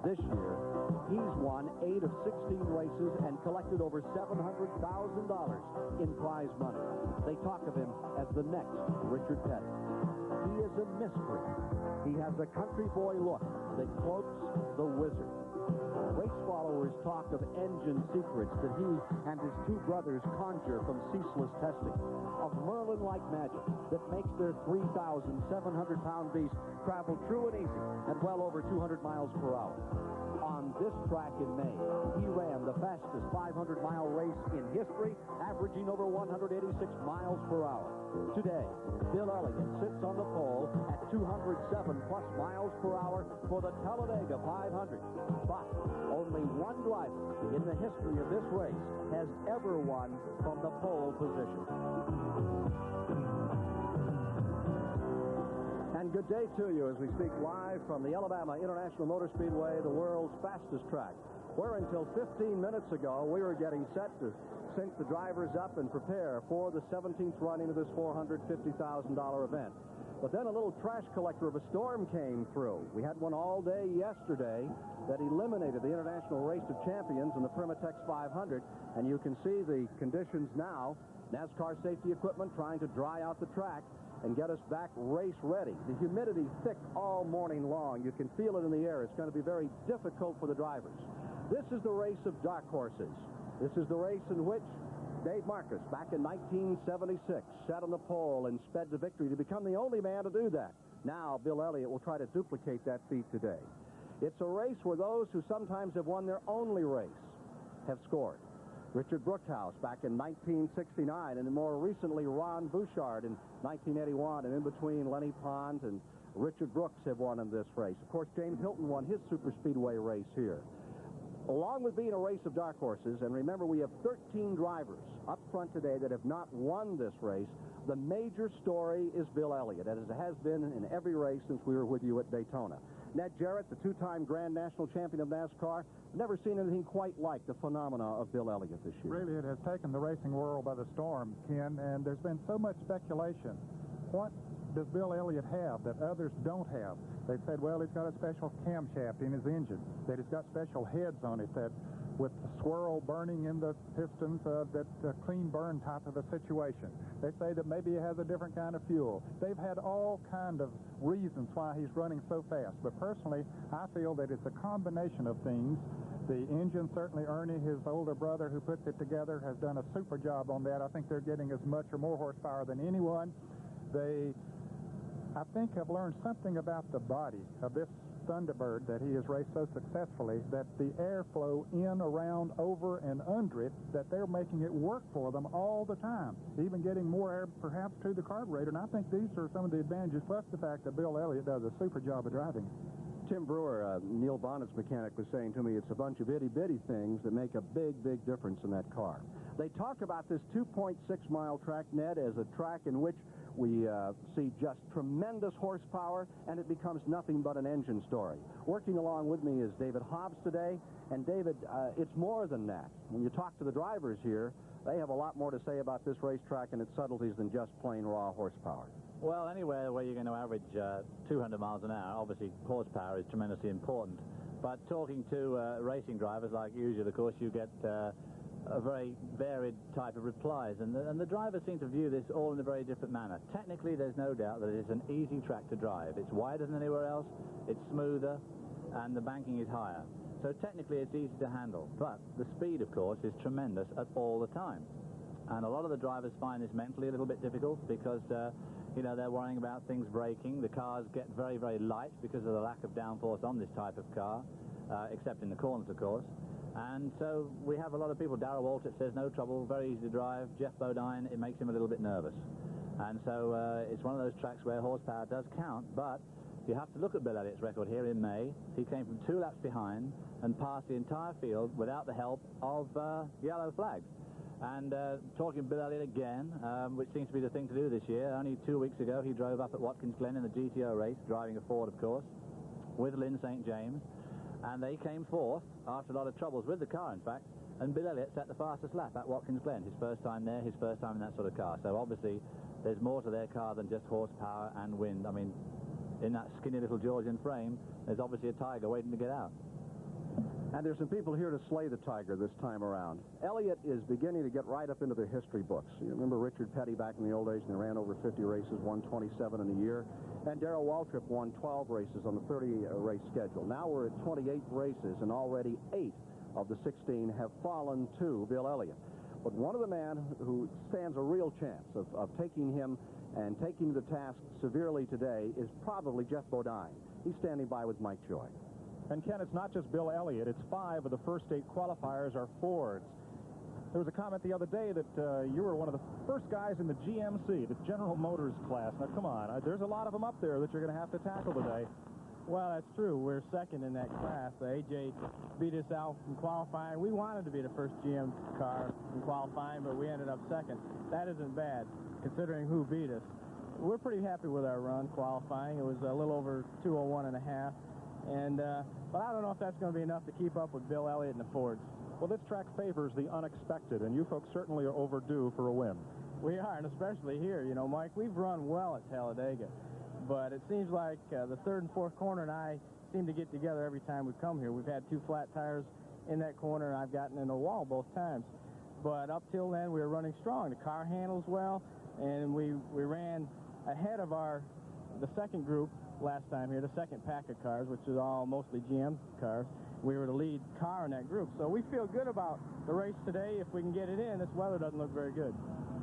This year, he's won 8 of 16 races and collected over $700,000 in prize money. They talk of him as the next Richard Petty. He is a mystery. He has a country boy look that cloaks the wizard. Race followers talk of engine secrets that he and his two brothers conjure from ceaseless testing, of Merlin-like magic that makes their 3,700-pound beast travel true and easy at well over 200 miles per hour. On this track in May, he ran the fastest 500-mile race in history, averaging over 186 miles per hour. Today, Bill Elliott sits on the pole at 207-plus miles per hour for the Talladega 500. But only one driver in the history of this race has ever won from the pole position. And good day to you as we speak live from the Alabama International Motor Speedway, the world's fastest track, where until 15 minutes ago we were getting set to sync the drivers up and prepare for the 17th running of this $450,000 event. But then a little trash collector of a storm came through. We had one all day yesterday that eliminated the International Race of Champions in the Permatex 500, and you can see the conditions now. NASCAR safety equipment trying to dry out the track and get us back race ready. The humidity thick all morning long. You can feel it in the air. It's going to be very difficult for the drivers. This is the race of dark horses. This is the race in which Dave Marcus, back in 1976, sat on the pole and sped to victory to become the only man to do that. Now, Bill Elliott will try to duplicate that feat today. It's a race where those who sometimes have won their only race have scored. Richard Brookhouse back in 1969, and more recently Ron Bouchard in 1981, and in between Lenny Pond and Richard Brooks have won in this race. Of course, James Hilton won his super speedway race here. Along with being a race of dark horses, and remember we have 13 drivers up front today that have not won this race, the major story is Bill Elliott, as it has been in every race since we were with you at Daytona. Ned Jarrett, the two-time Grand National Champion of NASCAR, never seen anything quite like the phenomena of Bill Elliott this year. Really, it has taken the racing world by the storm, Ken, and there's been so much speculation. What does Bill Elliott have that others don't have? They said, well, he's got a special camshaft in his engine, that he's got special heads on it, that with the swirl burning in the pistons, that clean burn type of a situation. They say that maybe he has a different kind of fuel. They've had all kind of reasons why he's running so fast. But personally, I feel that it's a combination of things. The engine, certainly Ernie, his older brother who puts it together, has done a super job on that. I think they're getting as much or more horsepower than anyone. They, I think, have learned something about the body of this Thunderbird that he has raced so successfully, that the airflow in, around, over, and under it, that they're making it work for them all the time, even getting more air perhaps to the carburetor. And I think these are some of the advantages, plus the fact that Bill Elliott does a super job of driving. Tim Brewer, Neil Bonnet's mechanic, was saying to me it's a bunch of itty-bitty things that make a big, big difference in that car. They talk about this 2.6-mile track, Ned, as a track in which we see just tremendous horsepower, and it becomes nothing but an engine story. Working along with me is David Hobbs today, and David, it's more than that. When you talk to the drivers here, they have a lot more to say about this racetrack and its subtleties than just plain raw horsepower. Well, anywhere where you're going to average 200 miles an hour, obviously horsepower is tremendously important. But talking to racing drivers like usual, of course, you get a very varied type of replies, and the drivers seem to view this all in a very different manner. Technically, there's no doubt that it's an easy track to drive. It's wider than anywhere else, it's smoother, and the banking is higher. So technically, it's easy to handle. But the speed, of course, is tremendous at all the time. And a lot of the drivers find this mentally a little bit difficult because, you know, they're worrying about things breaking. The cars get very, very light because of the lack of downforce on this type of car, except in the corners, of course. And so we have a lot of people. Darrell Waltrip says no trouble, very easy to drive. Jeff Bodine, it makes him a little bit nervous. And so it's one of those tracks where horsepower does count, but you have to look at Bill Elliott's record here in May. He came from 2 laps behind and passed the entire field without the help of yellow flags. And talking Bill Elliott again, which seems to be the thing to do this year. Only 2 weeks ago, he drove up at Watkins Glen in the GTO race, driving a Ford, of course, with Lynn St. James. And they came fourth after a lot of troubles with the car, in fact. And Bill Elliott set the fastest lap at Watkins Glen. His first time there, his first time in that sort of car. So obviously, there's more to their car than just horsepower and wind. I mean, in that skinny little Georgian frame, there's obviously a tiger waiting to get out. And there's some people here to slay the Tiger this time around. Elliott is beginning to get right up into the history books. You remember Richard Petty back in the old days, and they ran over 50 races, won 27 in a year. And Darrell Waltrip won 12 races on the 30-race schedule. Now we're at 28 races, and already 8 of the 16 have fallen to Bill Elliott. But one of the men who stands a real chance of taking him and taking the task severely today is probably Jeff Bodine. He's standing by with Mike Joy. And, Ken, it's not just Bill Elliott. It's 5 of the first 8 qualifiers are Fords. There was a comment the other day that you were one of the first guys in the GMC, the General Motors class. Now, come on. There's a lot of them up there that you're going to have to tackle today. Well, that's true. We're second in that class. A.J. beat us out in qualifying. We wanted to be the first GM car in qualifying, but we ended up second. That isn't bad, considering who beat us. We're pretty happy with our run qualifying. It was a little over 2:01.5. But I don't know if that's going to be enough to keep up with Bill Elliott and the Fords. Well, this track favors the unexpected, and you folks certainly are overdue for a win. We are, and especially here. You know, Mike, we've run well at Talladega, but it seems like the third and fourth corner and I seem to get together every time we come here. We've had 2 flat tires in that corner, and I've gotten in a wall both times. But up till then, we were running strong. The car handles well, and we ran ahead of the second group last time here, the second pack of cars, which is all mostly GM cars. We were the lead car in that group. So we feel good about the race today. If we can get it in, this weather doesn't look very good.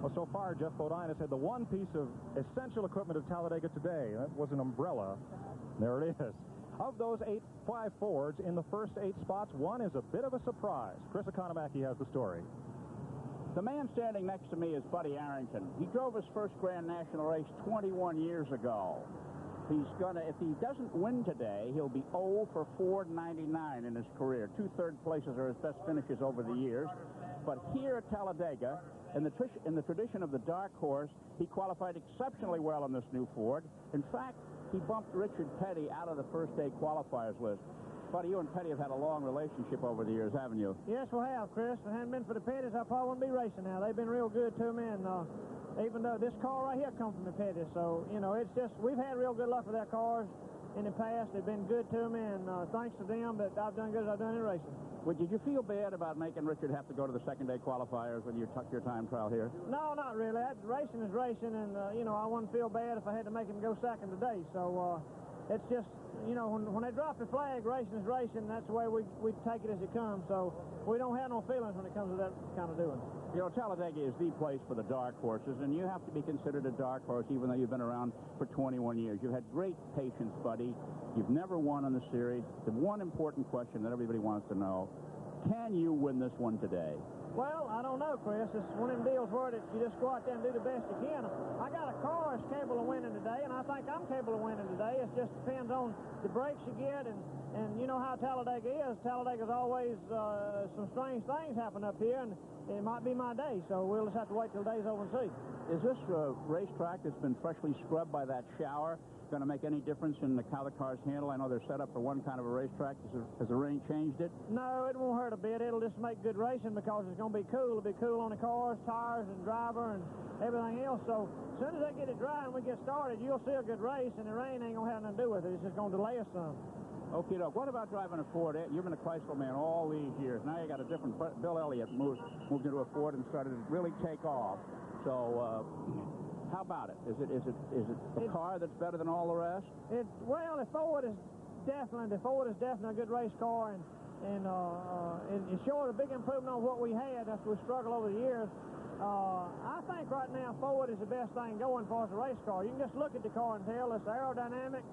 Well, so far, Jeff Bodine has had the one piece of essential equipment of Talladega today. That was an umbrella. There it is. Of those 5 Fords in the first 8 spots, one is a bit of a surprise. Chris Economaki has the story. The man standing next to me is Buddy Arrington. He drove his first Grand National race 21 years ago. If he doesn't win today, he'll be 0 for 499 in his career. 2 third places are his best finishes over the years. But here at Talladega, in the tradition of the dark horse, he qualified exceptionally well on this new Ford. In fact, he bumped Richard Petty out of the first 8 qualifiers list. Buddy, you and Petty have had a long relationship over the years, haven't you? Yes, we have, Chris. If it hadn't been for the Pettys, I probably wouldn't be racing now. They've been real good to me, and even though this car right here comes from the Pettys, so, you know, it's just, we've had real good luck with their cars in the past. They've been good to me, and thanks to them that I've done good as I've done in racing. Well, did you feel bad about making Richard have to go to the second-day qualifiers when you took your time trial here? No, not really. Racing is racing, and, you know, I wouldn't feel bad if I had to make him go second today. So it's just, you know, when they drop the flag, racing is racing. That's the way we take it as it comes. So we don't have no feelings when it comes to that kind of doing. You know, Talladega is the place for the dark horses, and you have to be considered a dark horse even though you've been around for 21 years. You've had great patience, Buddy. You've never won in the series. The one important question that everybody wants to know, can you win this one today? Well, I don't know, Chris. It's one of them deals where that you just go out there and do the best you can. I got a car that's capable of winning today, and I think I'm capable of winning today. It just depends on the breaks you get, and you know how Talladega is. Talladega's always some strange things happen up here, and it might be my day, so we'll just have to wait till the day's over and see. Is this racetrack that's been freshly scrubbed by that shower going to make any difference in how the cars handle? I know they're set up for one kind of a racetrack. Has the rain changed it? No, it won't hurt a bit. It'll just make good racing because it's going to be cool. It'll be cool on the cars, tires, and driver, and everything else. So as soon as they get it dry and we get started, you'll see a good race, and the rain ain't going to have nothing to do with it. It's just going to delay us some. Okay, Doc. What about driving a Ford? You've been a Chrysler man all these years. Now you got a different. Bill Elliott moved into a Ford and started to really take off. So how about it? Is it a car that's better than all the rest? Well, the Ford is definitely a good race car, and it showed a big improvement on what we had after we struggled over the years. I think right now Ford is the best thing going for us a race car. You can just look at the car and tell it's aerodynamic,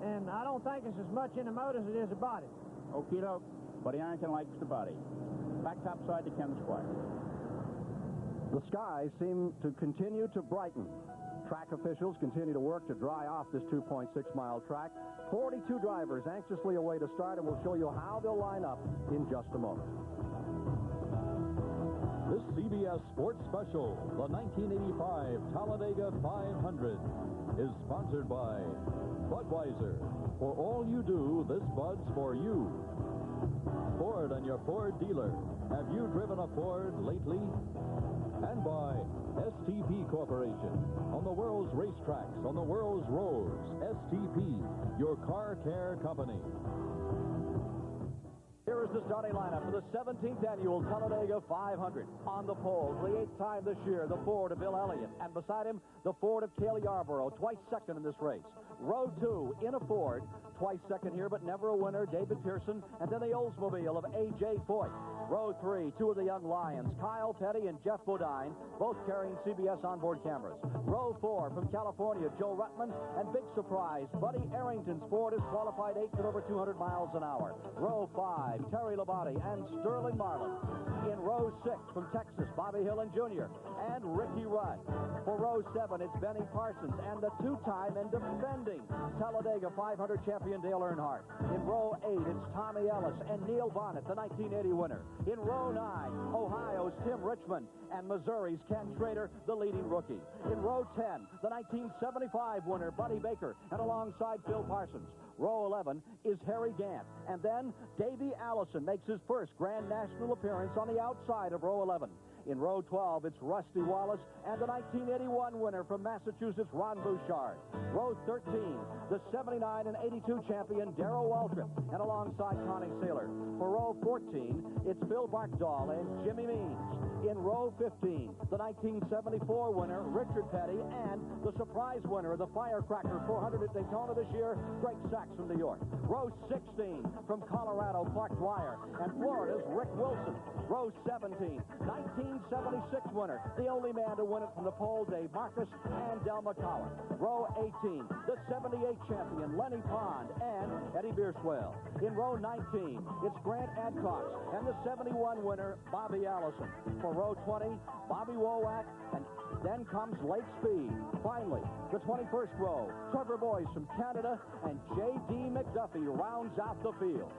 and I don't think it's as much in the motor as it is the body. Okie doke. Buddy Arrington likes the body. Back topside to Ken Squire. The skies seem to continue to brighten. Track officials continue to work to dry off this 2.6-mile track. 42 drivers anxiously await a start, and we'll show you how they'll line up in just a moment. This CBS Sports Special, the 1985 Talladega 500, is sponsored by Budweiser. For all you do, this Bud's for you. Ford and your Ford dealer. Have you driven a Ford lately? And by STP Corporation. On the world's racetracks, on the world's roads, STP, your car care company. Here is the starting lineup for the 17th annual Talladega 500. On the pole, for the 8th time this year, the Ford of Bill Elliott. And beside him, the Ford of Cale Yarborough, twice second in this race. Row 2 in a Ford, twice second here, but never a winner, David Pearson. And then the Oldsmobile of A.J. Foyt. Row 3, two of the young Lions, Kyle Petty and Jeff Bodine, both carrying CBS onboard cameras. Row 4 from California, Joe Ruttman, and big surprise, Buddy Arrington's Ford is qualified 8th at over 200 miles an hour. Row 5, Terry Labonte and Sterling Marlin. In row 6 from Texas, Bobby Hillin Jr. and Ricky Rudd. For row 7, it's Benny Parsons and the two-time and defending Talladega 500 champion Dale Earnhardt. In row 8, it's Tommy Ellis and Neil Bonnet, the 1980 winner. In row 9, Ohio's Tim Richmond and Missouri's Ken Schrader, the leading rookie. In row 10, the 1975 winner, Buddy Baker, and alongside Phil Parsons. Row 11 is Harry Gant. And then Davey Allison makes his first Grand National appearance on the outside of row 11. In row 12, it's Rusty Wallace and the 1981 winner from Massachusetts, Ron Bouchard. Row 13, the 79 and 82 champion, Darrell Waltrip, and alongside Connie Saylor. For row 14, it's Phil Barkdahl and Jimmy Means. In row 15, the 1974 winner, Richard Petty, and the surprise winner of the Firecracker 400 at Daytona this year, Greg Sachs from New York. Row 16, from Colorado, Clark Dwyer, and Florida's Rick Wilson. Row 17, 1976 winner, the only man to win it from the pole, Dave Marcus and Del McCowan. Row 18, the 78 champion, Lenny Pond and Eddie Bierswell. In row 19, it's Grant Adcox and the 71 winner, Bobby Allison. For row 20, Bobby Wowak, and then comes Lake Speed. Finally, the 21st row, Trevor Boyce from Canada, and J.D. McDuffie rounds out the field.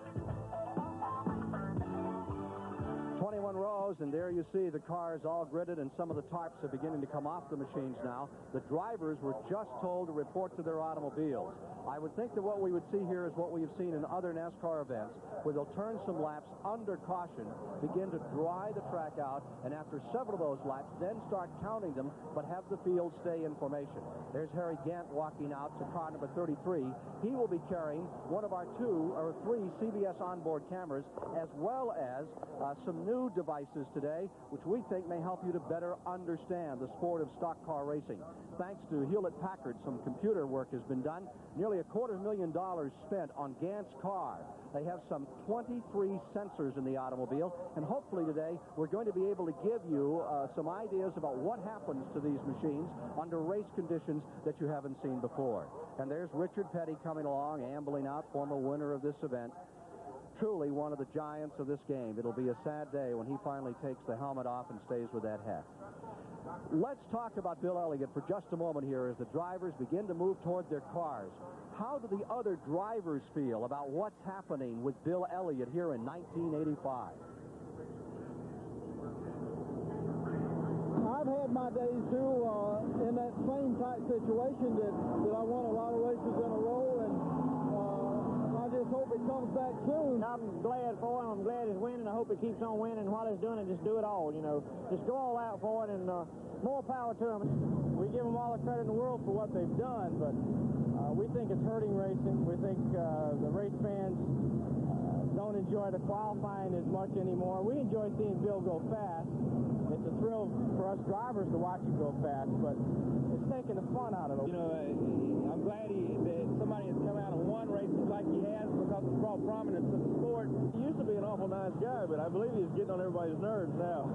21 rows, and there you see the cars all gridded, and some of the tarps are beginning to come off the machines now. The drivers were just told to report to their automobiles. I would think that what we would see here is what we have seen in other NASCAR events, where they'll turn some laps under caution, begin to dry the track out, and after several of those laps, then start counting them, but have the field stay in formation. There's Harry Gant walking out to car number 33. He will be carrying one of our 2 or 3 CBS onboard cameras, as well as some new devices today, which we think may help you to better understand the sport of stock car racing. Thanks to Hewlett-Packard, some computer work has been done. Nearly $250,000 spent on Gant's car. They have some 23 sensors in the automobile, and hopefully today we're going to be able to give you some ideas about what happens to these machines under race conditions that you haven't seen before. And there's Richard Petty coming along, ambling out, former winner of this event. Truly one of the giants of this game. It'll be a sad day when he finally takes the helmet off and stays with that hat. Let's talk about Bill Elliott for just a moment here as the drivers begin to move toward their cars. How do the other drivers feel about what's happening with Bill Elliott here in 1985? I've had my days, too, in that same type situation that I won a lot of races in a row, and I just hope it comes back soon. I'm glad for him. I'm glad he's winning. I hope he keeps on winning. While he's doing it, just do it all, you know. Just go all out for it, and more power to him. We give them all the credit in the world for what they've done, but we think it's hurting racing. We think the race fans don't enjoy the qualifying as much anymore. We enjoy seeing Bill go fast. It's a thrill for us drivers to watch him go fast, but it's taking the fun out of it. You know, I'm glad that somebody has come out and won races like he has, because it's brought prominence to the sport. He used to be an awful nice guy, but I believe he's getting on everybody's nerves now.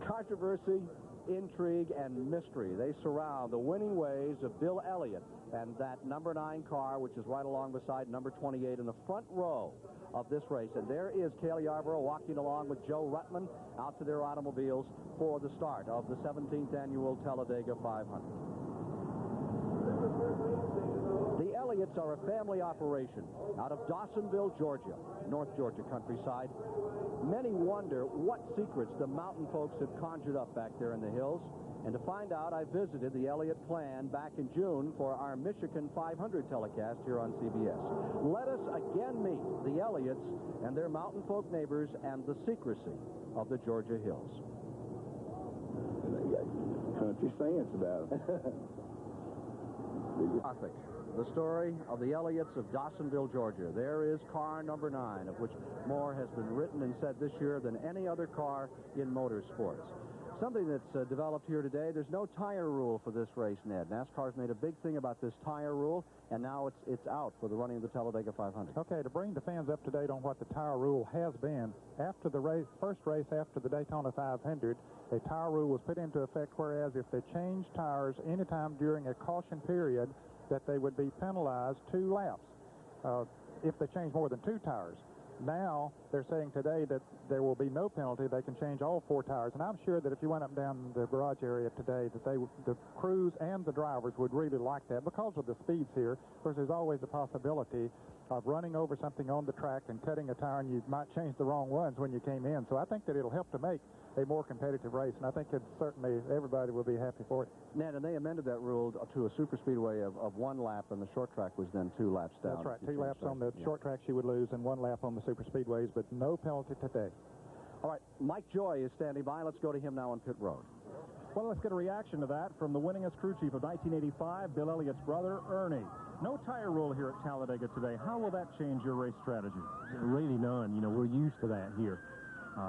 Controversy, intrigue, and mystery. They surround the winning ways of Bill Elliott and that number 9 car, which is right along beside number 28 in the front row of this race. And there is Cale Yarborough walking along with Joe Ruttman out to their automobiles for the start of the 17th annual Talladega 500. The Elliots are a family operation out of Dawsonville, Georgia, North Georgia countryside. Many wonder what secrets the mountain folks have conjured up back there in the hills. And to find out, I visited the Elliott clan back in June for our Michigan 500 telecast here on CBS. Let us again meet the Elliots and their mountain folk neighbors and the secrecy of the Georgia hills. They got country sayings about them. Gothic. the story of the Elliots of Dawsonville, Georgia. There is car number 9, of which more has been written and said this year than any other car in motorsports. Something that's developed here today, there's no tire rule for this race, Ned. NASCAR's made a big thing about this tire rule, and now it's out for the running of the Talladega 500. Okay, to bring the fans up to date on what the tire rule has been, after the first race after the Daytona 500, a tire rule was put into effect, whereas if they changed tires anytime during a caution period, that they would be penalized 2 laps if they changed more than 2 tires. Now, they're saying today that there will be no penalty. They can change all 4 tires. And I'm sure that if you went up and down the garage area today, that the crews and the drivers would really like that because of the speeds here. Of course, there's always the possibility of running over something on the track and cutting a tire, and you might change the wrong ones when you came in. So I think that it'll help to make a more competitive race, and I think that certainly everybody will be happy for it. Ned, and they amended that rule to a super speedway of 1 lap, and the short track was then 2 laps down. That's right. 2 laps on the short tracks you would lose, and 1 lap on the super speedways, but no penalty today. All right, Mike Joy is standing by. Let's go to him now on pit road. Well, let's get a reaction to that from the winningest crew chief of 1985, Bill Elliott's brother, Ernie. No tire rule here at Talladega today. How will that change your race strategy? Really none. You know, we're used to that here.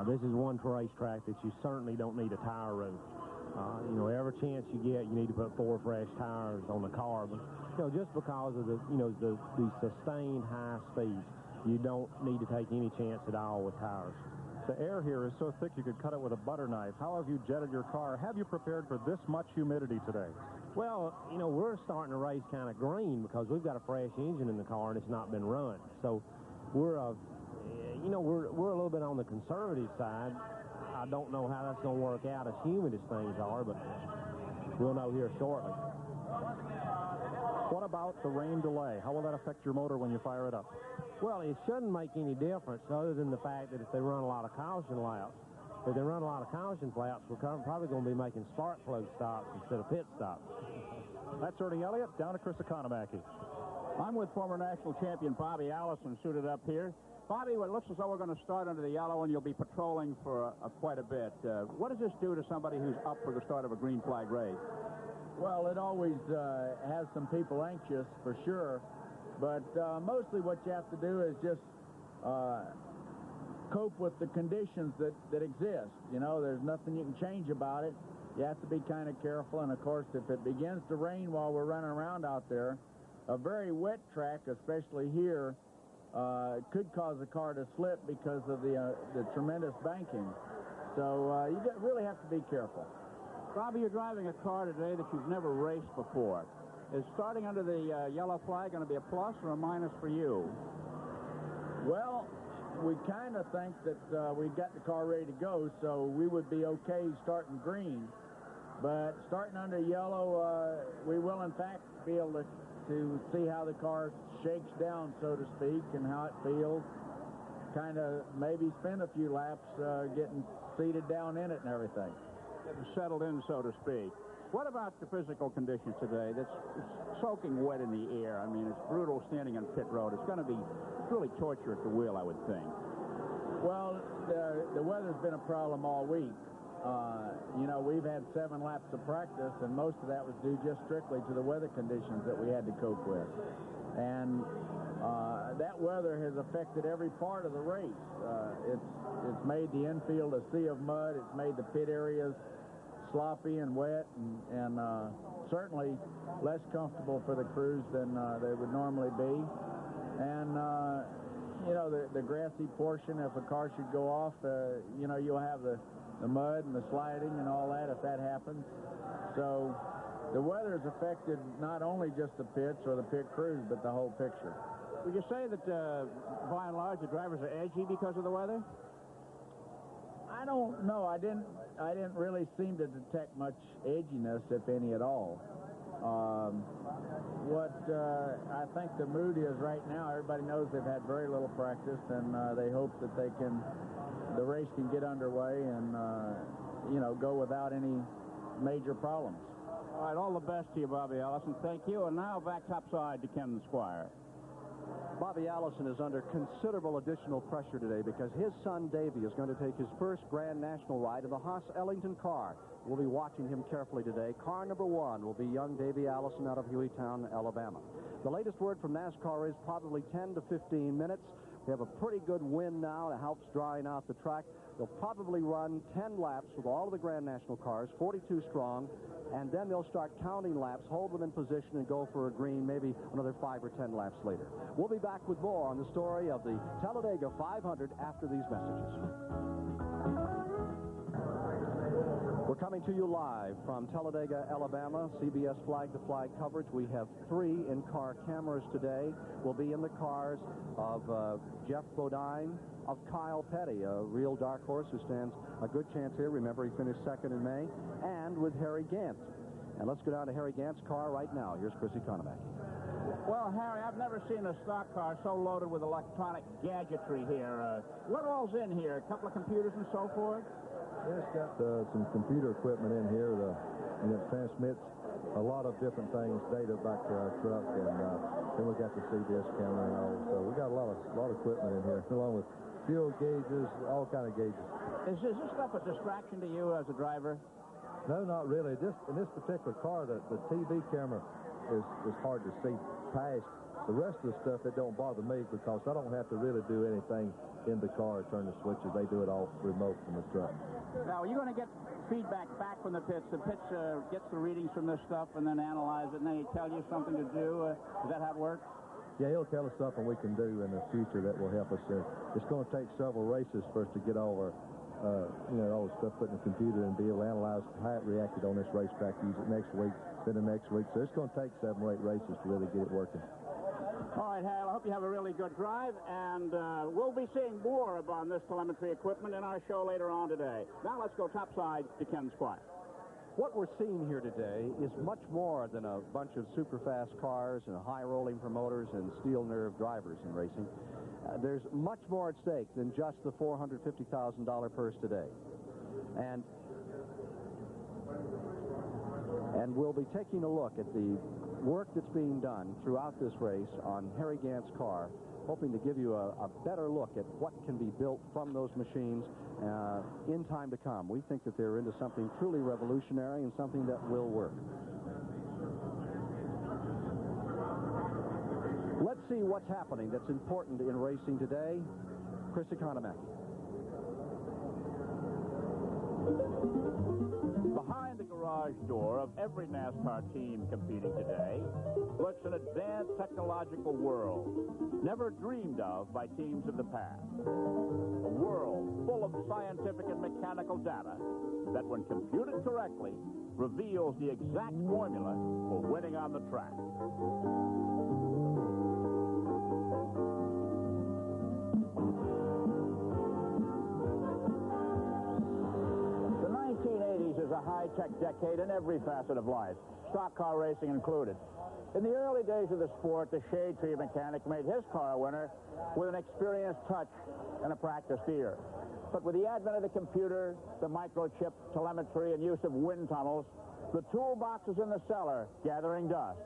This is one racetrack that you certainly don't need a tire rule. You know, every chance you get, you need to put 4 fresh tires on the car. But, you know, just because of the sustained high speeds, you don't need to take any chance at all with tires. The air here is so thick you could cut it with a butter knife. How have you jetted your car? Have you prepared for this much humidity today? Well, you know, we're starting to race kind of green because we've got a fresh engine in the car and it's not been run. So we're we're a little bit on the conservative side. I don't know how that's going to work out as humid as things are, but we'll know here shortly. What about the rain delay? How will that affect your motor when you fire it up? Well, it shouldn't make any difference other than the fact that if they run a lot of caution laps, we're probably going to be making spark plug stops instead of pit stops. That's Ernie Elliott. Down to Chris Economaki. I'm with former national champion Bobby Allison, suited up here. Bobby, it looks as though we're going to start under the yellow, and you'll be patrolling for quite a bit. What does this do to somebody who's up for the start of a green flag race? Well, it always has some people anxious, for sure. But mostly what you have to do is just cope with the conditions that exist. You know, there's nothing you can change about it. You have to be kind of careful. And, of course, if it begins to rain while we're running around out there, a very wet track, especially here, could cause the car to slip because of the tremendous banking. So you really have to be careful. Bobby, you're driving a car today that you've never raced before. Is starting under the yellow flag going to be a plus or a minus for you? Well, we kind of think that we've got the car ready to go, so we would be okay starting green. But starting under yellow, we will, in fact, be able to see how the car shakes down, so to speak, and how it feels. Kind of maybe spend a few laps getting seated down in it and everything. Getting settled in, so to speak. What about the physical conditions today? It's soaking wet in the air. I mean, it's brutal standing on pit road. It's going to be really torture at the wheel, I would think. Well, the weather's been a problem all week. You know, we've had 7 laps of practice, and most of that was due just strictly to the weather conditions that we had to cope with. And that weather has affected every part of the race. It's made the infield a sea of mud. It's made the pit areas sloppy and wet, and certainly less comfortable for the crews than they would normally be. And, you know, the grassy portion, if a car should go off, you know, you'll have the mud and the sliding and all that if that happens. So the weather has affected not only just the pits or the pit crews, but the whole picture. Would you say that, by and large, the drivers are edgy because of the weather? I don't know. I didn't really seem to detect much edginess, if any at all. What I think the mood is right now, everybody knows they've had very little practice, and they hope that the race can get underway and, you know, go without any major problems. All right, all the best to you, Bobby Allison. Thank you. And now back topside to Ken Squire. Bobby Allison is under considerable additional pressure today because his son Davey is going to take his first Grand National ride in the Haas Ellington car. We'll be watching him carefully today. Car number 1 will be young Davey Allison out of Hueytown, Alabama. The latest word from NASCAR is probably 10 to 15 minutes. We have a pretty good wind now that helps drying out the track. They'll probably run 10 laps with all of the Grand National cars, 42 strong, and then they'll start counting laps, hold them in position, and go for a green maybe another 5 or 10 laps later. We'll be back with more on the story of the Talladega 500 after these messages. We're coming to you live from Talladega, Alabama, CBS flag-to-flag coverage. We have 3 in-car cameras today. We'll be in the cars of Jeff Bodine, of Kyle Petty, a real dark horse who stands a good chance here. Remember, he finished second in May, and with Harry Gant. And let's go down to Harry Gant's car right now. Here's Chris Economaki. Well, Harry, I've never seen a stock car so loaded with electronic gadgetry here. What all's in here? A couple of computers and so forth? Yeah, it's got some computer equipment in here, and it transmits a lot of different things, data back to our truck, and then we got the CBS camera and all. So we got a lot of equipment in here, along with fuel gauges, all kind of gauges. Is this stuff a distraction to you as a driver? No, not really. Just in this particular car, the TV camera is hard to see past. The rest of the stuff, it don't bother me because I don't have to really do anything in the car, turn the switches. They do it all remote from the truck. Now, are you going to get feedback back from the pits? The pits gets the readings from this stuff and then analyze it, and then he tell you something to do. Is that how it works? Yeah, he'll tell us something we can do in the future that will help us. It's going to take several races for us to get all our, all the stuff put in the computer and be able to analyze how it reacted on this racetrack, use it next week, then the next week. So it's going to take 7 or 8 races to really get it working. All right, Hal, I hope you have a really good drive, and we'll be seeing more about this telemetry equipment in our show later on today. Now let's go topside to Ken Squire. What we're seeing here today is much more than a bunch of super-fast cars and high-rolling promoters and steel-nerve drivers in racing. There's much more at stake than just the $450,000 purse today. And we'll be taking a look at the work that's being done throughout this race on Harry Gant's car, hoping to give you a better look at what can be built from those machines in time to come. We think that they're into something truly revolutionary and something that will work. Let's see what's happening that's important in racing today. Chris Economaki. Behind the garage door of every NASCAR team competing today looks an advanced technological world never dreamed of by teams of the past. A world full of scientific and mechanical data that, when computed correctly, reveals the exact formula for winning on the track. The 1980s is a high-tech decade in every facet of life, stock car racing included. In the early days of the sport, the shade tree mechanic made his car a winner with an experienced touch and a practiced ear. But with the advent of the computer, the microchip, telemetry, and use of wind tunnels, the toolbox is in the cellar gathering dust,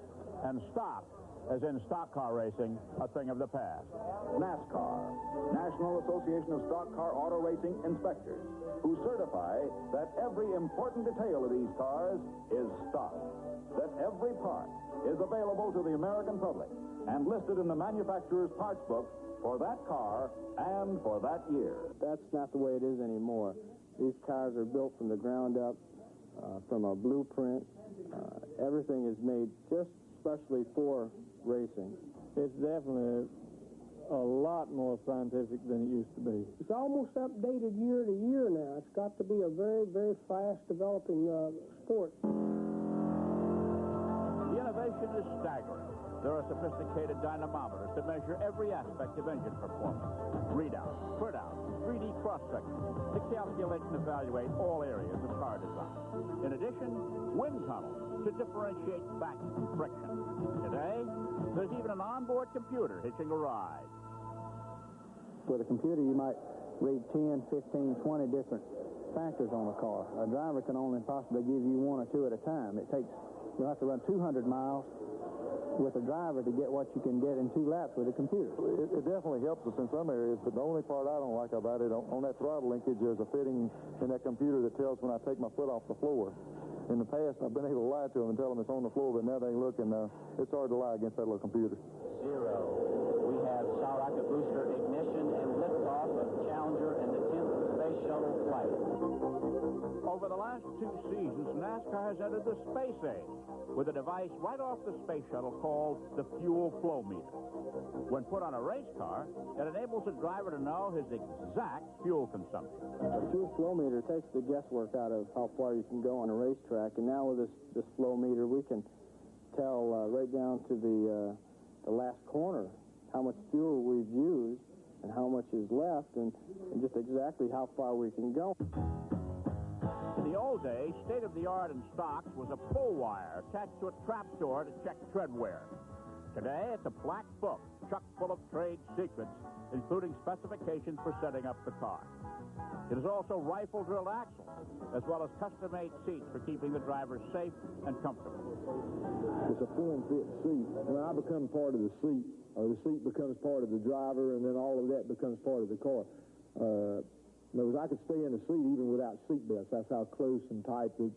and stock, as in stock car racing, a thing of the past. NASCAR, National Association of Stock Car Auto Racing Inspectors, who certify that every important detail of these cars is stock, that every part is available to the American public and listed in the manufacturer's parts book for that car and for that year. That's not the way it is anymore. These cars are built from the ground up, from a blueprint. Everything is made just especially for racing. It's definitely a lot more scientific than it used to be. It's almost updated year to year now. It's got to be a very, very fast developing sport. The innovation is staggering. There are sophisticated dynamometers to measure every aspect of engine performance. Readouts, printouts, 3D cross-sections to calculate and evaluate all areas of car design. In addition, wind tunnels to differentiate facts from friction. Today, there's even an onboard computer hitching a ride. With a computer, you might read 10, 15, 20 different factors on a car. A driver can only possibly give you 1 or 2 at a time. You'll have to run 200 miles with a driver to get what you can get in 2 laps with a computer. It definitely helps us in some areas, but the only part I don't like about it, on that throttle linkage, there's a fitting in that computer that tells when I take my foot off the floor. In the past, I've been able to lie to them and tell them it's on the floor, but now they look, and it's hard to lie against that little computer. 0. We have solid rocket booster ignition and liftoff of Challenger and the 10th space shuttle flight. Over the last 2 seasons, NASCAR has entered the space age with a device right off the space shuttle called the fuel flow meter. When put on a race car, it enables the driver to know his exact fuel consumption. The fuel flow meter takes the guesswork out of how far you can go on a racetrack, and now with this flow meter, we can tell right down to the last corner how much fuel we've used and how much is left, and just exactly how far we can go. In the old days, state-of-the-art in stocks was a pull wire attached to a trapdoor to check tread wear. Today, it's a black book chock full of trade secrets, including specifications for setting up the car. It is also rifle-drilled axles, as well as custom-made seats for keeping the driver safe and comfortable. It's a form-fit seat. When I become part of the seat, or the seat becomes part of the driver, and then all of that becomes part of the car. In other words, I could stay in the seat even without seat belts. That's how close and tight the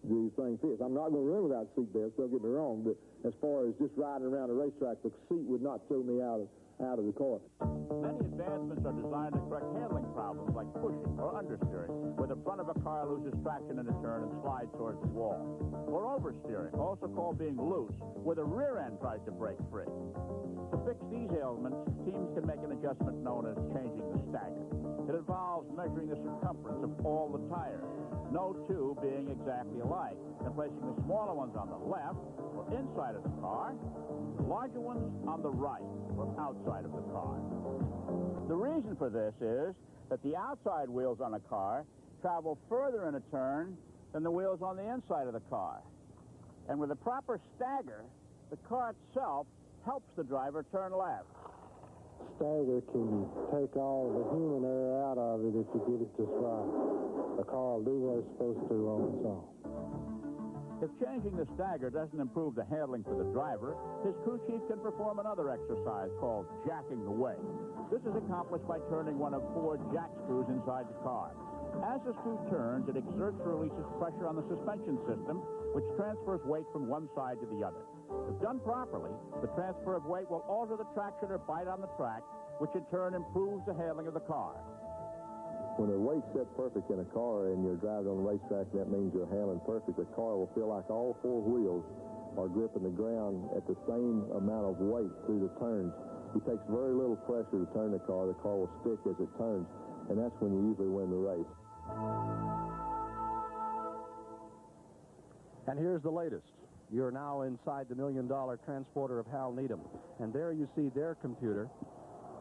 thing fits. I'm not going to run without seat belts, don't get me wrong, but as far as just riding around a racetrack, the seat would not throw me out of the car. Many advancements are designed to correct handling problems like pushing or understeering, where the front of a car loses traction in a turn and slides towards the wall. Or oversteering, also called being loose, where the rear end tries to break free. To fix these ailments, teams can make an adjustment known as changing the stagger. It involves measuring the circumference of all the tires, no two being exactly alike, and placing the smaller ones on the left, or inside of the car, the larger ones on the right, or outside of the car. The reason for this is that the outside wheels on a car travel further in a turn than the wheels on the inside of the car. And with a proper stagger, the car itself helps the driver turn left. Stagger can take all the human error out of it if you get it just right. The car will do what it's supposed to on its own. If changing the stagger doesn't improve the handling for the driver, his crew chief can perform another exercise called jacking the weight. This is accomplished by turning one of 4 jack screws inside the car. As the screw turns, it exerts or releases pressure on the suspension system, which transfers weight from one side to the other. If done properly, the transfer of weight will alter the traction or bite on the track, which in turn improves the handling of the car. When the weight's set perfect in a car and you're driving on the racetrack, that means you're handling perfect. The car will feel like all 4 wheels are gripping the ground at the same amount of weight through the turns. It takes very little pressure to turn the car. The car will stick as it turns, and that's when you usually win the race. And here's the latest. You're now inside the $1 million transporter of Hal Needham, and there you see their computer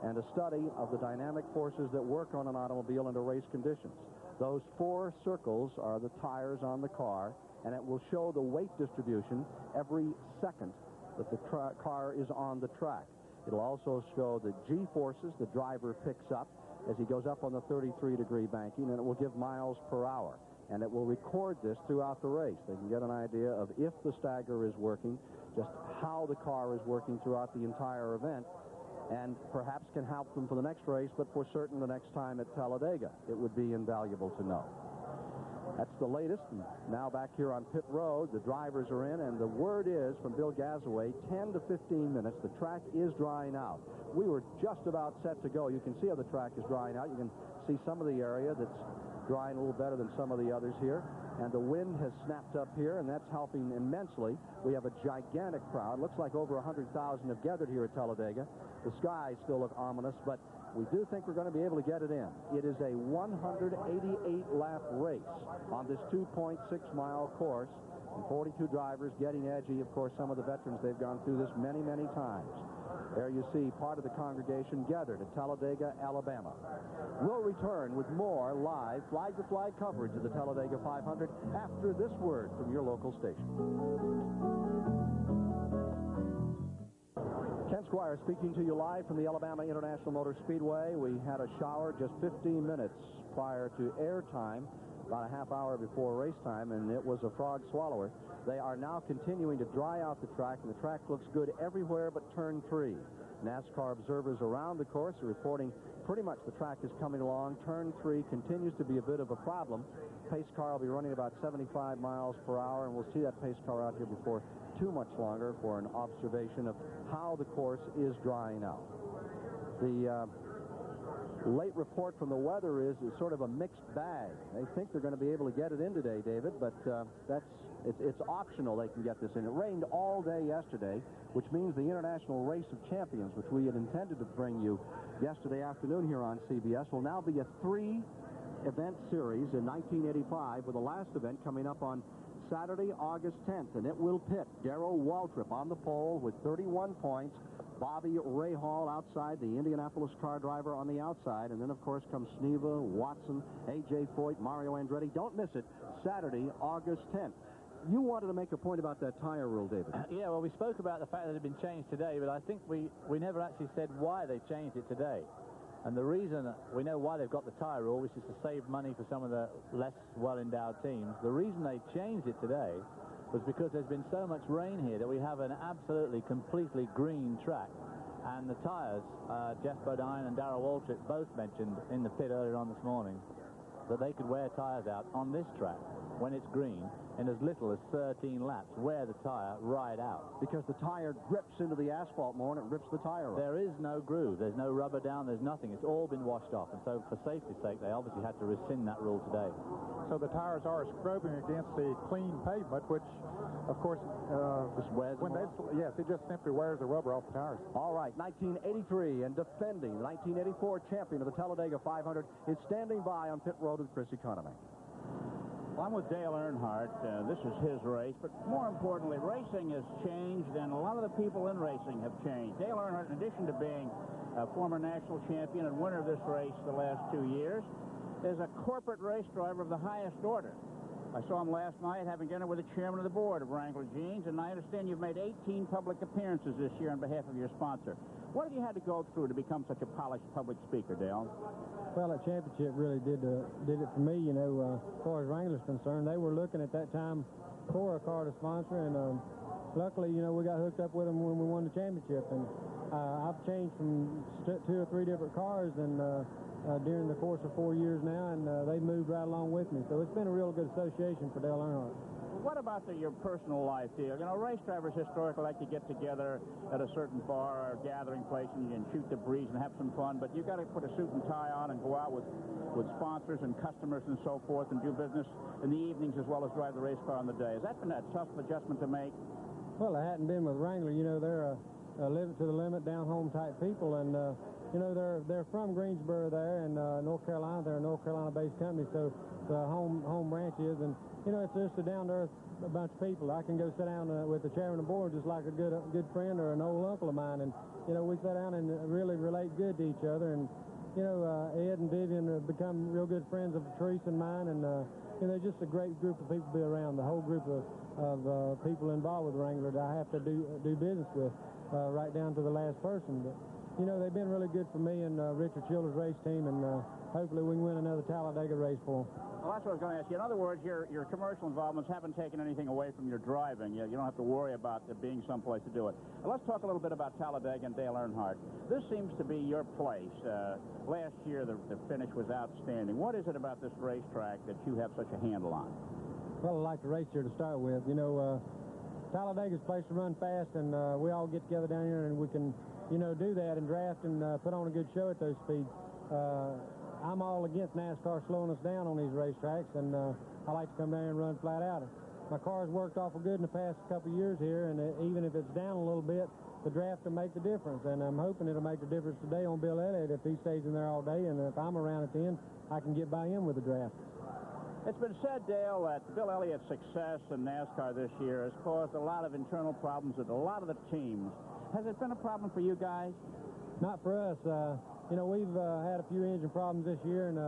and a study of the dynamic forces that work on an automobile under race conditions. Those 4 circles are the tires on the car, and it will show the weight distribution every second that the car is on the track. It'll also show the G-forces the driver picks up as he goes up on the 33-degree banking, and it will give miles per hour. And it will record this throughout the race. They can get an idea of if the stagger is working, just how the car is working throughout the entire event, and perhaps can help them for the next race, but for certain the next time at Talladega. It would be invaluable to know. That's the latest. And now back here on pit road, the drivers are in, and the word is from Bill Gazaway, 10 to 15 minutes. The track is drying out. We were just about set to go. You can see how the track is drying out. You can see some of the area that's drying a little better than some of the others here. And the wind has snapped up here, and that's helping immensely. We have a gigantic crowd. Looks like over 100,000 have gathered here at Talladega. The skies still look ominous, but we do think we're going to be able to get it in. It is a 188-lap race on this 2.6-mile course, and 42 drivers getting edgy. Of course, some of the veterans, they've gone through this many, many times. There you see part of the congregation gathered at Talladega, Alabama. We'll return with more live flag-to-flag coverage of the Talladega 500 after this word from your local station. Ken Squire speaking to you live from the Alabama International Motor Speedway. We had a shower just 15 minutes prior to airtime, about a half hour before race time, and it was a frog swallower. They are now continuing to dry out the track, and the track looks good everywhere but turn 3. NASCAR observers around the course are reporting pretty much the track is coming along. Turn 3 continues to be a bit of a problem. Pace car will be running about 75 miles per hour, and we'll see that pace car out here before too much longer for an observation of how the course is drying out. The late report from the weather is sort of a mixed bag. They think they're going to be able to get it in today, David, but it's optional they can get this in. It rained all day yesterday, which means the International Race of Champions, which we had intended to bring you yesterday afternoon here on CBS, will now be a 3-event series in 1985, with the last event coming up on Saturday, August 10th, and it will pit Darrell Waltrip on the pole with 31 points, Bobby Rahal outside, the Indianapolis car driver on the outside, and then, of course, comes Sneva, Watson, A.J. Foyt, Mario Andretti. Don't miss it, Saturday, August 10th. You wanted to make a point about that tire rule, David. Yeah, well, we spoke about the fact that it had been changed today, but I think we never actually said why they changed it today. And the reason, we know why they've got the tire rule, which is to save money for some of the less well-endowed teams. The reason they changed it today was because there's been so much rain here that we have an absolutely, completely green track. And the tires, Jeff Bodine and Darrell Waltrip both mentioned in the pit earlier on this morning that they could wear tires out on this track when it's green in as little as 13 laps, wear the tire right out. Because the tire grips into the asphalt more and it rips the tire off. There is no groove. There's no rubber down. There's nothing. It's all been washed off. And so for safety's sake, they obviously had to rescind that rule today. So the tires are scrubbing against the clean pavement, which, of course, just wears them off. Yes, it just simply wears the rubber off the tires. All right, 1983 and defending 1984 champion of the Talladega 500 is standing by on pit road with Chris Economy. Well, I'm with Dale Earnhardt. This is his race, but more importantly, racing has changed, and a lot of the people in racing have changed. Dale Earnhardt, in addition to being a former national champion and winner of this race the last 2 years, is a corporate race driver of the highest order. I saw him last night having dinner with the chairman of the board of Wrangler Jeans, and I understand you've made 18 public appearances this year on behalf of your sponsor. What have you had to go through to become such a polished public speaker, Dale? Well, that championship really did it for me, you know, as far as Wrangler's concerned. They were looking at that time for a car to sponsor, and luckily, you know, we got hooked up with them when we won the championship. And I've changed from 2 or 3 different cars and during the course of 4 years now, and they moved right along with me. So it's been a real good association for Dale Earnhardt. What about your personal life, Dale? You know, race drivers historically like to get together at a certain bar or gathering place and you can shoot the breeze and have some fun, but you got to put a suit and tie on and go out with sponsors and customers and so forth and do business in the evenings as well as drive the race car on the day. Has that been a tough adjustment to make? Well, I hadn't been with Wrangler. You know, they're live it to the limit, down-home type people, and you know, they're from Greensboro there in North Carolina. They're a North Carolina-based company, so the home ranch is, and you know, it's just a down-to-earth bunch of people. I can go sit down with the chairman of the board just like a good friend or an old uncle of mine, and you know, we sit down and really relate good to each other. And you know, Ed and Vivian have become real good friends of Teresa and mine, and you know, just a great group of people to be around. The whole group of people involved with Wrangler that I have to do business with, right down to the last person. But you know, they've been really good for me and Richard Childers' race team, and hopefully we can win another Talladega race for them. Well, that's what I was going to ask you. In other words, your commercial involvements haven't taken anything away from your driving. You don't have to worry about there being someplace to do it. Now, let's talk a little bit about Talladega and Dale Earnhardt. This seems to be your place. Last year, the finish was outstanding. What is it about this racetrack that you have such a handle on? Well, I like the race here to start with. You know, Talladega's a place to run fast, and we all get together down here, and we can, you know, do that and draft and put on a good show at those speeds. I'm all against NASCAR slowing us down on these racetracks, and I like to come down and run flat out. My car's worked awful good in the past couple of years here, and even if it's down a little bit, the draft will make the difference, and I'm hoping it'll make the difference today on Bill Elliott if he stays in there all day, and if I'm around at the end, I can get by him with the draft. It's been said, Dale, that Bill Elliott's success in NASCAR this year has caused a lot of internal problems with a lot of the teams. Has it been a problem for you guys? Not for us. You know, we've had a few engine problems this year, and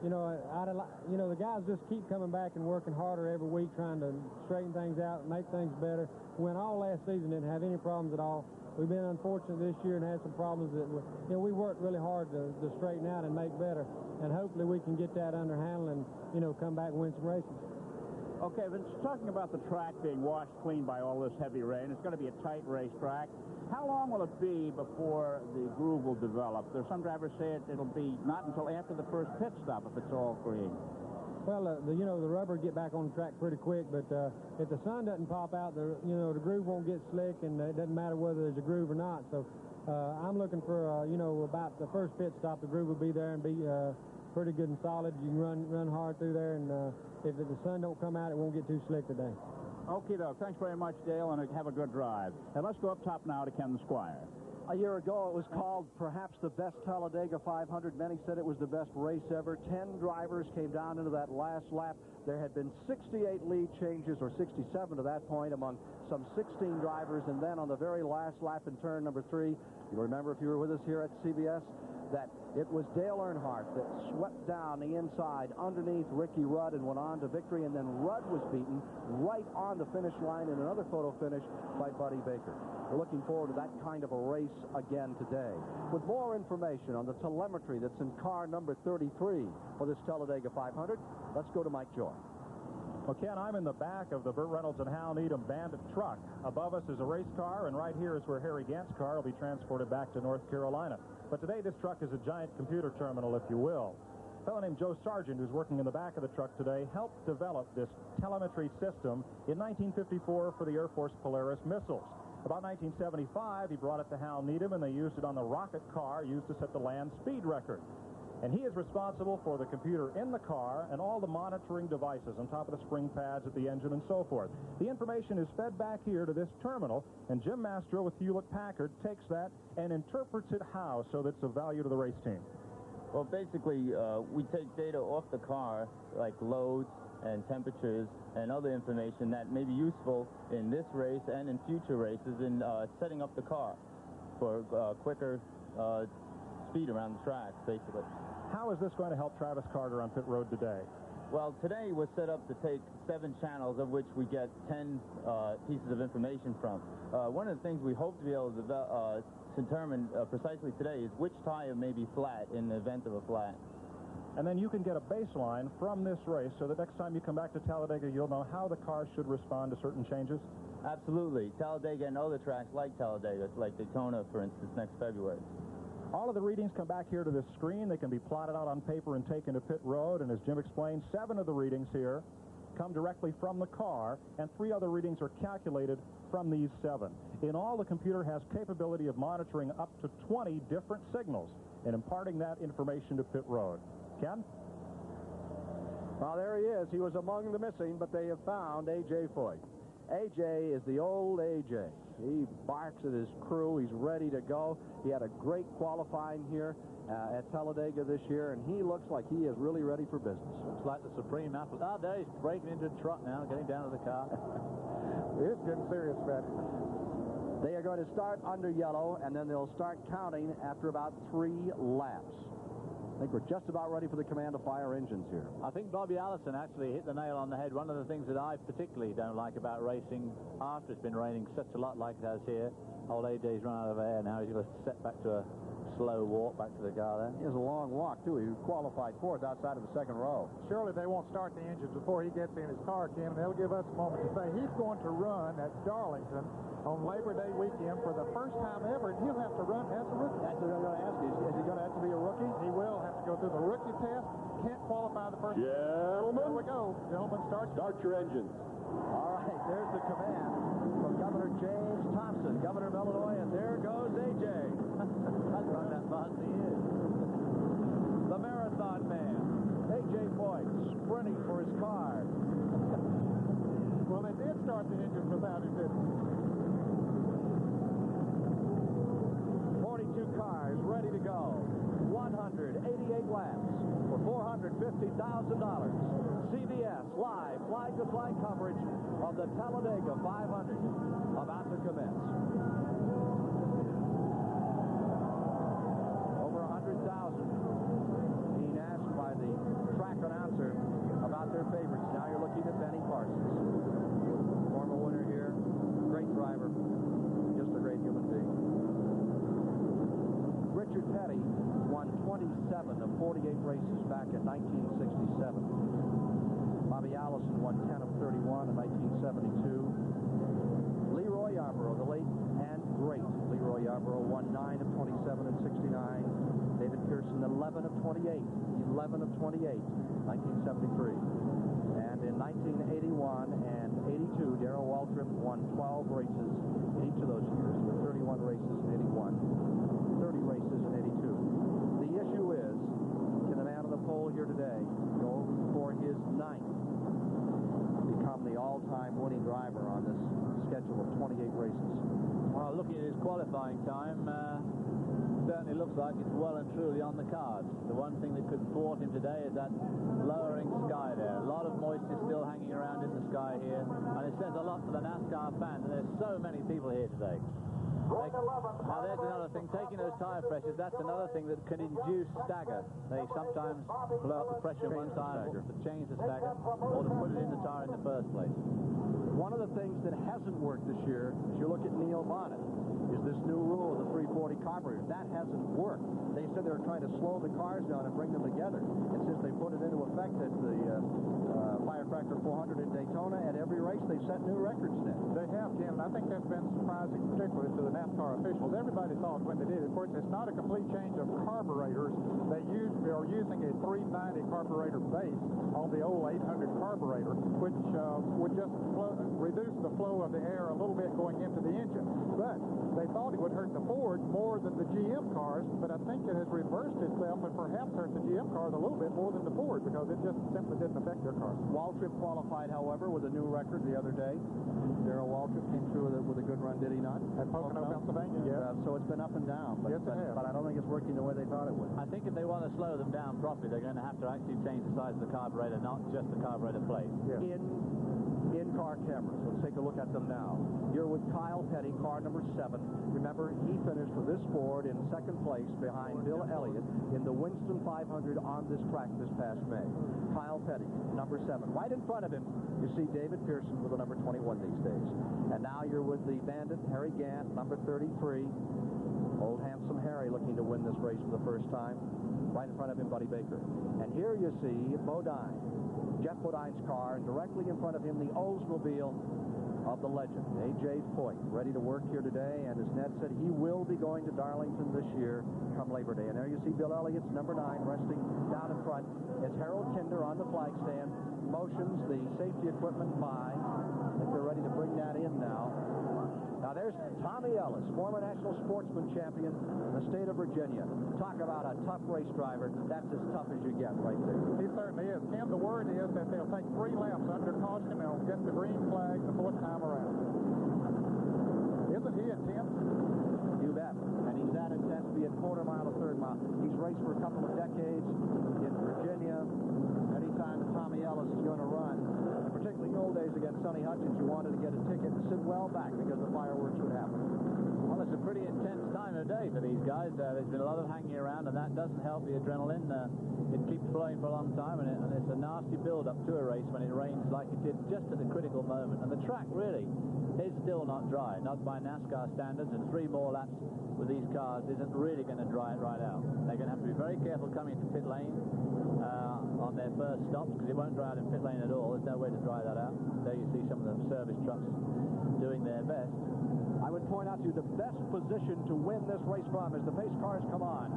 you know, the guys just keep coming back and working harder every week, trying to straighten things out and make things better. We went all last season, didn't have any problems at all. We've been unfortunate this year and had some problems that you know, we worked really hard to straighten out and make better, and hopefully we can get that under handle and, you know, come back and win some races. Okay, Vince, talking about the track being washed clean by all this heavy rain, it's going to be a tight racetrack. How long will it be before the groove will develop? There's some drivers say it'll be not until after the first pit stop if it's all green. Well, the rubber get back on the track pretty quick, but if the sun doesn't pop out, the groove won't get slick, and it doesn't matter whether there's a groove or not. So I'm looking for, about the first pit stop, the groove will be there and be pretty good and solid. You can run hard through there, and if the sun don't come out, it won't get too slick today. Okay, Doug. Thanks very much, Dale, and have a good drive. And let's go up top now to Ken Squire. A year ago, it was called perhaps the best Talladega 500. Many said it was the best race ever. 10 drivers came down into that last lap. There had been 68 lead changes, or 67 to that point, among some 16 drivers. And then on the very last lap in turn number 3, you remember if you were with us here at CBS, that it was Dale Earnhardt that swept down the inside underneath Ricky Rudd and went on to victory, and then Rudd was beaten right on the finish line in another photo finish by Buddy Baker. We're looking forward to that kind of a race again today. With more information on the telemetry that's in car number 33 for this Talladega 500, let's go to Mike Joy. Well, Ken, I'm in the back of the Burt Reynolds and Hal Needham Bandit truck. Above us is a race car, and right here is where Harry Gant's car will be transported back to North Carolina. But today, this truck is a giant computer terminal, if you will. A fellow named Joe Sargent, who's working in the back of the truck today, helped develop this telemetry system in 1954 for the Air Force Polaris missiles. About 1975, he brought it to Hal Needham, and they used it on the rocket car used to set the land speed record. And he is responsible for the computer in the car and all the monitoring devices on top of the spring pads at the engine and so forth. The information is fed back here to this terminal, and Jim Mastro with Hewlett-Packard takes that and interprets it how so that it's of value to the race team. Well, basically, we take data off the car, like loads and temperatures and other information that may be useful in this race and in future races in setting up the car for quicker speed around the track, basically. How is this going to help Travis Carter on pit road today? Well, today we're set up to take 7 channels, of which we get 10 pieces of information from. One of the things we hope to be able to determine precisely today is which tire may be flat in the event of a flat. And then you can get a baseline from this race so that next time you come back to Talladega, you'll know how the car should respond to certain changes? Absolutely. Talladega and other tracks like Talladega, like Daytona, for instance, next February. All of the readings come back here to this screen. They can be plotted out on paper and taken to pit road. And as Jim explained, 7 of the readings here come directly from the car, and 3 other readings are calculated from these 7. In all, the computer has capability of monitoring up to 20 different signals and imparting that information to pit road. Ken? Well, there he is. He was among the missing, but they have found A.J. Foyt. A.J. is the old A.J. He barks at his crew. He's ready to go. He had a great qualifying here at Talladega this year, and he looks like he is really ready for business. Looks like the supreme athlete. Oh, there he's breaking into the truck now, getting down to the car. It's getting serious, Fred. They are going to start under yellow, and then they'll start counting after about 3 laps. I think we're just about ready for the command of fire engines here. I think Bobby Allison actually hit the nail on the head. One of the things that I particularly don't like about racing after it's been raining such a lot like it has here, old AJ's run out of air now. He's going to set back to a slow walk back to the car there. He has a long walk, too. He qualified 4th outside of the 2nd row. Surely they won't start the engines before he gets in his car, Ken, and they'll give us a moment to say he's going to run at Darlington on Labor Day weekend for the first time ever, and he'll have to run as a rookie. That's what I'm going to ask you. Is he going to have to be a rookie? He will have to go through the rookie test. Can't qualify the first. Gentlemen. Here we go. Gentlemen, start your engines. All right, there's the command from Governor James Thompson, Governor of Illinois, and there goes A.J. I've run that fast for years. The marathon man, A.J. Foyt, sprinting for his car. Well, they did start the engines without him, didn't they? 42 cars ready to go. 188 laps for $450,000. CBS live flag-to-flag coverage of the Talladega 500 about to commence. Over 100,000 being asked by the track announcer about their favorites. Now you're looking at Benny Parsons. Former winner here, great driver, just a great human being. Richard Petty won 27 of 48 races back in 1967. Bobby Allison won 10 of 31 in 1972. Leroy Yarborough, the late and great. Leroy Yarborough won 9 of 27 and 69. David Pearson, 11 of 28. 11 of 28, 1973. And in 1981 and 82, Darrell Waltrip won 12 races in each of those years, with 31 races in 81, 30 races in 82. The issue is, can the man on the pole here today go for his 9th, become the all-time winning driver on this schedule of 28 races? Well, looking at his qualifying time, certainly looks like it's well and truly on the cards. The one thing that could thwart him today is that lowering sky there. A lot of moisture still hanging around in the sky here, and it says a lot to the NASCAR fans, and there's so many people here today. Now there's another thing, taking those tire pressures, that's another thing that can induce stagger. They sometimes blow up the pressure in one tire to change the stagger, or to put it in the tire in the first place. One of the things that hasn't worked this year, as you look at Neil Bonnet, is this new rule of the 340 carburetor. That hasn't worked. They said they were trying to slow the cars down and bring them together. And since they put it into effect at the Firecracker 400 in Daytona, at every race they've set new records now. They have, Ken, and I think that's been surprising, particularly to the NASCAR officials. Everybody thought when they did it, of course, it's not a complete change of carburetors. They are using a 390 carburetor base on the old 800 carburetor, which would just reduce the flow of the air a little bit going into the engine. But they thought it would hurt the Ford more than the GM cars, but I think it has reversed itself and perhaps hurt the GM cars a little bit more than the Ford, because it just simply didn't affect their cars. Waltrip qualified, however, with a new record the other day. Darrell Waltrip came through with a good run, did he not? At Pocono, Pennsylvania, yes. So it's been up and down, but, yes, it has. But I don't think it's working the way they thought it would. I think if they want to slow them down properly, they're going to have to actually change the size of the carburetor, not just the carburetor plate. Yes. In-car cameras. Let's take a look at them now. You're with Kyle Petty, car number 7. Remember, he finished for this Ford in second place behind Bill Elliott in the Winston 500 on this track this past May. Kyle Petty, number 7. Right in front of him, you see David Pearson with the number 21 these days. And now you're with the Bandit, Harry Gant, number 33. Old handsome Harry looking to win this race for the first time. Right in front of him, Buddy Baker. And here you see Bodine, Jeff Bodine's car, and directly in front of him, the Oldsmobile of the legend, A.J. Foyt, ready to work here today. And as Ned said, he will be going to Darlington this year come Labor Day. And there you see Bill Elliott's number 9 resting down in front as Harold Kinder on the flag stand motions the safety equipment by. I think they're ready to bring that in now. Now there's Tommy Ellis, former national sportsman champion in the state of Virginia. Talk about a tough race driver. That's as tough as you get right there. He certainly is. Ken, the word is that they'll take 3 laps under caution and they'll get the green flag the 4th time around. Isn't he intense? You bet. And he's that intense, be it quarter mile or third mile. He's raced for a couple of decades in Virginia. Anytime that Tommy Ellis is going to run, and particularly in the old days against Sonny Hutchins, you wanted to get a ticket to sit well back because the fireworks would happen. Well, it's a pretty intense time of day for these guys. There's been a lot of hanging around, and that doesn't help the adrenaline. It keeps flowing for a long time, and it's a nasty build-up to a race when it rains like it did just at the critical moment. And the track really is still not dry, not by NASCAR standards, and 3 more laps with these cars isn't really going to dry it right out. They're going to have to be very careful coming to pit lane on their first stops, because it won't dry out in pit lane at all. There's no way to dry that out. There you see some of the service trucks doing their best. I would point out to you the best position to win this race from as the pace cars come on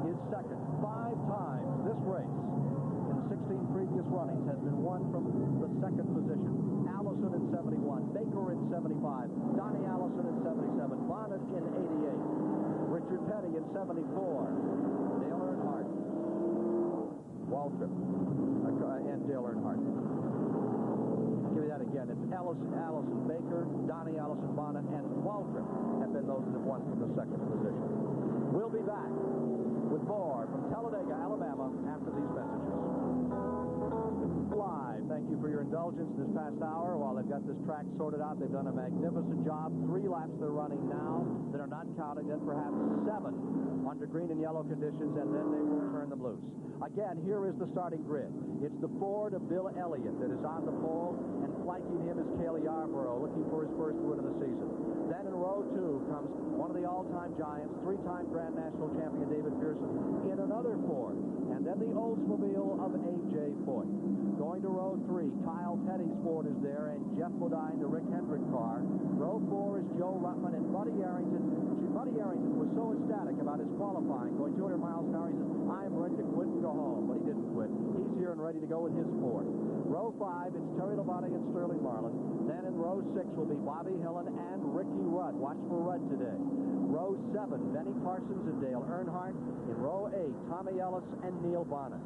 is second. 5 times this race in 16 previous runnings has been won from the second position. Allison in 71, Baker in 75, Donnie Allison in 77, Bonnet in 88, Richard Petty in 74, Dale Earnhardt, Waltrip, and Dale Earnhardt. Give me that again. It's Allison, Baker, Donnie Allison, Bonnet, and Waltrip have been those that have won from the second position. We'll be back with more from Talladega, Alabama, after these messages. Live. Thank you for your indulgence this past hour. While they've got this track sorted out, they've done a magnificent job. 3 laps they're running now that are not counted, and perhaps 7 under green and yellow conditions, and then they will turn them loose. Again, here is the starting grid. It's the Ford of Bill Elliott that is on the pole, and flanking him is Cale Yarborough, looking for his first win of the season. Then in row 2 comes one of the all-time giants, 3-time Grand National champion David Pearson, in another Ford. And then the Oldsmobile of A.J. Foyt. Going to row 3, Kyle Petty's Ford is there, and Jeff Bodine, the Rick Hendrick car. Row 4 is Joe Ruttman and Buddy Arrington. Buddy Arrington was so ecstatic about his qualifying, going 200 miles an hour, he says, I'm ready to quit and go home. But he didn't quit. He's here and ready to go with his Ford. Row 5, it's Terry Labonte and Sterling Marlin. Then in row 6 will be Bobby Hillen and Ricky Rudd. Watch for Rudd today. Row 7, Benny Parsons and Dale Earnhardt. In row 8, Tommy Ellis and Neil Bonnet.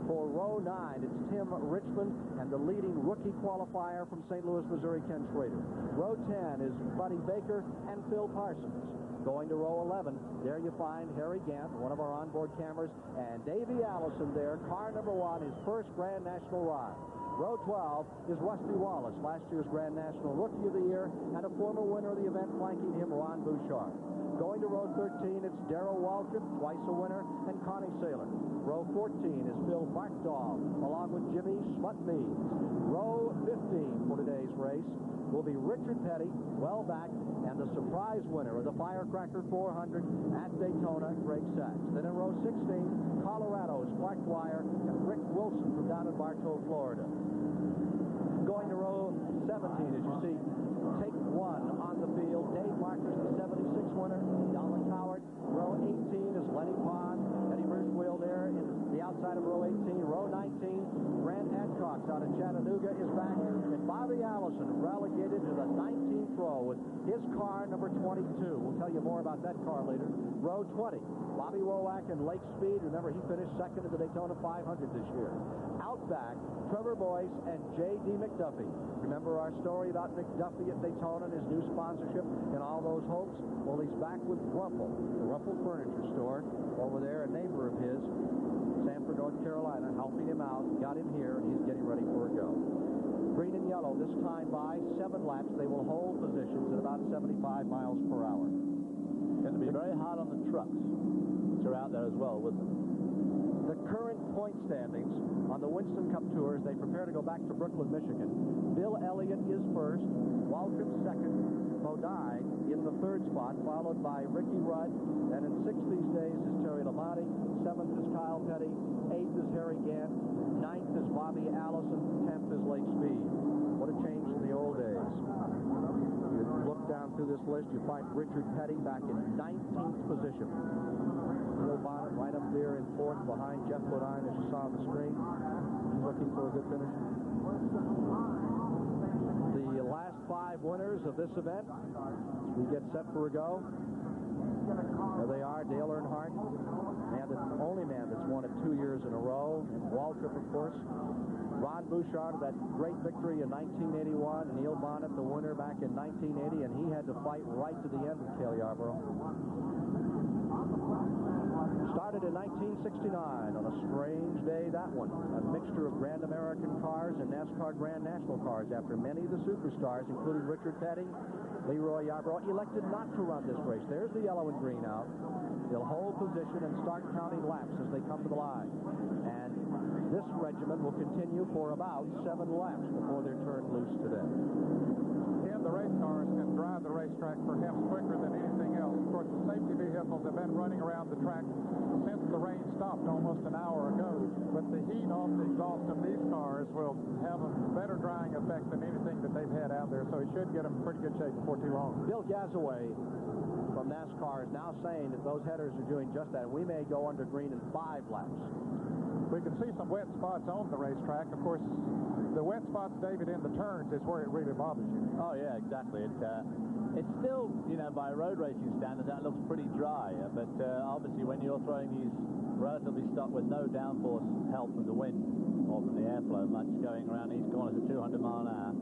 For row 9, it's Tim Richmond and the leading rookie qualifier from St. Louis, Missouri, Ken Schrader. Row 10 is Buddy Baker and Phil Parsons. Going to row 11, there you find Harry Gant, one of our onboard cameras, and Davey Allison there, car number 1, his first Grand National ride. Row 12 is Rusty Wallace, last year's Grand National Rookie of the Year, and a former winner of the event, flanking him, Ron Bouchard. Going to row 13, it's Darrell Waltrip, twice a winner, and Connie Saylor. Row 14 is Phil Barkdahl, along with Jimmy Schmutt-Meades. Row 15 for today's race will be Richard Petty, well back, and the surprise winner of the Firecracker 400 at Daytona, Greg Sachs. Then in row 16, Colorado's Clark Dwyer and Rick Wilson from down in Bartow, Florida. Going to row 17, as you see, take 1 on the field. Dave Markers, the 76 winner. Donald Coward. Row 18 is Lenny Pond. Eddie Birchwheel there in the outside of row 18. Row 19, Grant Adcox out of Chattanooga is back. And Bobby Allison relegated to the 19th row with his car number 22. We'll tell you more about that car later. Row 20, Bobby Wowak and Lake Speed. Remember, he finished second in the Daytona 500 this year. Out back, Trevor Boyce and J.D. McDuffie. Remember our story about McDuffie at Daytona and his new sponsorship and all those hopes? Well, he's back with Rumpel, the Rumpel Furniture Store over there, a neighbor of his, Sanford, North Carolina, helping him out, got him here, and he's getting ready for a go. Green and yellow this time by 7 laps. They will hold positions at about 75 miles per hour. Going to be very hard on the trucks, which are out there as well with them. The current point standings on the Winston Cup Tours, they prepare to go back to Brooklyn, Michigan. Bill Elliott is first, Waltrip second, Bodine in the 3rd spot, followed by Ricky Rudd. And in 6th these days is Terry Labonte, 7th is Kyle Petty, 8th is Harry Gant, 9th is Bobby Allison, 10th is Lake Speed. What a change from the old days. You look down through this list, you find Richard Petty back in 19th position. Neil Bonnet right up there in 4th behind Jeff Bodine, as you saw on the screen. He's looking for a good finish. The last 5 winners of this event, we get set for a go. There they are, Dale Earnhardt, and the only man that's won it 2 years in a row, and Waltrip, of course. Ron Bouchard, that great victory in 1981, and Neil Bonnet, the winner back in 1980, and he had to fight right to the end with Cale Yarborough. Started in 1969 on a strange day, that one. A mixture of Grand American cars and NASCAR Grand National cars after many of the superstars, including Richard Petty, Leroy Yarborough, elected not to run this race. There's the yellow and green out. They'll hold position and start counting laps as they come to the line. And this regiment will continue for about 7 laps before they're turned loose today. The race cars can drive the racetrack perhaps quicker than anything else. Of course, the safety vehicles have been running around the track since the rain stopped almost an hour ago. But the heat off the exhaust of these cars will have a better drying effect than anything that they've had out there. So it should get them in pretty good shape before too long. Bill Gazaway from NASCAR is now saying that those headers are doing just that. We may go under green in 5 laps. We can see some wet spots on the racetrack. Of course, the wet spots, David, in the turns is where it really bothers you. Oh, yeah, exactly. It's still, you know, by road racing standards, that looks pretty dry. But obviously, when you're throwing these relatively stock with no downforce help from the wind or from the airflow much going around these corners at 200 mile an hour,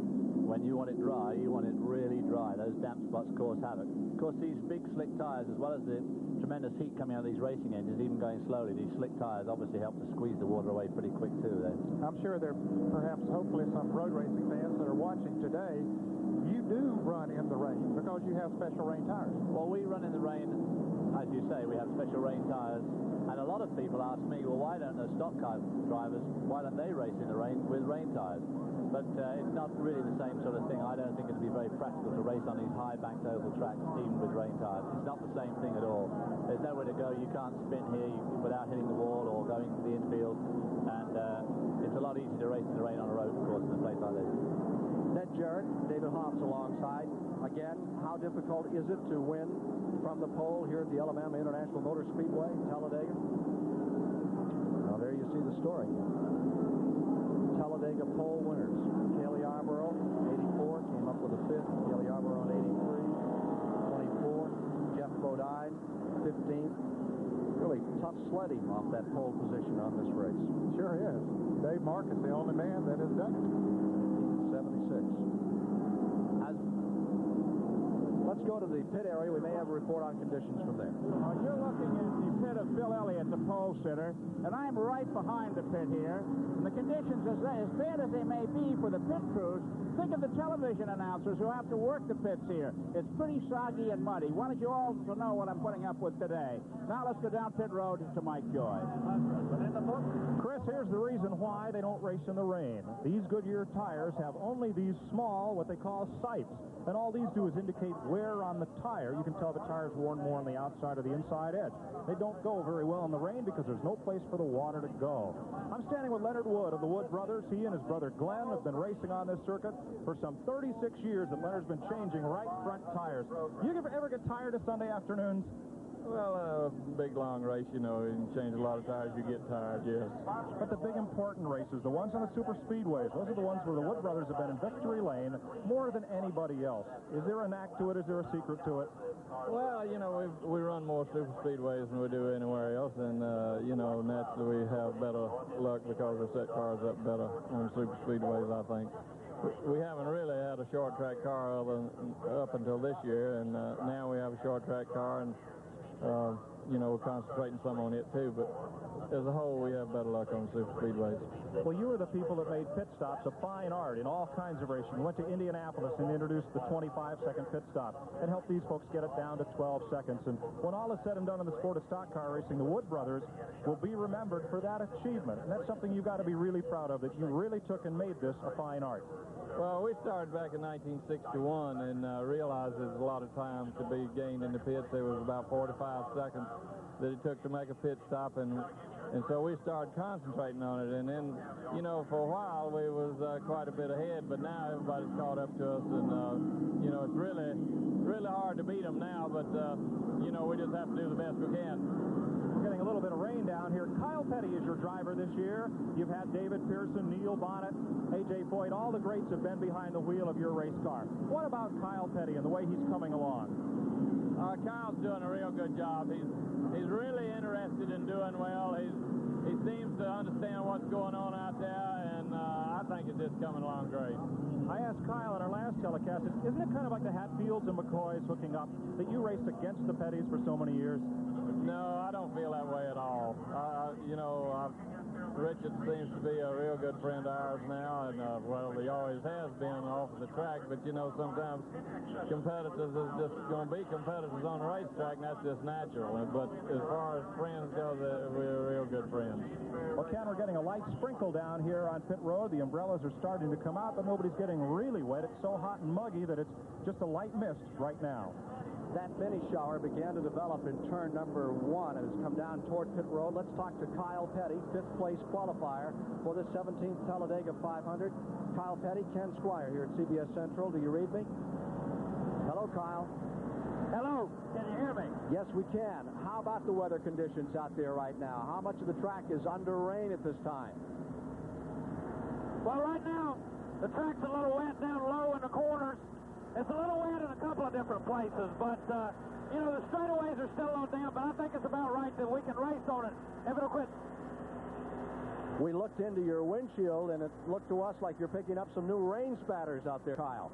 when you want it dry, you want it really dry. Those damp spots cause havoc. Of course, these big slick tires, as well as the tremendous heat coming out of these racing engines, even going slowly, these slick tires obviously help to squeeze the water away pretty quick too. I'm sure there perhaps hopefully some road racing fans that are watching today. You do run in the rain because you have special rain tires. Well, we run in the rain, as you say, we have special rain tires. And a lot of people ask me, well, why don't those stock car drivers, why don't they race in the rain with rain tires? But it's not really the same sort of thing. I don't think it would be very practical to race on these high-banked oval tracks, even with rain tires. It's not the same thing at all. There's nowhere to go. You can't spin here without hitting the wall or going to the infield. Hobbs alongside. Again, how difficult is it to win from the pole here at the Alabama International Motor Speedway, Talladega? Now, there you see the story. Talladega pole winners. Cale Yarborough, 84, came up with a 5th. Cale Yarborough in 83, 24. Jeff Bodine, 15th. Really tough sledding off that pole position on this race. Sure is. Dave Marcus, the only man that has done it. 76. Let's go to the pit area. We may have a report on conditions from there. You're looking at the pit of Phil Elliott, the pole sitter, and I'm right behind the pit here. And the conditions, as bad as they may be for the pit crews, think of the television announcers who have to work the pits here. It's pretty soggy and muddy. Wanted you all to know what I'm putting up with today. Now let's go down pit road to Mike Joy. Chris, here's the reason why they don't race in the rain. These Goodyear tires have only these small, what they call sipes. And all these do is indicate wear on the tire. You can tell the tire's worn more on the outside or the inside edge. They don't go very well in the rain because there's no place for the water to go. I'm standing with Leonard Wood of the Wood Brothers. He and his brother Glenn have been racing on this circuit for some 36 years, and Leonard's been changing right front tires. You ever get tired of Sunday afternoons? Well, big, long race, you know, you can change a lot of tires, you get tired, yes. But the big, important races, the ones on the super speedways, those are the ones where the Wood Brothers have been in victory lane more than anybody else. Is there a knack to it? Is there a secret to it? Well, you know, we run more super speedways than we do anywhere else, and, you know, naturally we have better luck because we set cars up better on super speedways, I think. We haven't really had a short track car up until this year, and now we have a short track car, and you know, we're concentrating some on it too, but as a whole, we have better luck on super speedways. Well, you were the people that made pit stops a fine art in all kinds of racing. You went to Indianapolis and introduced the 25-second pit stop and helped these folks get it down to 12 seconds. And when all is said and done in the sport of stock car racing, the Wood Brothers will be remembered for that achievement. And that's something you've got to be really proud of, that you really took and made this a fine art. Well, we started back in 1961 and realized there's a lot of time to be gained in the pits. There was about 45 seconds that it took to make a pit stop, and so we started concentrating on it. And then, you know, for a while we was quite a bit ahead, but now everybody's caught up to us, and you know, it's really hard to beat them now, but you know, we just have to do the best we can. We're getting a little bit of rain down here. Kyle Petty is your driver this year. You've had David Pearson, Neil Bonnet, A.J. Foyt. All the greats have been behind the wheel of your race car. What about Kyle Petty and the way he's coming along? Kyle's doing a real good job. He's really interested in doing well. He seems to understand what's going on out there, and I think it's just coming along great. I asked Kyle in our last telecast, isn't it kind of like the Hatfields and McCoys hooking up, that you raced against the Pettys for so many years? No, I don't feel that way at all. You know, Richard seems to be a real good friend of ours now, and well, he always has been off the track, but you know, sometimes competitors is just going to be competitors on the racetrack, and that's just natural. But as far as friends go, we're real good friends. Well, Ken, we're getting a light sprinkle down here on pit road. The umbrellas are starting to come out, but nobody's getting really wet. It's so hot and muggy that it's just a light mist right now. That mini shower began to develop in turn number 1 and has come down toward pit road. Let's talk to Kyle Petty, 5th place qualifier for the 17th Talladega 500. Kyle Petty, Ken Squire here at CBS Central. Do you read me? Hello, Kyle. Hello. Can you hear me? Yes, we can. How about the weather conditions out there right now? How much of the track is under rain at this time? Well, right now, the track's a little wet down low in the corners. It's a little wet in a couple of different places, but, you know, the straightaways are still low down, but I think it's about right that we can race on it if it'll quit. We looked into your windshield, and it looked to us like you're picking up some new rain spatters out there, Kyle.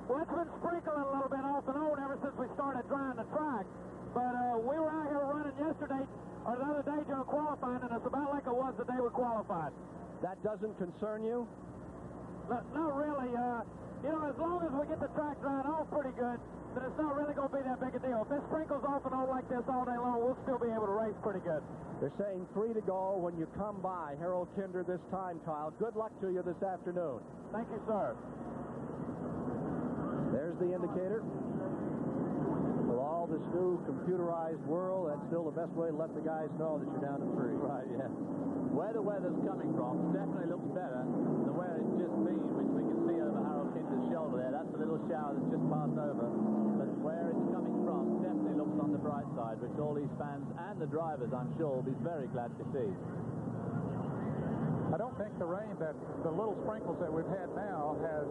Well, it's been sprinkling a little bit off and on ever since we started drying the track, but we were out here running yesterday, or the other day during qualifying, and it's about like it was the day we qualified. That doesn't concern you? Not really. You know, as long as we get the track drying off pretty good, then it's not really going to be that big a deal. If it sprinkles off and on like this all day long, we'll still be able to race pretty good. They're saying 3 to go when you come by Harold Kinder this time, Kyle. Good luck to you this afternoon. Thank you, sir. There's the indicator. With all this new computerized world, that's still the best way to let the guys know that you're down to 3. Right, yeah. Where the weather's coming from definitely looks better than where it's just been, which we can see over Harold Kinder's shoulder there. That's a little shower that's just passed over. But where it's coming from definitely looks on the bright side, which all these fans and the drivers, I'm sure, will be very glad to see. I don't think the rain, that the little sprinkles that we've had now, has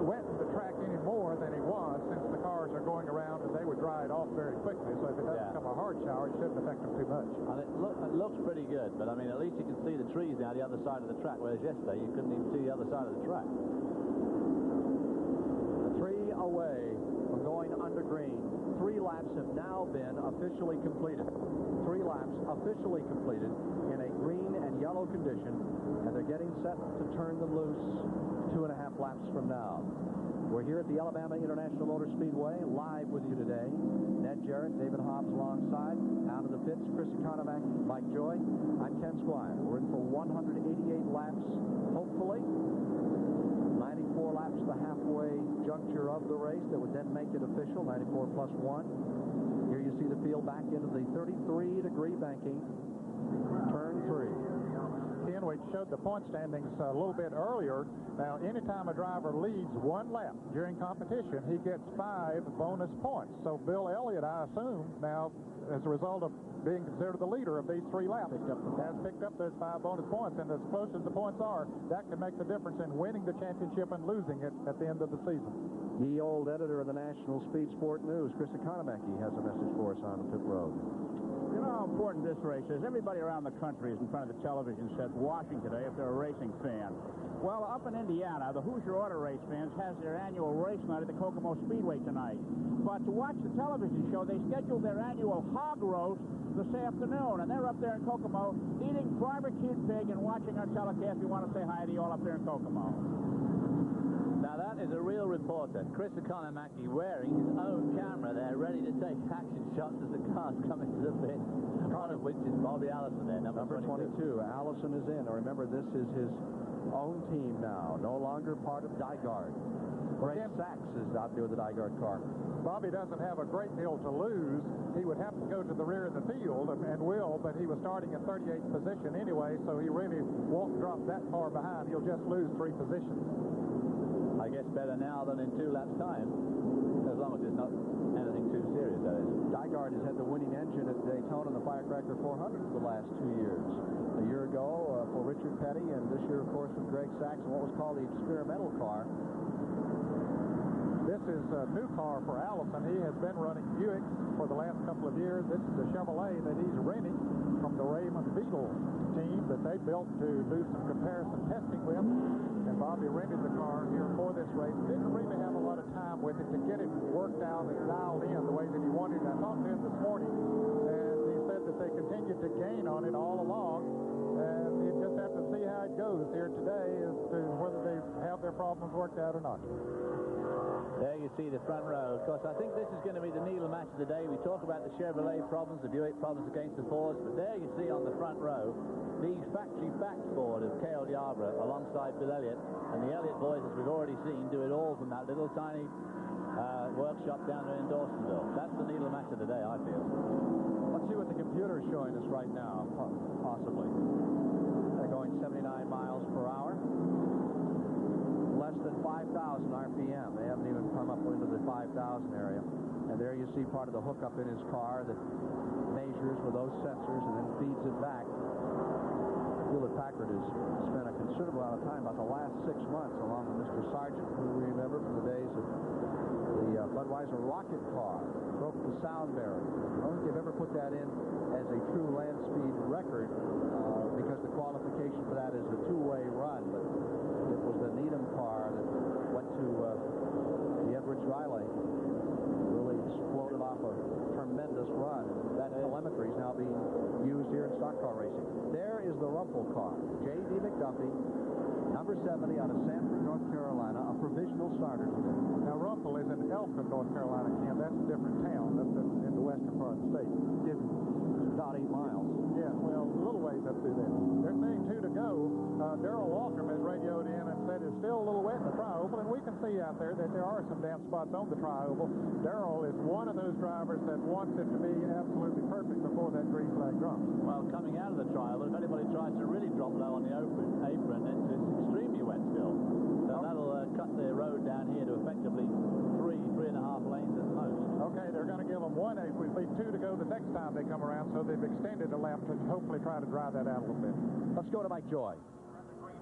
wetted the track any more than it was, since the cars are going around and they would dry it off very quickly. So if it doesn't become a hard shower, it shouldn't affect them too much. And it looks pretty good, but I mean, at least you can see the trees now the other side of the track, whereas yesterday you couldn't even see the other side of the track. 3 away from going under green. 3 laps have now been officially completed. 3 laps officially completed in a green and yellow condition, and they're getting set to turn them loose 2.5 laps from now. We're here at the Alabama International Motor Speedway, live with you today. Ned Jarrett, David Hobbs alongside. Out of the pits, Chris Economaki, Mike Joy. I'm Ken Squire. We're in for 188 laps, hopefully. 94 laps, the halfway juncture of the race that would then make it official, 94 plus 1. Here you see the field back into the 33-degree banking. Turn 3. Ken, we showed the point standings a little bit earlier. Now, anytime a driver leads 1 lap during competition, he gets 5 bonus points. So Bill Elliott, I assume, now, as a result of being considered the leader of these 3 laps, has picked up those 5 bonus points. And as close as the points are, that can make the difference in winning the championship and losing it at the end of the season. The old editor of the National Speed Sport News, Chris Economaki, has a message for us on the pit road. You know how important this race is? Everybody around the country is in front of the television set watching today if they're a racing fan. Well, up in Indiana, the Hoosier Auto Race fans has their annual race night at the Kokomo Speedway tonight. But to watch the television show, they scheduled their annual hog roast this afternoon, and they're up there in Kokomo eating barbecued pig and watching our telecast. We want to say hi to you all up there in Kokomo. Now that is a real reporter, Chris Economaki, wearing his own camera there, ready to take action shots as the cars come into the pit. One of which is Bobby Allison there, number 22. Allison is in. Now remember, this is his own team now, no longer part of Dygard. Greg Sachs is out there with the Dygard car. Bobby doesn't have a great deal to lose. He would have to go to the rear of the field, and will, but he was starting in 38th position anyway, so he really won't drop that far behind. He'll just lose 3 positions. I guess better now than in 2 laps' time, as long as it's not anything too serious, that is. Dygard has had the winning engine at Daytona and the Firecracker 400 for the last 2 years. A year ago for Richard Petty, and this year, of course, with Greg Sachs, and what was called the experimental car. This is a new car for Allison. He has been running Buicks for the last couple of years. This is the Chevrolet that he's renting from the Raymond Beetle team that they built to do some comparison testing with. And Bobby rented the car here for this race. Didn't really have a lot of time with it to get it worked out and dialed in the way that he wanted. I talked to him this morning, and he said that they continued to gain on it all along. And you just have to see how it goes here today as to whether they have their problems worked out or not. There you see the front row. Of course, I think this is going to be the needle match of the day. We talk about the Chevrolet problems, the Buick problems against the Fords, but there you see on the front row the factory back Ford of Cale Yarborough alongside Bill Elliott. And the Elliott boys, as we've already seen, do it all from that little tiny workshop down there in Dawsonville. That's the needle match of the day, I feel. Let's see what the computer is showing us right now, possibly. They're going 79 miles per hour. Less than 5,000 RPM. They haven't even come up into the 5,000 area. And there you see part of the hookup in his car that measures with those sensors and then feeds it back. Hewlett-Packard has spent a considerable amount of time, about the last 6 months, along with Mr. Sargent, who we remember from the days of the Budweiser rocket car. Broke the sound barrier. I don't think they've ever put that in as a true land speed record because the qualification for that is a 2-way run. But it was the Needham car that went to the Edwards Riley. Really exploded off a tremendous run. That telemetry is now being used here in stock car racing. There is the Rumpel car. J.D. McDuffie, number 70 out of Sanford, North Carolina, a provisional starter today. Now, Rumpel is in Elkhorn, North Carolina, Ken. That's a different town. That's in the western part of the state. About 8 miles. Yeah, well, a little ways up through there. They're saying 2 to go. Darrell Walker has radioed in and said it's still a little wet in the tri-oval, and we can see out there that there are some damp spots on the tri-oval. Darrell is one of those drivers that wants it to be absolutely perfect before that green flag drops. Well, coming out of the tri-oval, if anybody tries to really drop low on the apron, it's extremely wet still. So that'll cut the road down them 1/8. We leave 2 to go the next time they come around, so they've extended a lap to hopefully try to drive that out a little bit. Let's go to Mike Joy.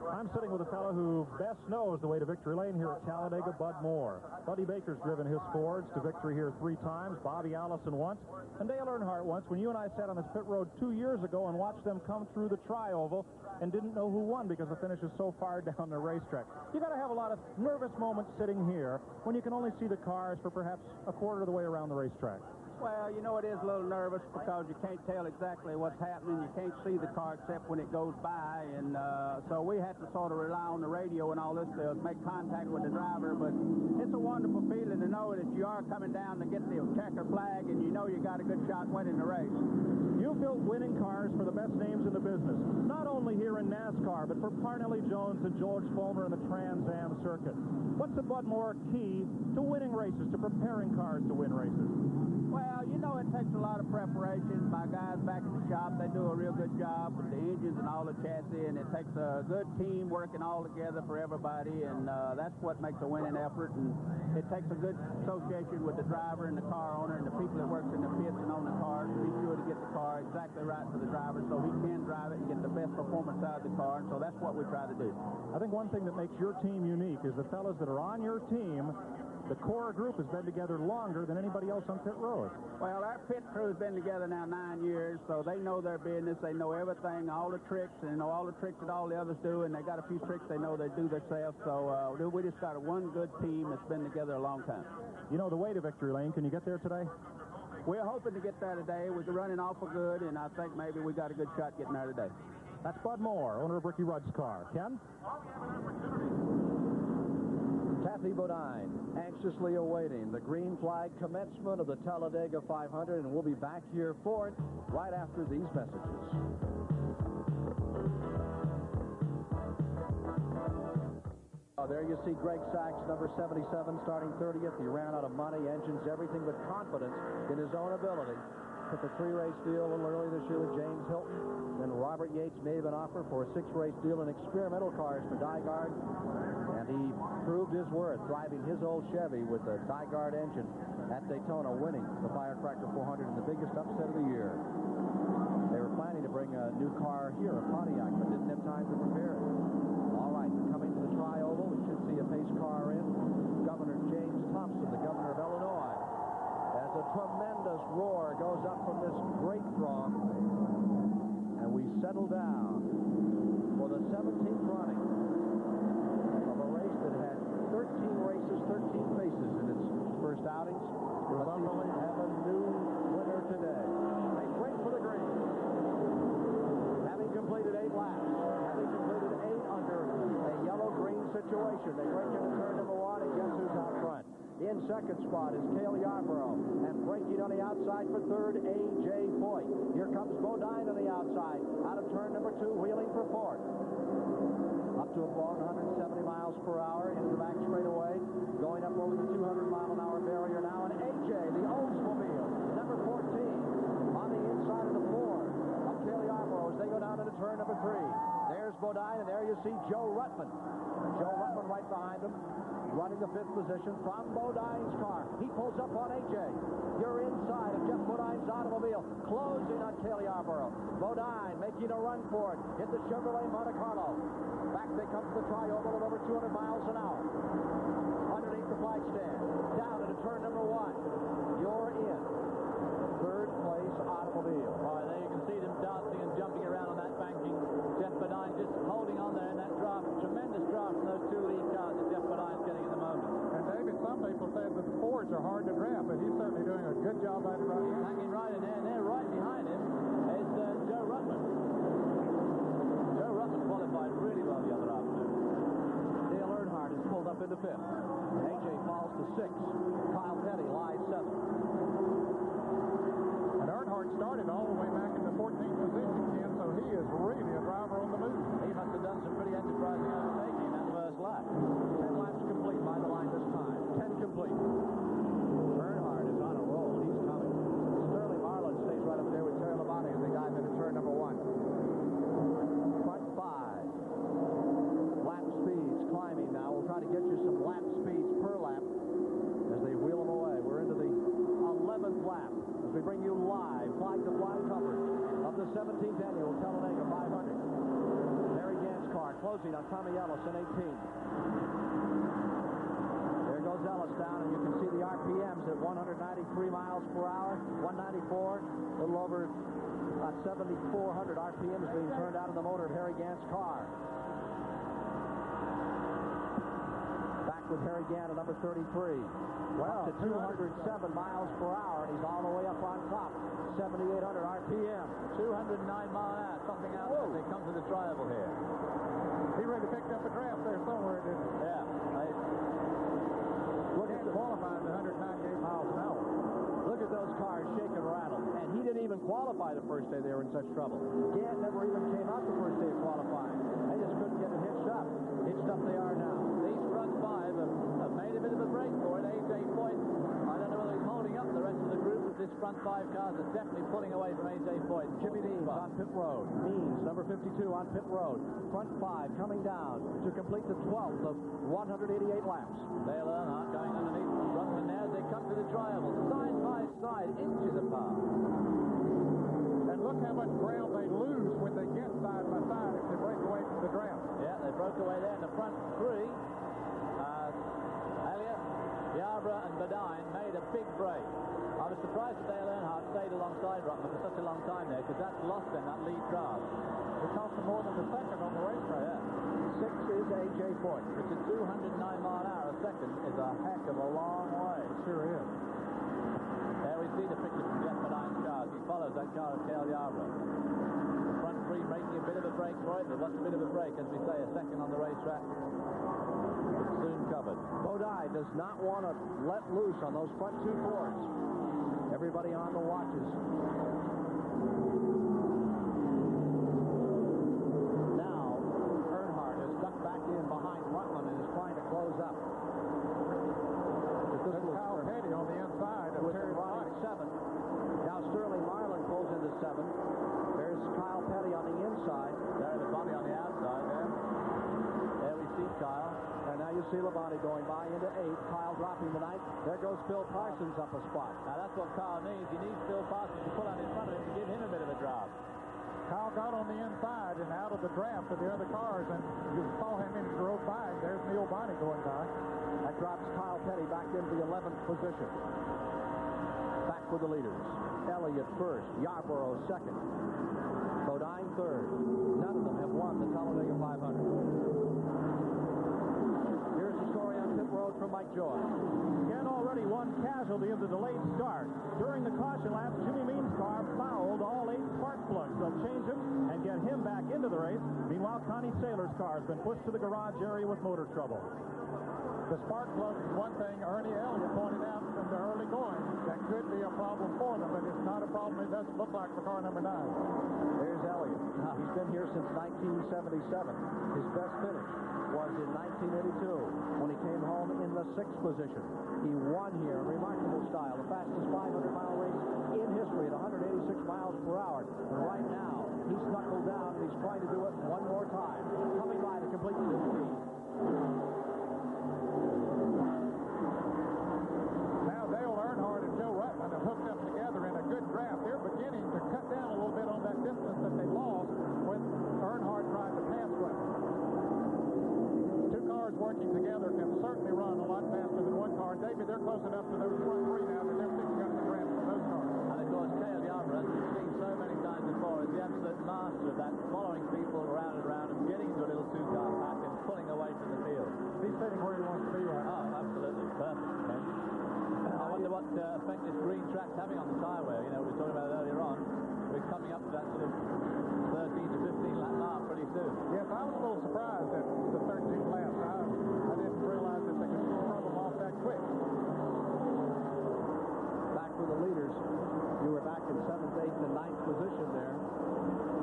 I'm sitting with a fellow who best knows the way to victory lane here at Talladega, Bud Moore. Buddy Baker's driven his Fords to victory here 3 times, Bobby Allison once, and Dale Earnhardt once, when you and I sat on this pit road 2 years ago and watched them come through the tri-oval and didn't know who won because the finish is so far down the racetrack. You got to have a lot of nervous moments sitting here when you can only see the cars for perhaps a quarter of the way around the racetrack. Well, you know, it is a little nervous because you can't tell exactly what's happening. You can't see the car except when it goes by, and so we have to sort of rely on the radio and all this to make contact with the driver. But it's a wonderful feeling to know that you are coming down to get the checker flag, and you know you got a good shot winning the race. You've built winning cars for the best names in the business, not only here in NASCAR, but for Parnelli Jones and George Fulmer in the Trans Am circuit. What's the Bud Moore key to winning races, to preparing cars to win races? Well, you know, it takes a lot of preparation. My guys back at the shop, they do a real good job with the engines and all the chassis, and it takes a good team working all together for everybody, and that's what makes a winning effort. And it takes a good association with the driver and the car owner and the people that works in the pits and on the cars to be sure to get the car exactly right for the driver so he can drive it and get the best performance out of the car, and so that's what we try to do. I think one thing that makes your team unique is the fellas that are on your team. The core group has been together longer than anybody else on pit road. Well, our pit crew has been together now 9 years, so they know their business. They know everything, all the tricks, and know all the tricks that all the others do, and they got a few tricks they know they do themselves. So we just got one good team that's been together a long time. You know the way to victory lane. Can you get there today? We're hoping to get there today. We're running awful good, and I think maybe we got a good shot getting there today. That's Bud Moore, owner of Ricky Rudd's car. Ken? Kathy Bodine anxiously awaiting the green flag commencement of the Talladega 500, and we'll be back here for it right after these messages. There you see Greg Sachs, number 77, starting 30th. He ran out of money, engines, everything but confidence in his own ability. Took a 3-race deal a little early this year with James Hilton. Then Robert Yates made him an offer for a 6-race deal in experimental cars for Dyegard. And he proved his worth, driving his old Chevy with the Dyegard engine at Daytona, winning the Firecracker 400 in the biggest upset of the year. They were planning to bring a new car here, a Pontiac, but didn't have time to prepare it. All right, coming to the tri-oval, we should see a pace car in. Governor James Thompson, the governor of Illinois, as a tremendous roar goes up from this great throng. And we settle down for the 17th running of a race that had 13 races, 13 faces in its first outings. Let's see if we have a new winner today. They break for the green. Having completed 8 laps, having completed 8 under a yellow-green situation, they break into turn number 1, and guess who's out front? In second spot is Cale Yarborough, and braking on the outside for third, A.J. Foyt. Here comes Bodine on the outside, out of turn number 2, wheeling for fourth. Up to about 170 miles per hour into the back straightaway, going up over the 200-mile-an-hour barrier now, and A.J., the Oldsmobile, number 14, on the inside of the Ford of Cale Yarborough as they go down into turn number 3. There's Bodine, and there you see Joe Ruttman. Joe Ruttman right behind him, running the 5th position from Bodine's car. He pulls up on A.J. You're inside of Jeff Bodine's automobile, closing on Cale Yarborough. Bodine making a run for it. Hit the Chevrolet Monte Carlo. Back they come to the tri-oval at over 200 miles an hour. Underneath the flag stand. Down into turn number 1. You're in. Third place automobile. All right, there you can see them dancing and jumping around on that banking. Jeff Bodine just holding on there in that draft. Tremendous draft from those 2 lead cars that Jeff Bodine's getting at the moment. And David, some people said that the Fords are hard to draft, but he's certainly doing a good job at it right now. Hanging right in there, and there right behind him is Joe Ruttman. Joe Ruttman qualified really well the other afternoon. Dale Earnhardt is pulled up into 5th. A.J. falls to 6th. Kyle Petty lies 7th. And Earnhardt started all the way back in the 14th position, Ken, so he is really a driver on the move. He must have done some pretty enterprising undertaking in that first lap. 10 laps complete by the line this time. 10 complete. Earnhardt is on a roll. He's coming. Sterling Marlin stays right up there with Terry Labonte as they dive into turn number 1. Front 5. Lap speeds climbing now. We'll try to get you some lap speeds per lap as they wheel them away. We're into the 11th lap. closing on Tommy Ellis in 18. There goes Ellis down, and you can see the RPMs at 193 miles per hour, 194, a little over 7,400 RPMs being turned out of the motor of Harry Gant's car. Back with Harry Gant at number 33. Up to 207 miles per hour, and he's all the way up on top. 7,800 RPM. 209 mile an hour, something else as they come to the triangle here. He really picked up a draft there somewhere, didn't he? Yeah. Look at qualifying at 198 miles an hour. Look at those cars shake and rattle. And he didn't even qualify the first day they were in such trouble. Gant never even came out the first day of qualifying. They just couldn't get it hitched up. Hitched up they are now. These front five have made a bit of a break for it. A.J. Foyt, I don't know whether he's holding up the rest of the group, but this front five cars are definitely pulling away from A.J. Foyt. Jimmy Means on pit road. Means, number 52 on pit road. Front five coming down to complete the 12th of 188 laps. Dale Earnhardt going underneath Russell now as they come to the triangle. Side by side, inches apart. And look how much ground they lose when they get side by side if they break away from the draft. Yeah, they broke away there in the front three. Elliott, Yarborough and Bodine made a big break. I was surprised that Dale Earnhardt stayed alongside Ruttman for such a long time there, because that's lost them, that lead car. It cost them more than the second on the racetrack. Yeah. 6 is A.J. Foyt. Which at 209 mile an hour a second is a heck of a long way. It sure is. There we see the picture from Jeff Bodine's car as he follows that car of Cale Yarborough. The front three making a bit of a break for it. They've lost a bit of a break, as we say, a second on the racetrack. It's soon covered. Bodine does not want to let loose on those front two Fords. Everybody on the watches. Now, Earnhardt is ducked back in behind Ruttman and is trying to close up. There's Kyle Petty on the inside of with Ronnie 7. Now Sterling Marlin pulls into 7. There's Kyle Petty on the inside. There, the Bobby on the outside there. There we see Kyle. And now you see Labonte going by into 8. Kyle dropping the 9th. There goes Phil Parsons up a spot. Now that's what Kyle needs. He needs Phil Parsons to pull out in front of him to give him a bit of a drive. Kyle got on the inside and out of the draft of the other cars, and you saw him as he drove by. There's Neil Bonnie going by. That drops Kyle Petty back into the 11th position. Back with the leaders. Elliott first, Yarborough second, Bodine third. None of them have won the Talladega 500. Here's the story on pit road from Mike Joy. Again, already one casualty of the delayed start. During the caution lap, Jimmy Means' car fouled all 8 spark plugs. They'll change him and get him back into the race. Meanwhile, Connie Saylor's car has been pushed to the garage area with motor trouble. The spark plug is one thing Ernie Elliott pointed out from the early going. That could be a problem for them, but it's not a problem it doesn't look like for car number 9. There's Elliott. He's been here since 1977. His best finish was in 1982 when he came home in the 6th position. He won here in remarkable style, the fastest 500-mile race in history at 186 miles per hour. And right now, he's knuckled down and he's trying to do it one more time. Coming by to complete the lead. Now Dale Earnhardt and Joe Ruttman have hooked up together in a good draft. They're beginning to cut down a little bit on that distance that they lost when Earnhardt tried to pass Ruttman. Two cars working together can certainly run a lot faster than one car. David, they're close enough to those front three now that they're picking up the draft from those cars. And of course, Cale Yarborough, as we've seen so many times before, is the absolute master of that, following people around and around and getting into a little two-car pack and pulling away from the field. He's sitting where he wants to be right now. Oh, absolutely. Perfect. I wonder what effect this green track's having on the tyre wear. You know, we were talking about it earlier on. We're coming up to that sort of 13 to 15 lap mark pretty soon. Yes, I was a little surprised at the 13th lap. I didn't realize that they could scrub them off that quick. Back with the leaders. You were back in 7th, 8th, and 9th position there.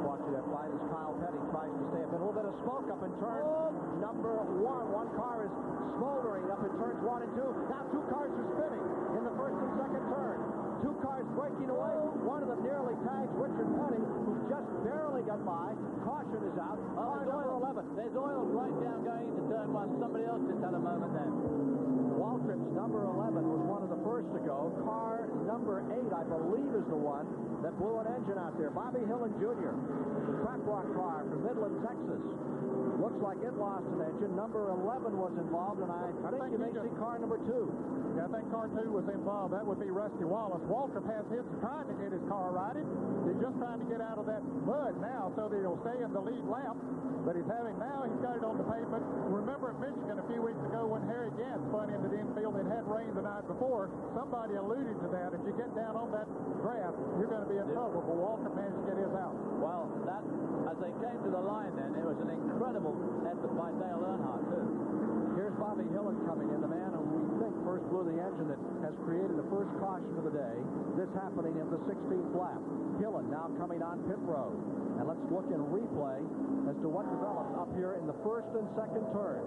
Watching that fight as Kyle Petty tries to stay up. A little bit of smoke up in turn number 1. One car is smoldering up in turns 1 and 2. Now 2 cars are spinning in the first and second turn. 2 cars breaking away. One of them nearly tags Richard Petty, who just barely got by. Caution is out. Car number 11. There's oil right down going into turn 1. Somebody else just had a moment then. Waltrip's number 11 was one of the first to go. Car number 8, I believe, is the one that blew an engine out there. Bobby Hillen Jr., the crack rock car from Midland, Texas. Looks like it lost an engine. Number 11 was involved, and I think you may see car number 2. Yeah, I think car 2 was involved. That would be Rusty Wallace. Waltrip has his trying to get his car righted. He's just trying to get out of that mud now so that he'll stay in the lead lap. But he's got it on the pavement. Remember at Michigan a few weeks ago when Harry Gant spun into the infield, it had rained the night before. Somebody alluded to that. If you get down on that grass, you're going to be in trouble. But Waltrip managed to get his out. Well, that, as they came to the line then, it was an incredible effort by Dale Earnhardt, too. Here's Bobby Hillin coming in, the man who we think first blew the engine that has created the first caution of the day. This happening in the 16th lap. Hillin now coming on pit road. And let's look in replay as to what developed up here in the first and second turn.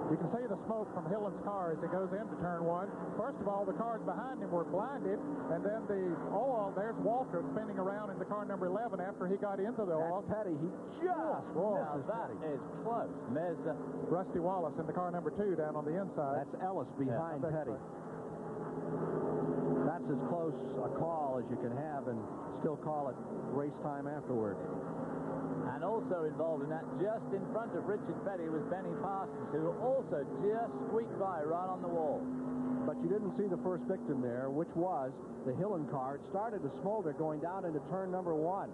You can see the smoke from Hillen's car as he goes into turn 1. First of all, the cars behind him were blinded, and then the oil, there's Walter spinning around in the car number 11 after he got into the oil. Petty, he just Now that is close. There's Rusty Wallace in the car number 2 down on the inside. That's Ellis behind Petty. That's as close a call as you can have and still call it race time afterward. And also involved in that, just in front of Richard Petty, was Benny Parsons, who also just squeaked by right on the wall. But you didn't see the first victim there, which was the Hillin car. It started to smolder going down into turn number 1.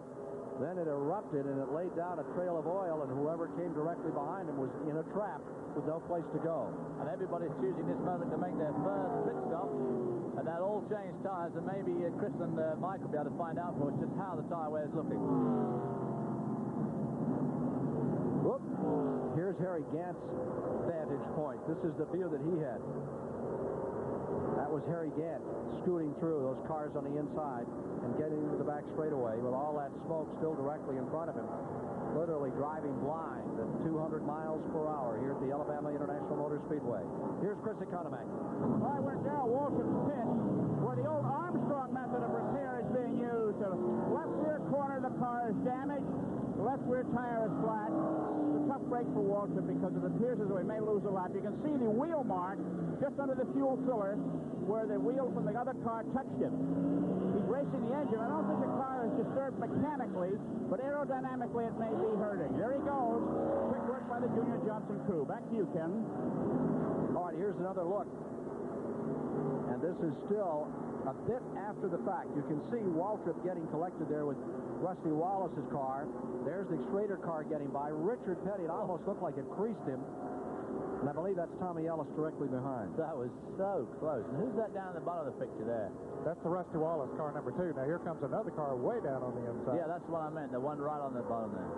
Then it erupted and it laid down a trail of oil, and whoever came directly behind him was in a trap with no place to go. And everybody's choosing this moment to make their first pit stop. And that all changed tires, and maybe Chris and Mike will be able to find out for us just how the tire wear is looking. Whoop. Here's Harry Gant's vantage point. This is the view that he had. That was Harry Gant scooting through those cars on the inside and getting into the back straightaway with all that smoke still directly in front of him. Literally driving blind at 200 miles per hour here at the Alabama International Motor Speedway. Here's Chris Economac. Right where Darrell Waltrip's pit, where the old Armstrong method of repair is being used. The left rear corner of the car is damaged. The left rear tire is flat. It's a tough break for Waltrip because it appears as though he may lose a lap. You can see the wheel mark just under the fuel filler where the wheel from the other car touched him. He's racing the engine. I don't think the car is disturbed mechanically, but aerodynamically it may be hurting. There he goes. Quick work by the Junior Johnson crew. Back to you, Ken. All right, here's another look. And this is still a bit after the fact. You can see Waltrip getting collected there with Rusty Wallace's car. There's the Schrader car getting by. Richard Petty, it almost looked like it creased him. And I believe that's Tommy Ellis directly behind. That was so close. And who's that down at the bottom of the picture there? That's the Rusty Wallace car number 2. Now here comes another car way down on the inside. Yeah, that's what I meant. The one right on the bottom there.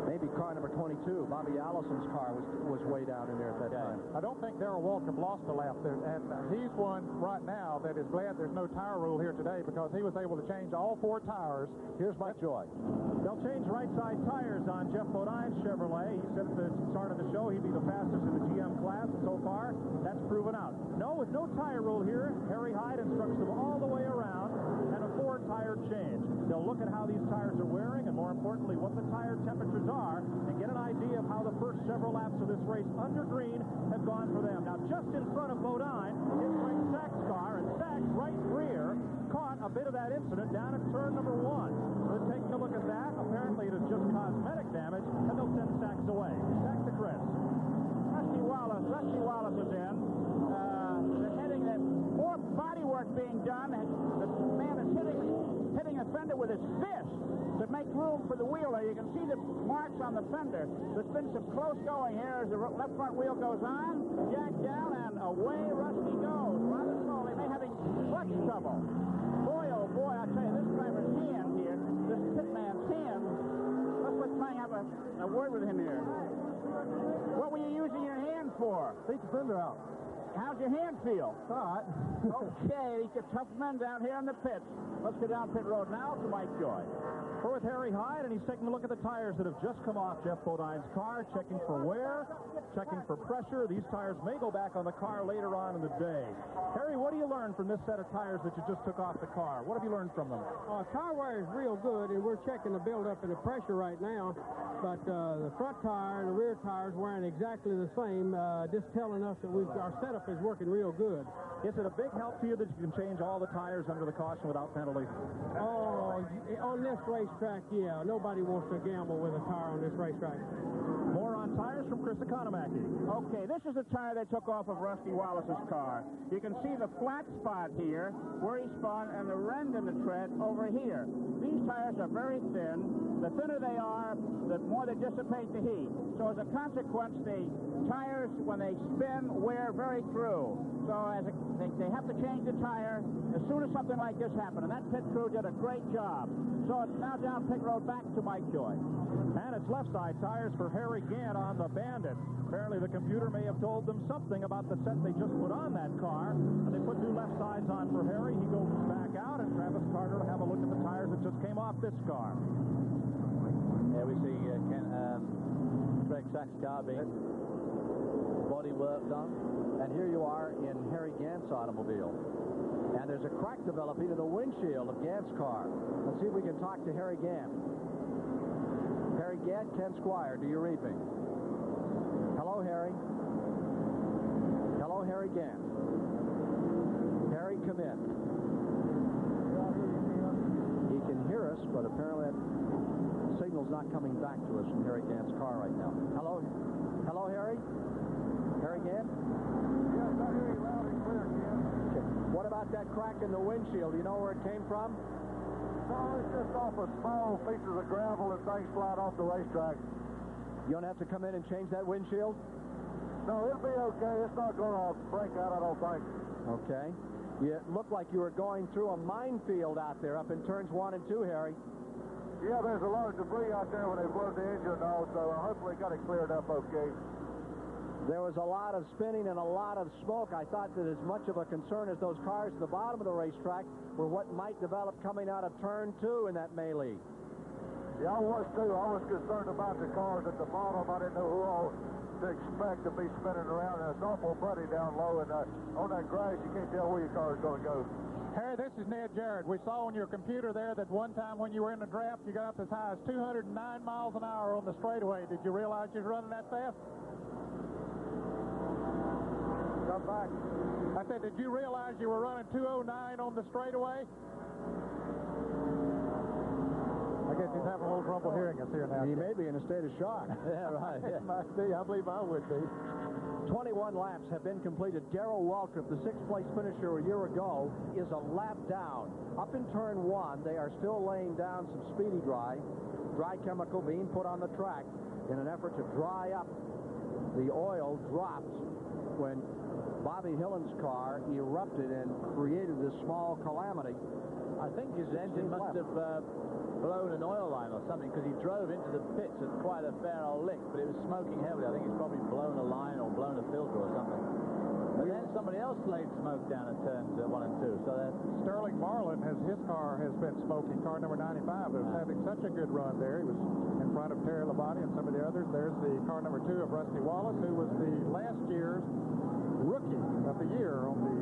Maybe car number 22, Bobby Allison's car, was way down in there at that time. I don't think Darrell Waltrip lost a lap there, and he's one right now that is glad there's no tire rule here today because he was able to change all 4 tires. Here's Mike Joy. They'll change right-side tires on Jeff Bodine's Chevrolet. He said at the start of the show he'd be the fastest in the GM class, and so far, that's proven out. No, with no tire rule here, Harry Hyde instructs them all the way around, and a 4-tire change. They'll look at how these tires are wearing, and more importantly, what the tire temperatures are, and get an idea of how the first several laps of this race under green have gone for them. Now, just in front of Bodine is Frank Sack's car, and Sack's right rear caught a bit of that incident down at turn number 1. We're taking a look at that. Apparently, it is just cosmetic damage, and they'll send Sacks away. Back to Chris. Rusty Wallace is in. They're heading that more body work being done. The man is hitting a fender with his fist to make room for the wheel there. You can see the marks on the fender. There's been some close going here as the left front wheel goes on, jack down, and away Rusty goes. Rather slowly, may having clutch trouble. Boy, oh boy, I tell you, this driver's hand here, this pit man's hand, let's try and have a word with him here. What were you using your hand for? Take the fender out. How's your hand feel? All right. Okay, these are tough men down here in the pits. Let's go down pit road now to Mike Joy. We're with Harry Hyde, and he's taking a look at the tires that have just come off Jeff Bodine's car, checking for wear, checking for pressure. These tires may go back on the car later on in the day. Harry, what do you learn from this set of tires that you just took off the car? What have you learned from them? Tire wear is real good, and we're checking the buildup and the pressure right now. But the front tire and the rear tires wearing exactly the same, just telling us that our set of stuff is working real good. Is it a big help to you that you can change all the tires under the caution without penalty? Oh, on this racetrack, yeah. Nobody wants to gamble with a tire on this racetrack. More on tires from Chris Economaki. Okay, this is the tire they took off of Rusty Wallace's car. You can see the flat spot here where he spun and the rend in the tread over here. These tires are very thin. The thinner they are, the more they dissipate the heat. So as a consequence, the tires, when they spin, wear very through. So they have to change the tire as soon as something like this happened. And that pit crew did a great job. So it's now down pit road back to Mike Joy. And it's left side tires for Harry Gant on the Bandit. Apparently the computer may have told them something about the set they just put on that car. And they put new left sides on for Harry. He goes back out, and Travis Carter will have a look at the tires that just came off this car. Here we see Greg Sachs' car being body worked on. And here you are in Harry Gant's automobile. And there's a crack developing in the windshield of Gant's car. Let's see if we can talk to Harry Gant. Harry Gant, Ken Squire, do you read me? Hello, Harry. Hello, Harry Gant. Harry, come in. He can hear us, but apparently that signal's not coming back to us from Harry Gant's car right now. Hello? Hello, Harry? Harry Gant? Yes, I hear you loud and clear, Ken. Okay. What about that crack in the windshield? Do you know where it came from? No, it's just off of small pieces of gravel and things slide off the racetrack. You don't have to come in and change that windshield? No, it'll be okay. It's not going to break out, I don't think. Okay. You looked like you were going through a minefield out there up in turns 1 and 2, Harry. Yeah, there's a lot of debris out there when they blew the engine off, so hopefully got it cleared up okay. There was a lot of spinning and a lot of smoke. I thought that as much of a concern as those cars at the bottom of the racetrack were what might develop coming out of turn 2 in that melee. Yeah, I was too. I was concerned about the cars at the bottom. I didn't know who all to expect to be spinning around. And it's awful muddy down low, and on that grass, you can't tell where your car is going to go. Harry, this is Ned Jarrett. We saw on your computer there that one time when you were in the draft, you got up as high as 209 miles an hour on the straightaway. Did you realize you were running that fast? Come back. I said, did you realize you were running 209 on the straightaway? I guess he's having a little trouble hearing us here now. He may be in a state of shock. Yeah, right. Yeah. It might be. I believe I would be. 21 laps have been completed. Darrell Waltrip, the 6th-place finisher a year ago, is a lap down. Up in turn 1, they are still laying down some speedy dry chemical being put on the track in an effort to dry up. The oil dropped when Bobby Hillen's car erupted and created this small calamity. I think his engine must have blown an oil line or something, because he drove into the pits at quite a fair old lick, but it was smoking heavily. I think he's probably blown a line or blown a filter or something. But then somebody else laid smoke down at turns 1 and 2. So that Sterling Marlin, his car has been smoking. Car number 95 was having such a good run there. He was in front of Terry Labonte and some of the others. There's the car number 2 of Rusty Wallace, who was the last year's Rookie of the Year on the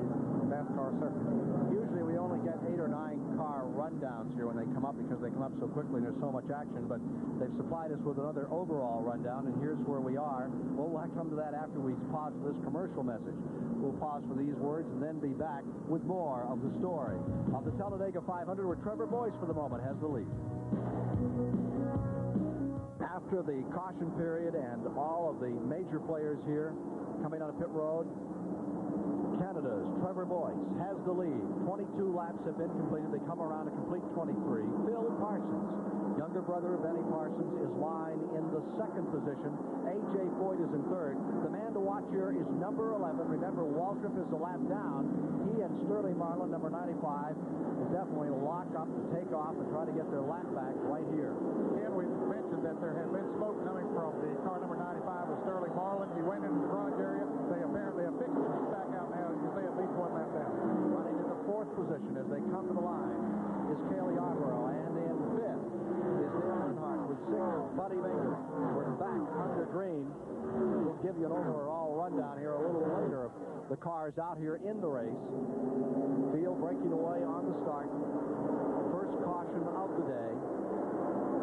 NASCAR circuit. Usually we only get 8 or 9 car rundowns here when they come up, because they come up so quickly and there's so much action, but they've supplied us with another overall rundown, and here's where we are. We'll come to that after we pause for this commercial message. We'll pause for these words and then be back with more of the story of the Talladega 500, where Trevor Boyce for the moment has the lead. After the caution period and all of the major players here coming on a pit road, Canada's Trevor Boyce has the lead. 22 laps have been completed. They come around to complete 23. Phil Parsons, younger brother of Benny Parsons, is lying in the 2nd position. A.J. Foyt is in 3rd. The man to watch here is number 11. Remember, Waltrip is a lap down. He and Sterling Marlin, number 95, will definitely lock up to take off and try to get their lap back right here. Ken, we mentioned that there had been smoke coming from the car number 95 of Sterling Marlin. He went into the garage area. They apparently have fixed it. He's back out now. You say at least 1 lap down. Running in the 4th position as they come to the line is Kaylee Yarborough, and in 5th is Dale Earnhardt with 6th, Buddy Baker. We're back under green. We'll give you an overall rundown here a little later of the cars out here in the race. Field breaking away on the start. First caution of the day.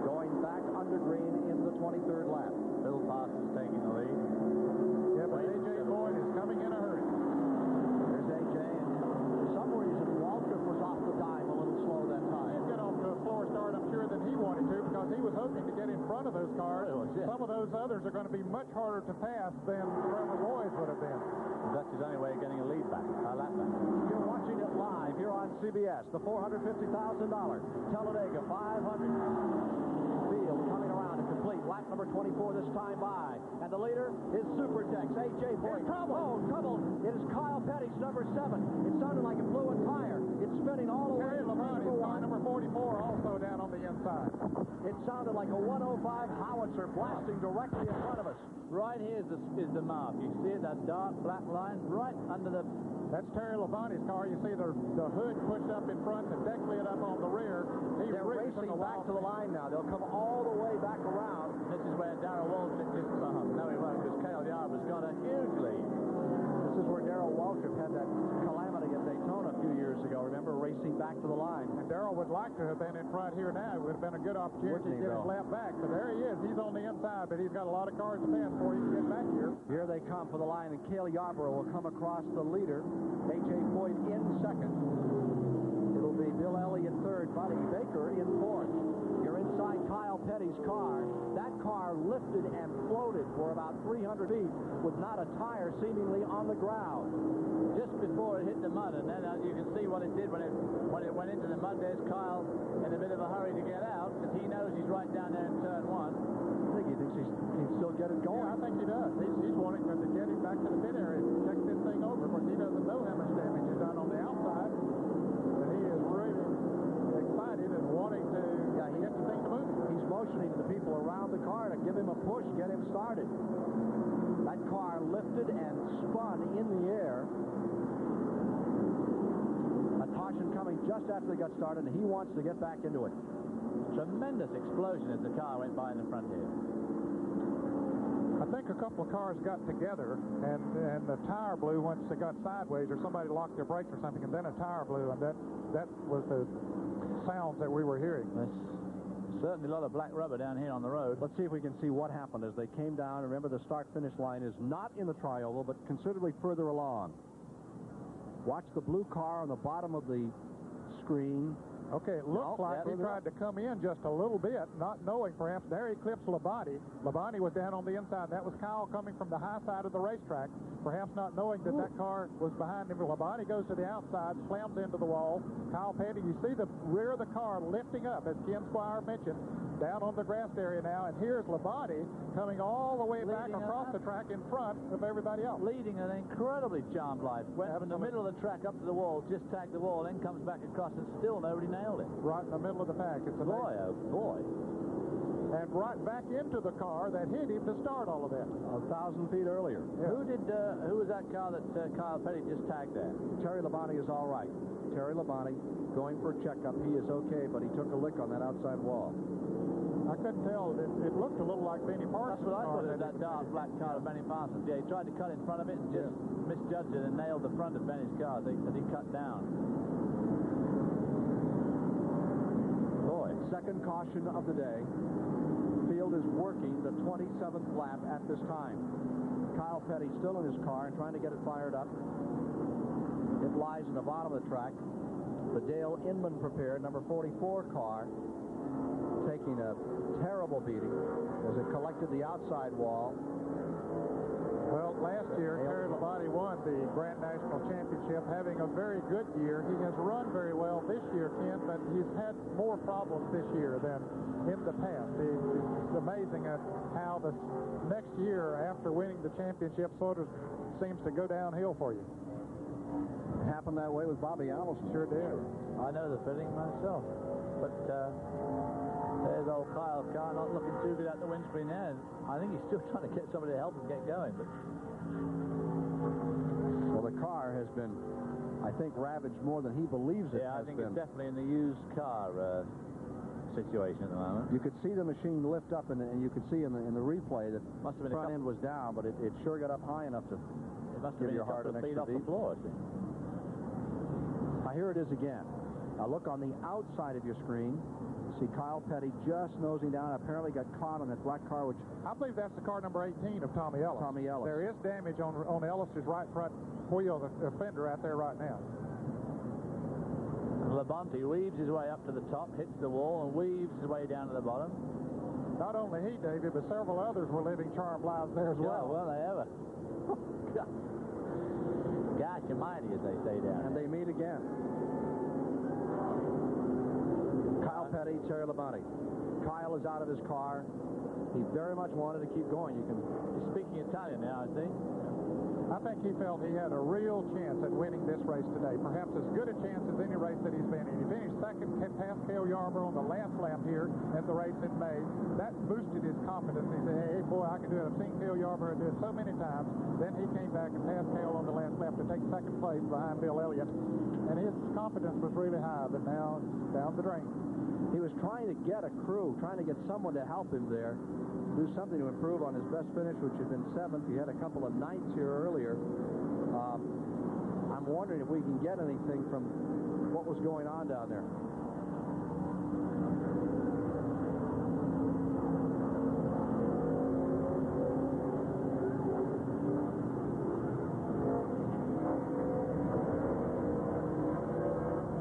Going back under green in the 23rd lap. Bill Parsons taking the lead. Yeah, but A.J. Foyt is coming in a hurry. was hoping to get in front of those cars. Some of those others are going to be much harder to pass than Trevor Roy's would have been. That's his only way of getting a lead back, a lap back. You're watching it live here on CBS. The $450,000 Talladega 500 field coming around to complete lap number 24 this time by. And the leader is Supertex, A.J. Boyd. Trouble. It is Kyle Petty's number 7. It sounded like it blew a tire. It's spinning all the way to number 44 also down on the inside. It sounded like a 105 howitzer blasting directly in front of us. Right here is the mark. You see it, that dark black line right under the... That's Terry Labonte's car. You see the hood pushed up in front, the deck lid up on the rear. They're racing back to the line now. They'll come all the way back around. This is where Darrell Walsh just... no, he won't, because Cale Yarber's got a huge lead. This is where Darrell Walsh had that calamity at Daytona a few years ago. Remember, racing back to the line. And Darrell would like to have been in front here now. It would have been a good opportunity to get his lap back. So there he is. He's on the inside, but he's got a lot of cars to pass before he can get back here. Here they come for the line, and Cale Yarborough will come across the leader. A.J. Boyd in second. It'll be Bill Elliott third, Buddy Baker in fourth. You're inside Kyle Petty's car. That car lifted and floated for about 300 feet with not a tire seemingly on the ground. Just before it hit the mud, and then you can see what it did when it went into the mud. There's Kyle in a bit of a hurry to get out, because he knows he's right down there in turn 1. I think he thinks he can still get it going. Yeah, I think he does. He's wanting to get him back to the pit area to check this thing over, because he doesn't know how much damage is done on the outside. And he is really excited and wanting to get the thing to move. He's motioning to the people around the car to give him a push, get him started. That car lifted and spun in the air. A caution coming just after they got started, and he wants to get back into it. Tremendous explosion as the car went by in the front here. I think a couple of cars got together, and the tire blew once they got sideways, or somebody locked their brakes or something, and then a tire blew, and that was the sounds that we were hearing. There's certainly a lot of black rubber down here on the road. Let's see if we can see what happened as they came down. Remember, the start-finish line is not in the tri-oval, but considerably further along. Watch the blue car on the bottom of the screen. Okay, it looks like he tried to come in just a little bit, not knowing perhaps. There he clips Labonte. Labonte was down on the inside. That was Kyle coming from the high side of the racetrack, perhaps not knowing that that car was behind him. Labonte goes to the outside, slams into the wall. Kyle Petty, you see the rear of the car lifting up, as Ken Squire mentioned, down on the grass area now. And here's Labonte coming all the way back across the track in front of everybody else. Leading an incredibly charmed life. Went from the middle of the track up to the wall, just tagged the wall, then comes back across, and still nobody nailed it. Right in the middle of the pack. It's boy, oh boy. And right back into the car that hit him to start all of that. 1,000 feet earlier. Yeah. Who was that car that Kyle Petty just tagged there? Terry Labonte is all right. Terry Labonte going for a checkup. He is okay, but he took a lick on that outside wall. I couldn't tell. It looked a little like Benny Parsons. That's what I thought it was, that dark black car of Benny Parsons. Yeah, he tried to cut in front of it and just misjudged it and nailed the front of Benny's car that he cut down. Boy, second caution of the day. Field is working the 27th lap at this time. Kyle Petty still in his car and trying to get it fired up. It lies in the bottom of the track. The Dale Inman prepared number 44 car taking a terrible beating as it collected the outside wall. Well, last year, Terry Labonte won the Grand National Championship, having a very good year. He has run very well this year, Ken, but he's had more problems this year than in the past. It's amazing how the next year after winning the championship sort of seems to go downhill for you. It happened that way with Bobby Allison. Sure did. I know the feeling myself. But there's old Kyle's car not looking too good at the windscreen there. I think he's still trying to get somebody to help him get going. But well, the car has been, I think, ravaged more than he believes it has been. Yeah, I think it's definitely in the used car situation at the moment. You could see the machine lift up, and you could see in the replay that must have been the front end was down, but it sure got up high enough to give your heart an extra beat. Off the floor, Now here it is again. Now look on the outside of your screen. See Kyle Petty just nosing down, apparently got caught on that black car, which... I believe that's the car number 18 of Tommy Ellis. Tommy Ellis. There is damage on Ellis's right front wheel, the fender out there right now. And Labonte weaves his way up to the top, hits the wall, and weaves his way down to the bottom. not only he, David, but several others were living charmed lives there as well. Well, they ever. Gosh almighty, as they say down. And they meet again. Kyle Petty, Terry Labonte. Kyle is out of his car. He very much wanted to keep going. He's speaking Italian now, I think. I think he felt he had a real chance at winning this race today. Perhaps as good a chance as any race that he's been in. He finished second, past Cale Yarborough on the last lap here in the race in May. That boosted his confidence. He said, hey, boy, I can do it. I've seen Cale Yarborough do it so many times. Then he came back and passed Cale on the last lap to take second place behind Bill Elliott. And his confidence was really high, but now it's down the drain. He was trying to get a crew, trying to get someone to help him there, do something to improve on his best finish, which had been 7th. He had a couple of ninths here earlier. I'm wondering if we can get anything from what was going on down there.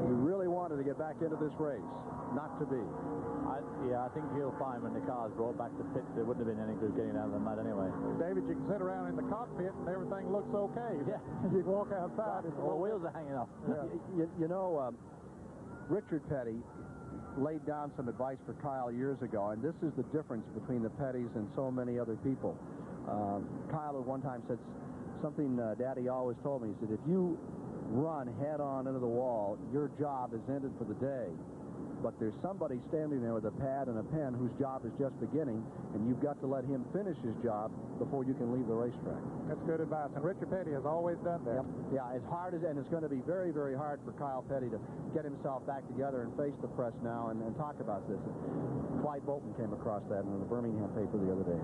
He really wanted to get back into this race, not to be. I think he'll find when the car's brought back to pits, there wouldn't have been any good getting out of the mud anyway. David, you can sit around in the cockpit and everything looks okay. Yeah. You can walk outside. Well, wheels are hanging off. Yeah. You know, Richard Petty laid down some advice for Kyle years ago, and this is the difference between the Pettys and so many other people. Kyle at one time said something Daddy always told me. He said, if you run head-on into the wall, your job is ended for the day. But there's somebody standing there with a pad and a pen whose job is just beginning, and you've got to let him finish his job before you can leave the racetrack. That's good advice, and Richard Petty has always done that. Yep. Yeah, as hard as, and it's going to be very, very hard for Kyle Petty to get himself back together and face the press now and talk about this. Clyde Bolton came across that in the Birmingham paper the other day.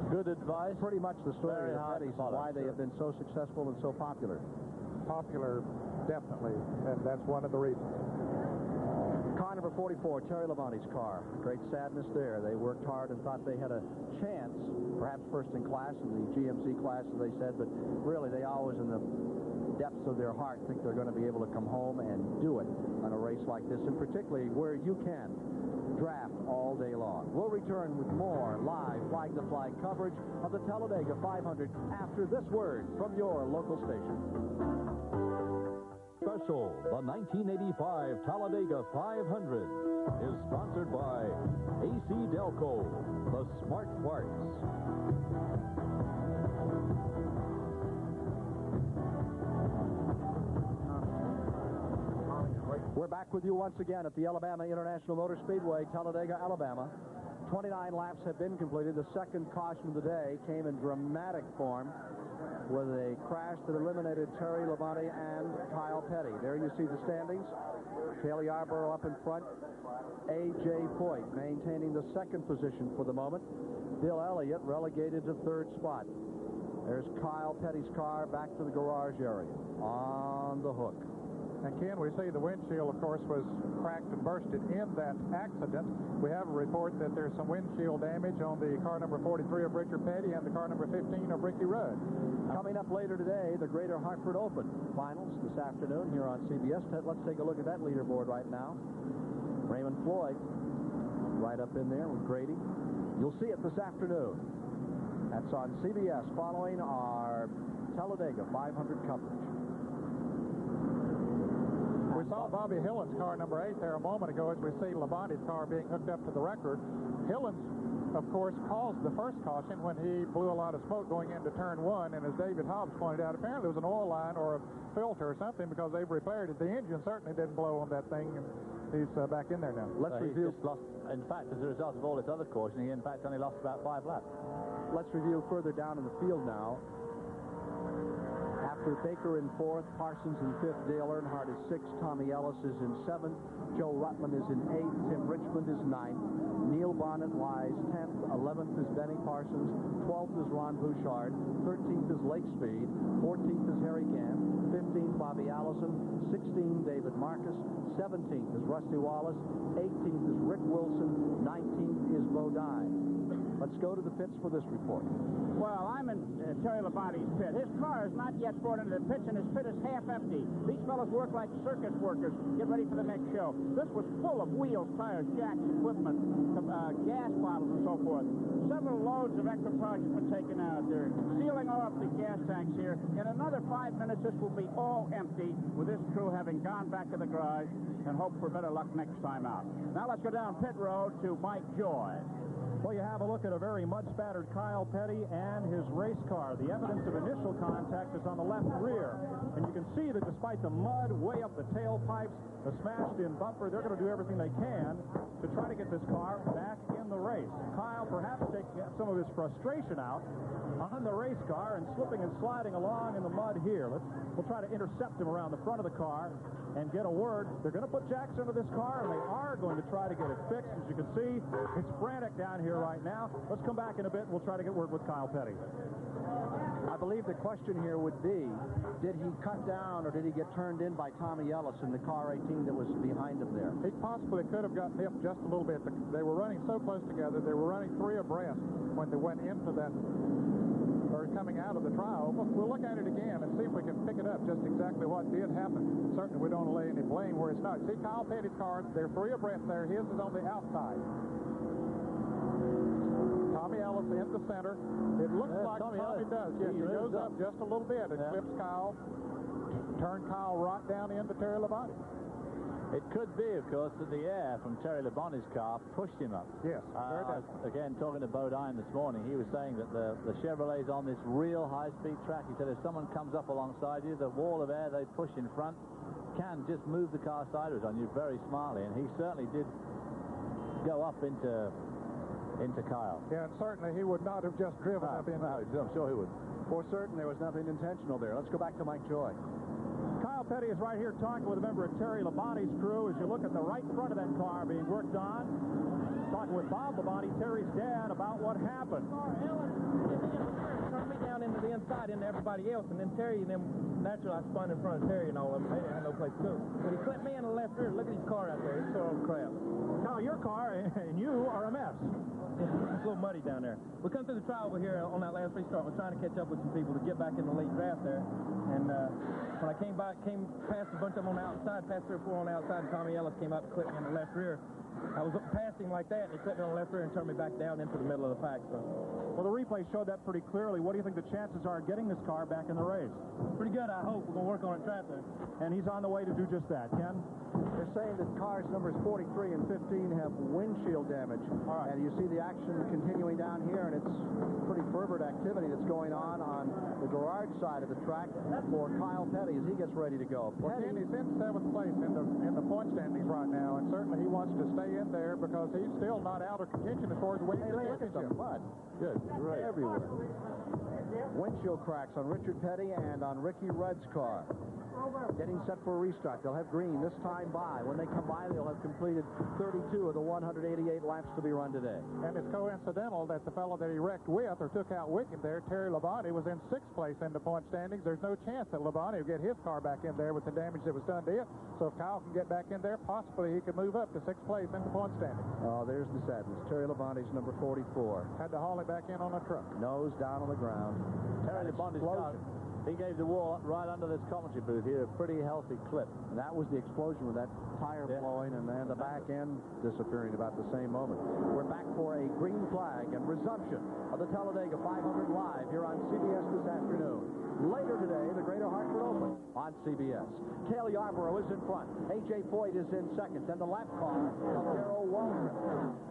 Good advice. Pretty much the story of the Pettys and why they have been so successful and so popular. Popular, definitely, and that's one of the reasons. Car number 44, Terry Labonte's car. Great sadness there. They worked hard and thought they had a chance, perhaps first in class in the GMC class, as they said, but really they always in the depths of their heart think they're going to be able to come home and do it on a race like this, and particularly where you can draft all day long. We'll return with more live flag-to-flag coverage of the Talladega 500 after this word from your local station. Special, the 1985 Talladega 500 is sponsored by AC Delco, the Smart Parts. We're back with you once again at the Alabama International Motor Speedway, Talladega, Alabama. 29 laps have been completed. The second caution of the day came in dramatic form with a crash that eliminated Terry Labonte and Kyle Petty. There you see the standings. Cale Yarborough up in front. A.J. Foyt maintaining the second position for the moment. Bill Elliott relegated to third spot. There's Kyle Petty's car back to the garage area on the hook. And Ken, we see the windshield, of course, was cracked and bursted in that accident. We have a report that there's some windshield damage on the car number 43 of Richard Petty and the car number 15 of Ricky Rudd. Coming up later today, the Greater Hartford Open finals this afternoon here on CBS. Let's take a look at that leaderboard right now. Raymond Floyd right up in there with Grady. You'll see it this afternoon. That's on CBS following our Talladega 500 coverage. We saw Bobby Hillen's car number 8 there a moment ago as we see Labonte's car being hooked up to the record. Hillen's, of course, caused the first caution when he blew a lot of smoke going into turn 1, and as David Hobbs pointed out, apparently it was an oil line or a filter or something because they've repaired it. The engine certainly didn't blow on that thing, and he's back in there now. Let's review. In fact, as a result of all this other caution, he in fact only lost about 5 laps. Let's review further down in the field now. After Baker in 4th, Parsons in 5th, Dale Earnhardt is 6th, Tommy Ellis is in 7th, Joe Rutland is in 8th, Tim Richmond is 9th, Neil Bonnet lies 10th, 11th is Benny Parsons, 12th is Ron Bouchard, 13th is Lake Speed, 14th is Harry Gant, 15th Bobby Allison, 16th David Marcus, 17th is Rusty Wallace, 18th is Rick Wilson, 19th is Bo Dye. Let's go to the pits for this report. Well, I'm in Terry Labonte's pit. His car is not yet brought into the pits, and his pit is half empty. These fellows work like circus workers. Get ready for the next show. This was full of wheels, tires, jacks, equipment, gas bottles, and so forth. Several loads of extra products have been taken out. They're sealing off the gas tanks here. In another 5 minutes, this will be all empty, with this crew having gone back to the garage and hope for better luck next time out. Now let's go down pit road to Mike Joy. Well, you have a look at a very mud-spattered Kyle Petty and his race car. The evidence of initial contact is on the left rear. And you can see that despite the mud way up the tailpipes, the smashed-in bumper, they're going to do everything they can to try to get this car back in the race. Kyle perhaps taking some of his frustration out on the race car and slipping and sliding along in the mud here. We'll try to intercept him around the front of the car and get a word. They're going to put jacks into this car, and they are going to try to get it fixed. As you can see, it's frantic down here right now. Let's come back in a bit, and we'll try to get word with Kyle Petty. I believe the question here would be, did he cut down or did he get turned in by Tommy Ellis in the car 18 that was behind him there? He possibly could have gotten hit just a little bit. They were running so close together. They were running 3 abreast when they went into that, or coming out of the trial. We'll look at it again and see if we can pick it up just exactly what did happen. Certainly we don't lay any blame where it's not. See Kyle Petty's car, they're 3 abreast there. His is on the outside. Tommy Ellis in the center. It looks like Tommy does. Yes, he goes up just a little bit and clips Kyle. Turn Kyle right down into Terry Labonte. It could be, of course, that the air from Terry Labonte's car pushed him up. Yes, again, talking to Bo Dine this morning, he was saying that the Chevrolet's on this real high-speed track. He said if someone comes up alongside you, the wall of air they push in front can just move the car sideways on you very smartly, and he certainly did go up into Kyle. Yeah, and certainly he would not have just driven up into I'm sure he would. For certain, there was nothing intentional there. Let's go back to Mike Joy. Kyle Petty is right here talking with a member of Terry Labonte's crew. As you look at the right front of that car being worked on, talking with Bob Labonte, Terry's dad, about what happened. Turned me down into the inside, into everybody else, and then Terry, and then naturally I spun in front of Terry and all of them. They didn't have no place to go. But he clipped me in the left rear. Look at his car out there. It's so crap. Now, your car and you are a mess. It's a little muddy down there. We come through the trial over here on that last restart. We're trying to catch up with some people to get back in the late draft there. And when I came past a bunch of them on the outside, past 3 or 4 on the outside, and Tommy Ellis came out and clipped me in the left rear. I was passing like that, and he clipped me on the left rear and turned me back down into the middle of the pack. So. Well, the replay showed that pretty clearly. What do you think the chances are of getting this car back in the race? Pretty good, I hope. We're going to work on it track there. And he's on the way to do just that. Ken? They're saying that cars numbers 43 and 15 have windshield damage. All right. And you see the action continuing down here, and it's pretty fervent activity that's going on the garage side of the track for Kyle Petty as he gets ready to go. Well, Ken, he's in 7th place in the point standings right now, and certainly he wants to stay in there because he's still not out of contention as far as winning the championship. Mud. Good. Great. Everywhere. Windshield cracks on Richard Petty and on Ricky Rudd's car. Getting set for a restart. They'll have green this time by. When they come by, they'll have completed 32 of the 188 laps to be run today. And it's coincidental that the fellow that he wrecked with or took out with him there, Terry Labonte, was in 6th place in the point standings. There's no chance that Labonte will get his car back in there with the damage that was done to it. So if Kyle can get back in there, possibly he could move up to 6th place in the point standings. Oh, there's the sadness. Terry Labonte's number 44. Had to haul it back in on a truck. Nose down on the ground. Terry Labonte's car. He gave the wall right under this commentary booth here a pretty healthy clip. And that was the explosion with that tire blowing and then the back end disappearing about the same moment. We're back for a green flag and resumption of the Talladega 500 live here on CBS this afternoon. Later today, the Greater Hartford Open on CBS. Cale Yarborough is in front. A.J. Foyt is in second. Then the lap car of Darrell Waltrip.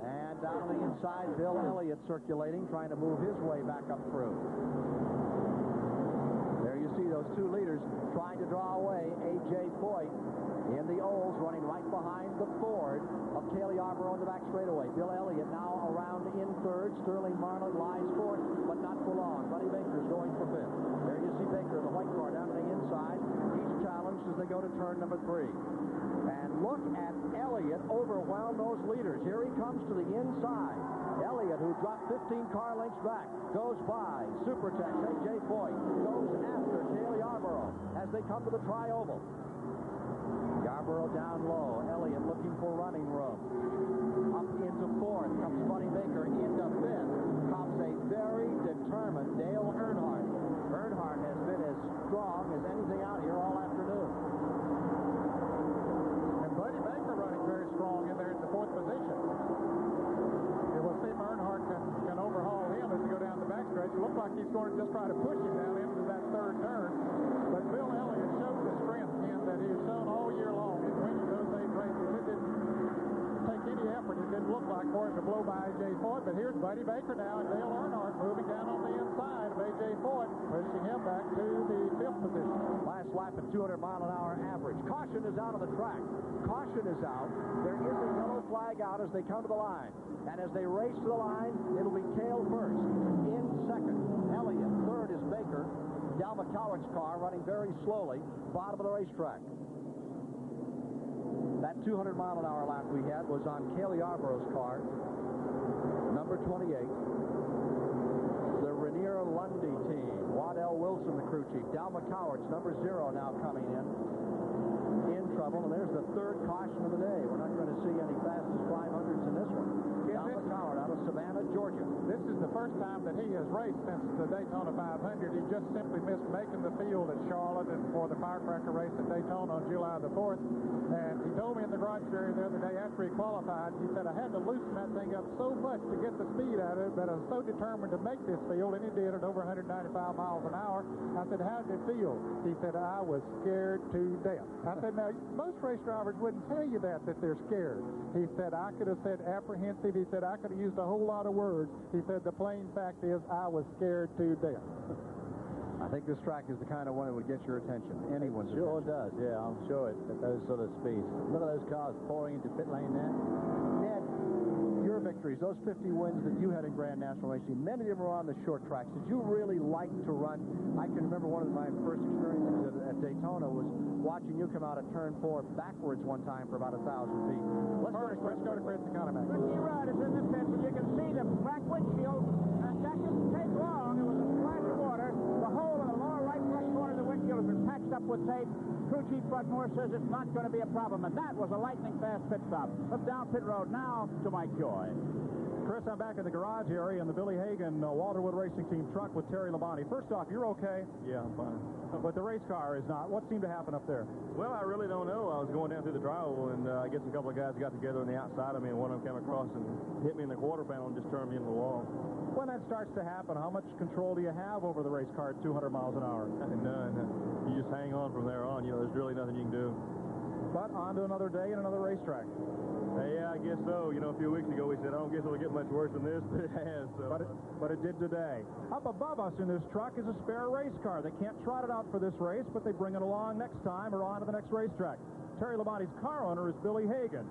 And down on the inside, Bill Elliott circulating, trying to move his way back up through. There you see those 2 leaders trying to draw away A.J. Foyt in the Olds, running right behind the Ford of Cale Yarborough in the back straightaway. Bill Elliott now around in 3rd. Sterling Marlin lies 4th, but not for long. Buddy Baker's going for 5th. There you see Baker, the white car down on the inside. He's challenged as they go to turn number 3. And look at Elliott overwhelm those leaders. Here he comes to the inside. Elliott, who dropped 15 car lengths back, goes by Supertex. A.J. Foyt goes after Cale Yarborough as they come to the tri-oval. Yarborough down low. Elliott looking for running room. Up into 4th comes Buddy Baker into 5th. truck. He's going to just try to push him down into that third turn. But Bill Elliott showed the strength, Ken, that he has shown all year long in winning those 8 races. It didn't take any effort. It didn't look like for him to blow by A.J. Foyt. But here's Buddy Baker now and Dale Earnhardt moving down on the inside of A.J. Foyt, pushing him back to the 5th position. Last lap at 200-mile-an-hour average. Caution is out of the track. Caution is out. There is a yellow flag out as they come to the line. And as they race to the line, it'll be Cale first. In second, Elliott. Third is Baker. Dal McCowart's car running very slowly. Bottom of the racetrack. That 200-mile-an-hour lap we had was on Cale Yarborough's car, number 28. The Rainier Lundy team. Waddell Wilson, the crew chief. Dal McCowart's number 0 now coming in trouble. And there's the third caution of the day. We're not going to see any fastest 500s in this one. Dal McCowart out of Savannah, Georgia. This is the first time that he has raced since the Daytona 500. He just simply missed making the field at Charlotte and for the firecracker race at Daytona on July the 4th. And he told me in the garage area the other day after he qualified, he said, I had to loosen that thing up so much to get the speed out of it, but I was so determined to make this field, and he did it over 195 miles an hour. I said, how did it feel? He said, I was scared to death. I said, now, most race drivers wouldn't tell you that they're scared. He said, I could have said apprehensive. He said, I could have used a whole lot of words. He said, the plain fact is, I was scared to death. I think this track is the kind of one that would get your attention. Anyone's Sure attention. does, yeah, I'm sure it at those sort of speeds. Look at those cars pouring into pit lane there. Ned, your victories, those 50 wins that you had in Grand National Racing, many of them were on the short tracks. Did you really like to run? I can remember one of my first experiences at Daytona was watching you come out of turn 4 backwards one time for about 1,000 feet. Let's go to Chris Economy. Ricky Rudd is in the pits, and you can see the black windshield. That didn't take long. It was a splash of water. The hole in the lower right front corner of the windshield has been patched up with tape. Crew Chief Bud Moore says it's not going to be a problem, and that was a lightning-fast pit stop. Up down pit road now to Mike Joy. Chris, I'm back in the garage area in the Billy Hagan Walterwood Racing Team truck with Terry Labonte. First off, you're okay? Yeah, I'm fine. But the race car is not. What seemed to happen up there? Well, I really don't know. I was going down through the driveway, and I guess a couple of guys got together on the outside of me, and one of them came across and hit me in the quarter panel and just turned me into the wall. When that starts to happen, how much control do you have over the race car at 200 miles an hour? None. You just hang on from there on. You know, there's really nothing you can do. But on to another day and another racetrack. Yeah, I guess so. You know, a few weeks ago we said, I don't guess it'll get much worse than this, but it has. So. But it did today. Up above us in this truck is a spare race car. They can't trot it out for this race, but they bring it along next time or on to the next racetrack. Terry Labonte's car owner is Billy Hagan.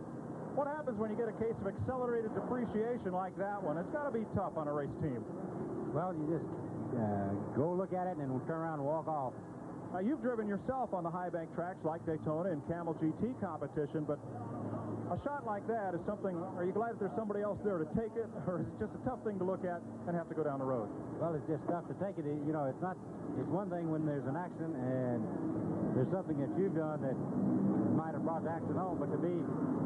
What happens when you get a case of accelerated depreciation like that one? It's got to be tough on a race team. Well, you just go look at it and then turn around and walk off. Now, you've driven yourself on the high bank tracks like Daytona and Camel GT competition, but a shot like that is something, are you glad that there's somebody else there to take it, or is it just a tough thing to look at and have to go down the road? Well, it's just tough to take it. You know, it's one thing when there's an accident and there's something that you've done that might have brought the accident home, but to be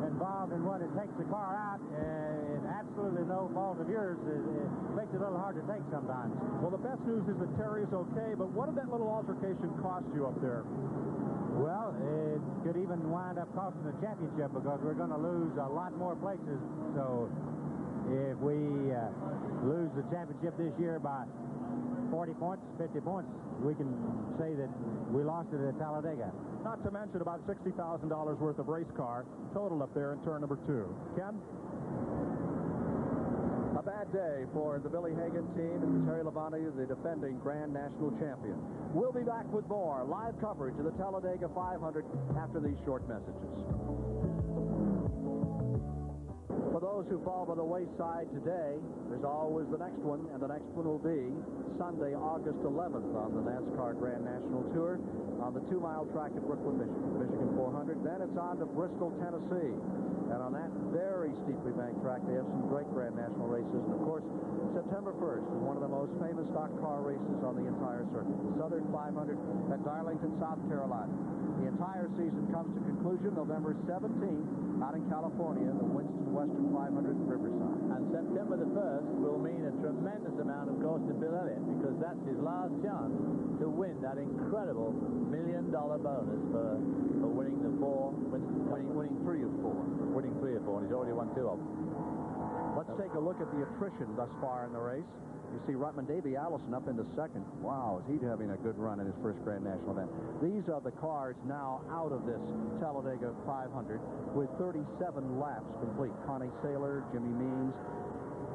involved in what it takes the car out and absolutely no fault of yours, it makes it a little hard to take sometimes. Well, the best news is that Terry is okay, but what did that little altercation cost you up there? Well, it could even wind up costing the championship because we're going to lose a lot more places. So if we lose the championship this year by 40 points, 50 points, we can say that we lost it at Talladega. Not to mention about $60,000 worth of race car total up there in turn number 2. Ken? A bad day for the Billy Hagan team and Terry Labonte, the defending Grand National Champion. We'll be back with more live coverage of the Talladega 500 after these short messages. For those who fall by the wayside today, there's always the next one, and the next one will be Sunday, August 11th on the NASCAR Grand National Tour on the 2-mile track at Brooklyn, Michigan 400. Then it's on to Bristol, Tennessee. And on that very steeply banked track, they have some great Grand National races. And, of course, September 1st is one of the most famous stock car races on the entire circuit. The Southern 500 at Darlington, South Carolina. The entire season comes to conclusion November 17th out in California, the Winston Western 500 in Riverside. And September the 1st will mean a tremendous amount, of course, to Bill Elliott, because that's his last chance to win that incredible $1 million bonus for winning the winning 3 of 4. Winning 3 of 4, and he's already won 2 of them. Let's take a look at the attrition thus far in the race. You see Rutman, Davey Allison up into second. Wow, is he having a good run in his first Grand National event. These are the cars now out of this Talladega 500 with 37 laps complete. Connie Saylor, Jimmy Means,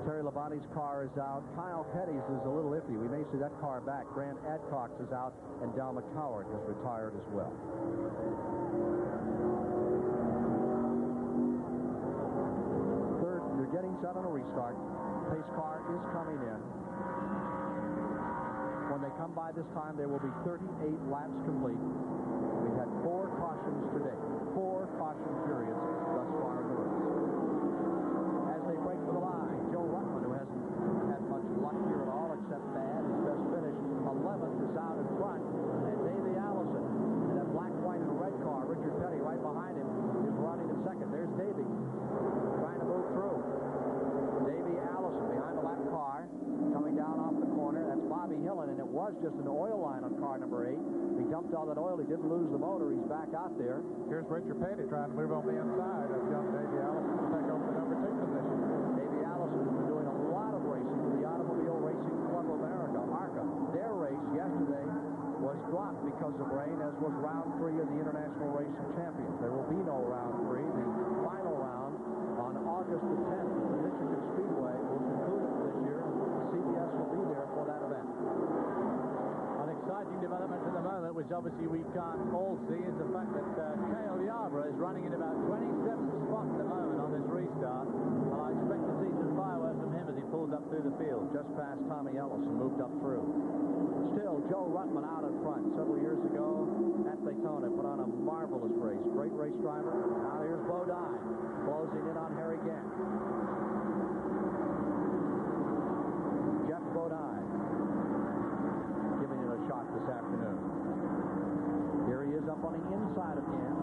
Terry Labonte's car is out. Kyle Petty's is a little iffy. We may see that car back. Grant Adcox is out, and Dal McCoward has retired as well. Third, you're getting set on a restart. Pace car is coming in. When they come by this time, there will be 38 laps complete. We've had 4 cautions today. 4 caution periods thus far in the race. As they break for the line, Joe Rutman, who hasn't had much luck here at all except bad, his best finish 11th, is out in front. And Davey Allison in that black, white, and red car, Richard Petty right behind him, is running in second. There's Davey trying to move through. Davey Allison behind the lap car, coming down off the corner. That's Bobby Hillen, and it was just an oil line on car number 8. He dumped all that oil. He didn't lose the motor. He's back out there. Here's Richard Petty trying to move on the inside of young Davey Allison to take over the number 2 position. Davey Allison has been doing a lot of racing for the Automobile Racing Club of America, ARCA. Their race yesterday was dropped because of rain, as was round 3 of the International Racing Champions. There will be no round 3. The final round on August the 10th at the Michigan Speedway will conclude it this year. CBS will be there for that event. An exciting development at the moment, which obviously we can't all see, is the fact that Cale Yarborough is running in about 27th spot at the moment on this restart. And I expect to see some fireworks from him as he pulls up through the field. Just past Tommy Ellison, moved up through. Still, Joe Rutman out in front. Several years ago at Daytona, put on a marvelous race. Great race driver. Now here's Bo Dine, closing in on Harry Gant. Jeff Bodine giving it a shot this afternoon. Here he is up on the inside of Gant.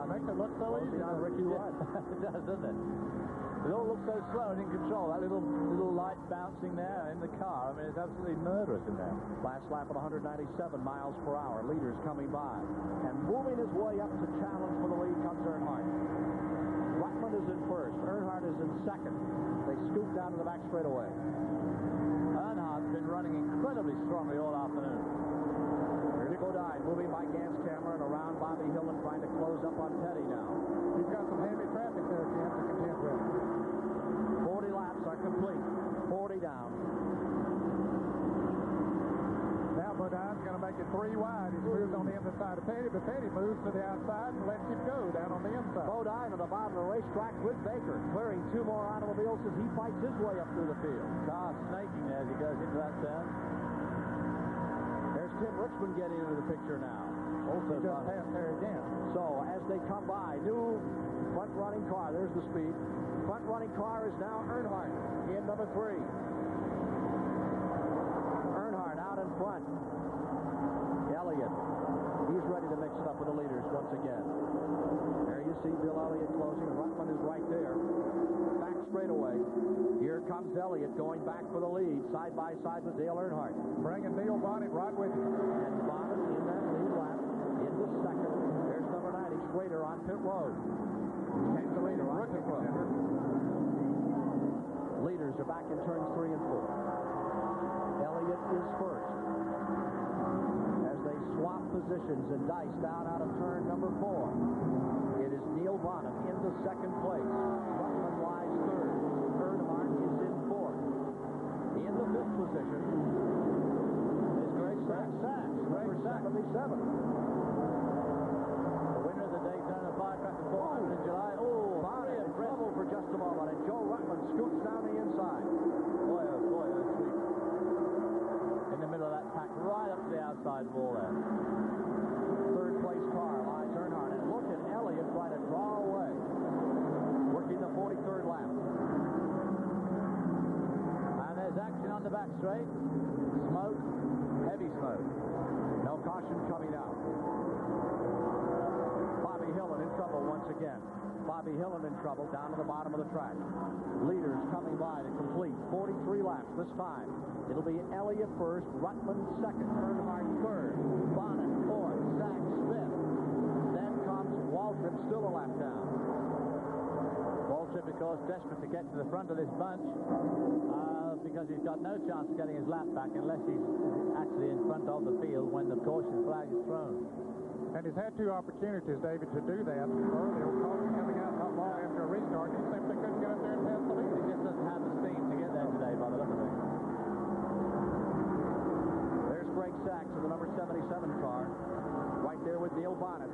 Makes it look so easy on Ricky Rudd. It does, doesn't it? It all looks so slow and in control. That little light bouncing there in the car. I mean, it's absolutely murderous in there. Last lap at 197 miles per hour. Leaders coming by. And moving his way up to challenge for the lead comes Earnhardt. Rutman is in first. Earnhardt is in second. They scoot down to the back straightaway. Earnhardt's been running incredibly strongly all afternoon. Here's Bodine moving by Gant's camera and around Bobby Hillen, trying to close up on Petty now. You've got some heavy traffic there, Gant, to contend with. 40 laps are complete. 40 down. Now Bodine's going to make it 3 wide. He's moved on the inside of Petty, but Petty moves to the outside and lets him go down on the inside. Bodine on the bottom of the racetrack with Baker, clearing 2 more automobiles as he fights his way up through the field. Car snaking there as he goes into that turn. There's Tim Richmond getting into the picture now. Also just past Harry Gant. So as they come by, new front-running car. There's the speed. Front-running car is now Earnhardt in number 3. Earnhardt out in front. Elliott. He's ready to mix it up with the leaders once again. There you see Bill Elliott closing. Rutman is right there. Back straightaway. Here comes Elliott going back for the lead, side by side with Dale Earnhardt. Bringing Neil Bonnet right with him. And Bonnet in that lead lap into second. There's number 90, Schrader on pit road. Schrader on pit road. Leaders are back in turns 3 and 4. Elliott is first. As they swap positions and dice down out of turn number 4. It is Neil Bonnet into second place. Rutman lies third. Earnhardt is in fourth. In the 5th position is Greg Sachs. Number 77. The winner of the Daytona 500 in July. Oh, Bonnet in trouble for just a moment, and Joe Rutman scoots down the inside. Boy, oh, sweet. In the middle of that pack, right up to the outside wall there. Third place car lies Earnhardt, and look at Elliott trying to draw away. Working the 43rd lap. And there's action on the back straight. Smoke, heavy smoke. No caution coming out. Bobby Hillen in trouble once again. Bobby Hillen in trouble down to the bottom of the track. Leaders coming by to complete 43 laps this time. It'll be Elliott first, Rutman second, Earnhardt third, Bonnet fourth, Sachs fifth. Then comes Waltrip, still a lap down. Waltrip Trip, of course, desperate to get to the front of this bunch because he's got no chance of getting his lap back unless he's actually in front of the field when the caution flag is thrown. And he's had two opportunities, David, to do that earlier. Caution coming out not long after a restart. He simply couldn't get up there and pass the leader. He just doesn't have the steam to get there today, by the look of it. There's Greg Sachs in the number 77 car, right there with Neil Bonnet.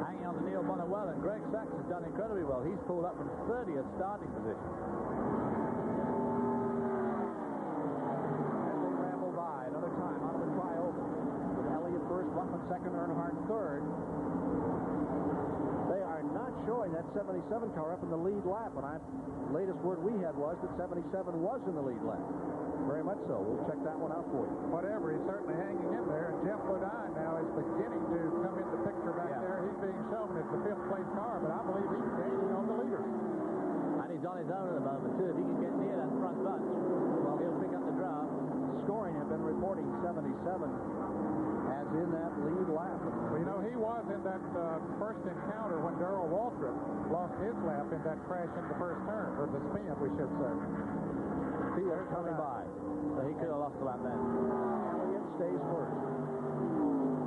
Hanging on to Neil Bonnet well, and Greg Sachs has done incredibly well. He's pulled up from 30th starting position. As they ramble by, another time out of the trioval. With Elliott first, Ruttman second, Earnhardt third. They are not showing that 77 car up in the lead lap. And latest word we had was that 77 was in the lead lap. Very much so. We'll check that one out for you. Whatever, he's certainly hanging in there. And Jeff Bodine now is beginning to come into the picture back there. He's being shown as the fifth place car, but I believe he's gaining on the leader. And he's on his own at the moment, too. If he can get near that front bunch, well, he'll pick up the draft. Scoring have been reporting 77 as in that lead lap. Well, you know, he was in that first encounter when Darrell Waltrip lost his lap in that crash in the first turn, or the spin, we should say. Peter coming by. So he could have lost the lap then. Elliott stays first.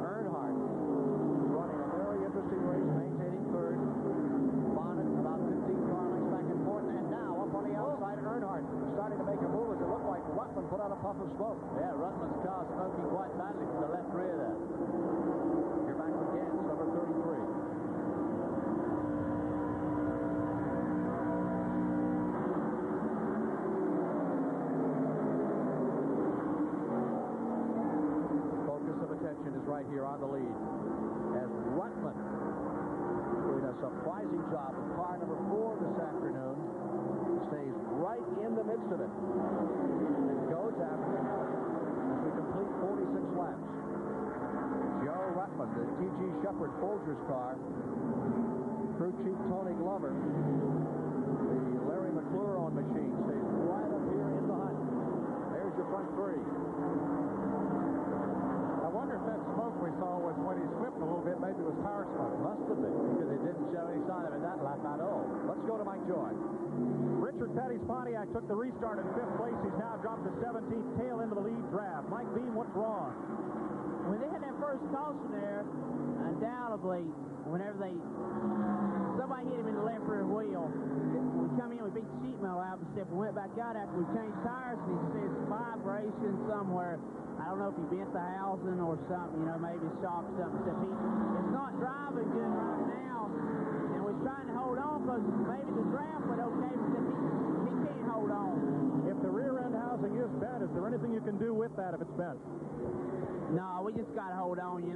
Earnhardt running a very interesting race, maintaining third. Bonnet about 15 car lengths back and forth. And now up on the outside, Earnhardt starting to make a move as it looked like Ruttman put out a puff of smoke. Yeah, Ruttman's car smoking quite badly from the left rear there. You're back with Gantz, number 33. Is right here on the lead as Ruttman doing a surprising job with car number 4 this afternoon. Stays right in the midst of it. It goes after as we complete 46 laps. Joe Ruttman, the T.G. Shepard Folgers car, crew chief Tony Glover, the Larry McClure on machine, stays right up here in the hunt. There's your front three. I wonder if that smoke we saw was when he slipped a little bit. Maybe it was tire smoke. Must have been, because it didn't show any sign of it that lap at all. Let's go to Mike Joy. Richard Petty's Pontiac took the restart in 5th place. He's now dropped to 17th, tail into the lead draft. Mike Beam, what's wrong? When they had that first caution there, undoubtedly, whenever somebody hit him in the left rear wheel, we come in, we beat the sheet metal out, we went back out after we changed tires, and he says vibration somewhere. I don't know if he bent the housing or something, maybe shock something. It's not driving good right now, and we're trying to hold on because maybe the draft went okay, but he can't hold on. If the rear end housing is bent, is there anything you can do with that if it's bent? No, we just got to hold on, We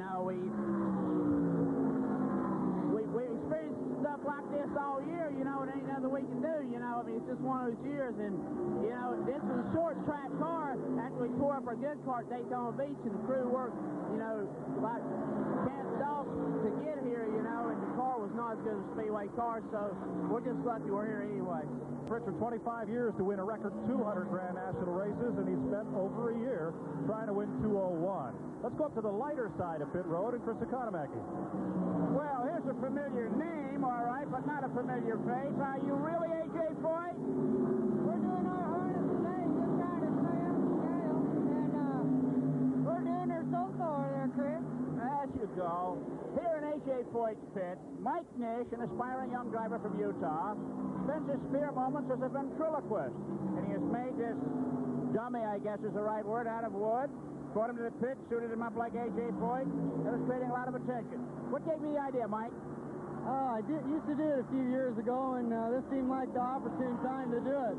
experienced stuff like this all year, it ain't nothing we can do, it's just one of those years, and, this was a short track car after we tore up our good car at Daytona Beach, and the crew worked, like cats and dogs to get here, and the car was not as good as a speedway car, so we're just lucky we're here anyway. Richard, 25 years to win a record 200 Grand National races, and he spent over a year trying to win 201. Let's go up to the lighter side of pit road and Chris Economaki. Well, here's a familiar name, all right, but not a familiar face. Are you really A.J. Foyt? We're doing our hardest today, just trying to stay up the scale, and we're doing her so far there, Chris. As you go. Here in A.J. Foyt's pit, Mike Nish, an aspiring young driver from Utah, spends his spare moments as a ventriloquist, and he has made this dummy, I guess is the right word, out of wood. Brought him to the pit, suited him up like A.J. Foyt. That was creating a lot of attention. What gave you the idea, Mike? I used to do it a few years ago, and this seemed like the opportune time to do it.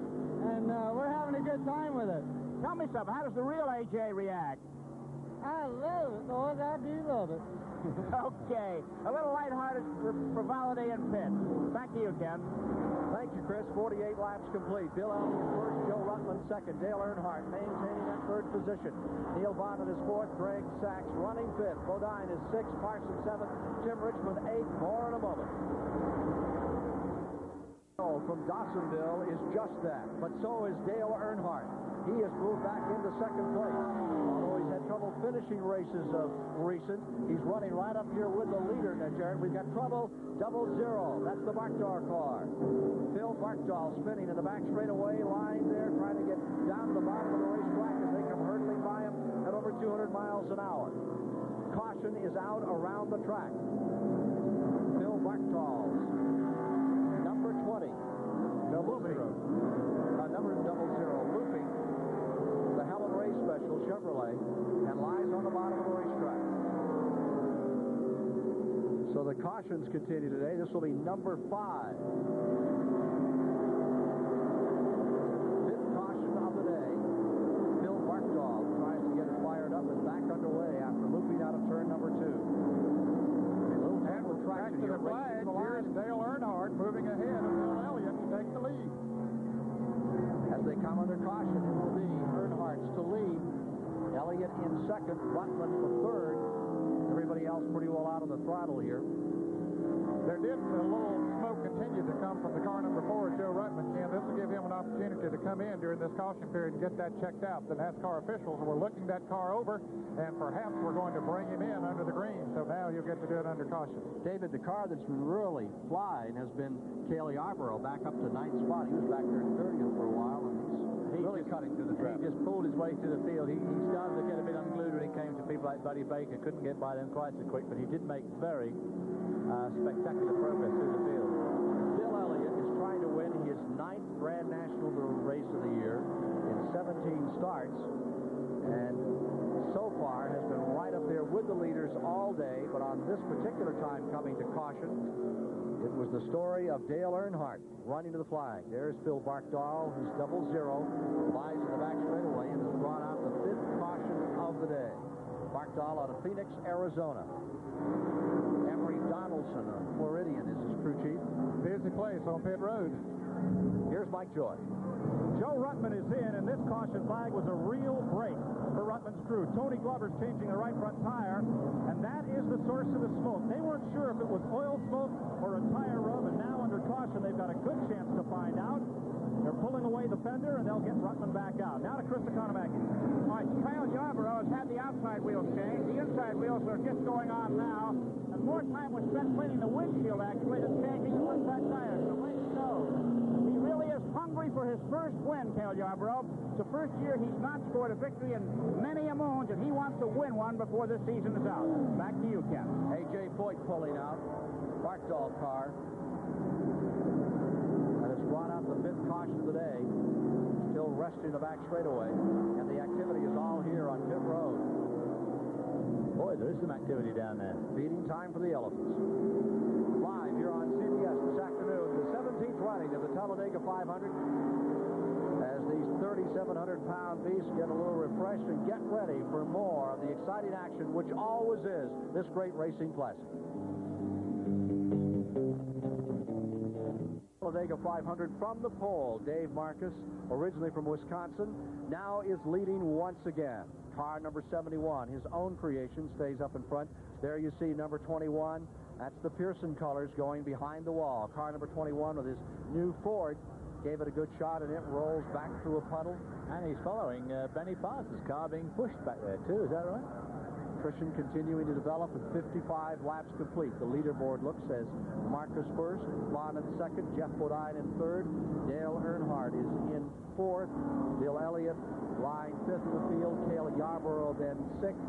And we're having a good time with it. Tell me something. How does the real A.J. react? I love it, boys. I do love it. Okay. A little lighthearted frivolity in pit. Back to you, Ken. Thank you, Chris. 48 laps complete. Bill Elliott first, Joe Ruttman second, Dale Earnhardt maintaining that third position. Neil Bonnet is fourth, Greg Sachs running fifth. Bodine is sixth, Parsons seventh, Tim Richmond eighth. More in a moment. From Dawsonville is just that, but so is Dale Earnhardt. He has moved back into second place, although he's had trouble trouble finishing races of recent. He's running right up here with the leader now, Jared. We've got trouble, 00. That's the Barkdahl car. Phil Barkdahl spinning in the back straightaway, lying there, trying to get down to the bottom of the racetrack as they come hurtling by him at over 200 miles an hour. Caution is out around the track. Phil Barkdahl's number 20. Number 00, looping the Helen Ray Special Chevrolet and lies on the bottom of the racetrack. So the cautions continue today. This will be number 5. Fifth caution of the day. Phil Barkdahl tries to get it fired up and back underway after looping out of turn number 2. Back to the flag. Here's Dale Earnhardt moving ahead of Bill Elliott to take the lead. As they come under caution, it will be Earnhardt's to lead. Elliott in second, Rutland for third. Everybody else pretty well out of the throttle here. There did a little smoke continue to come from the car number 4, Joe Rutman. Ken, this will give him an opportunity to come in during this caution period and get that checked out. The NASCAR officials were looking that car over, and perhaps we're going to bring him in under the green. So now he'll get to do it under caution. David, the car that's been really flying has been Cale Yarborough, back up to 9th spot. He was back there in 30th for a while, and he's really cutting through the traffic. He just pulled his way through the field. He started to get a bit unglued when he came to people like Buddy Baker. Couldn't get by them quite so quick, but he did make very spectacular progress through the field. Bill Elliott is trying to win his 9th Grand National race of the year in 17 starts, and so far has been right up there with the leaders all day, but on this particular time coming to caution, it was the story of Dale Earnhardt running to the flag. There's Phil Barkdahl, who's 00, lies in the back straightaway and has brought out the 5th caution of the day. Barkdahl out of Phoenix, Arizona. Emery Donaldson of Floridian is his crew chief. Busy place on pit road. Here's Mike Joy. Joe Rutman is in, and this caution flag was a real break for Rutman's crew. Tony Glover's changing the right front tire, and that is the source of the smoke. They weren't sure if it was oil smoke or a tire rub, and now under caution they've got a good chance to find out. They're pulling away the fender, and they'll get Rutman back out. Now to Chris Economaki. All right, Cale Yarborough has had the outside wheels changed. The inside wheels are just going on now, and more time was spent cleaning the windshield, actually, than changing the front tires. So way to go. He really is hungry for his first win, Cale Yarborough. It's the first year he's not scored a victory in many a moons, and he wants to win one before this season is out. Back to you, Ken. A.J. Foyt pulling out. Barkdahl car. And it's brought out the 5th caution of the day. Still resting the back straightaway. And the activity is all here on pit road. Boy, there is some activity down there. Feeding time for the Elephants. Live here on CBS this afternoon, the 17th running of the Talladega 500. As these 3,700-pound beasts get a little refreshed and get ready for more of the exciting action, which always is this great racing classic. Talladega 500 from the pole. Dave Marcus, originally from Wisconsin, now is leading once again. Car number 71, his own creation, stays up in front. There you see number 21. That's the Pearson colors going behind the wall. Car number 21 with his new Ford gave it a good shot, and it rolls back through a puddle. And he's following Benny Parsons' car being pushed back there, too. Is that right? Attrition continuing to develop with 55 laps complete. The leaderboard looks as Marcus first, Vaughn in second, Jeff Bodine in third, Dale Earnhardt is in fourth, Bill Elliott lying 5th in the field, Cale Yarborough then 6th,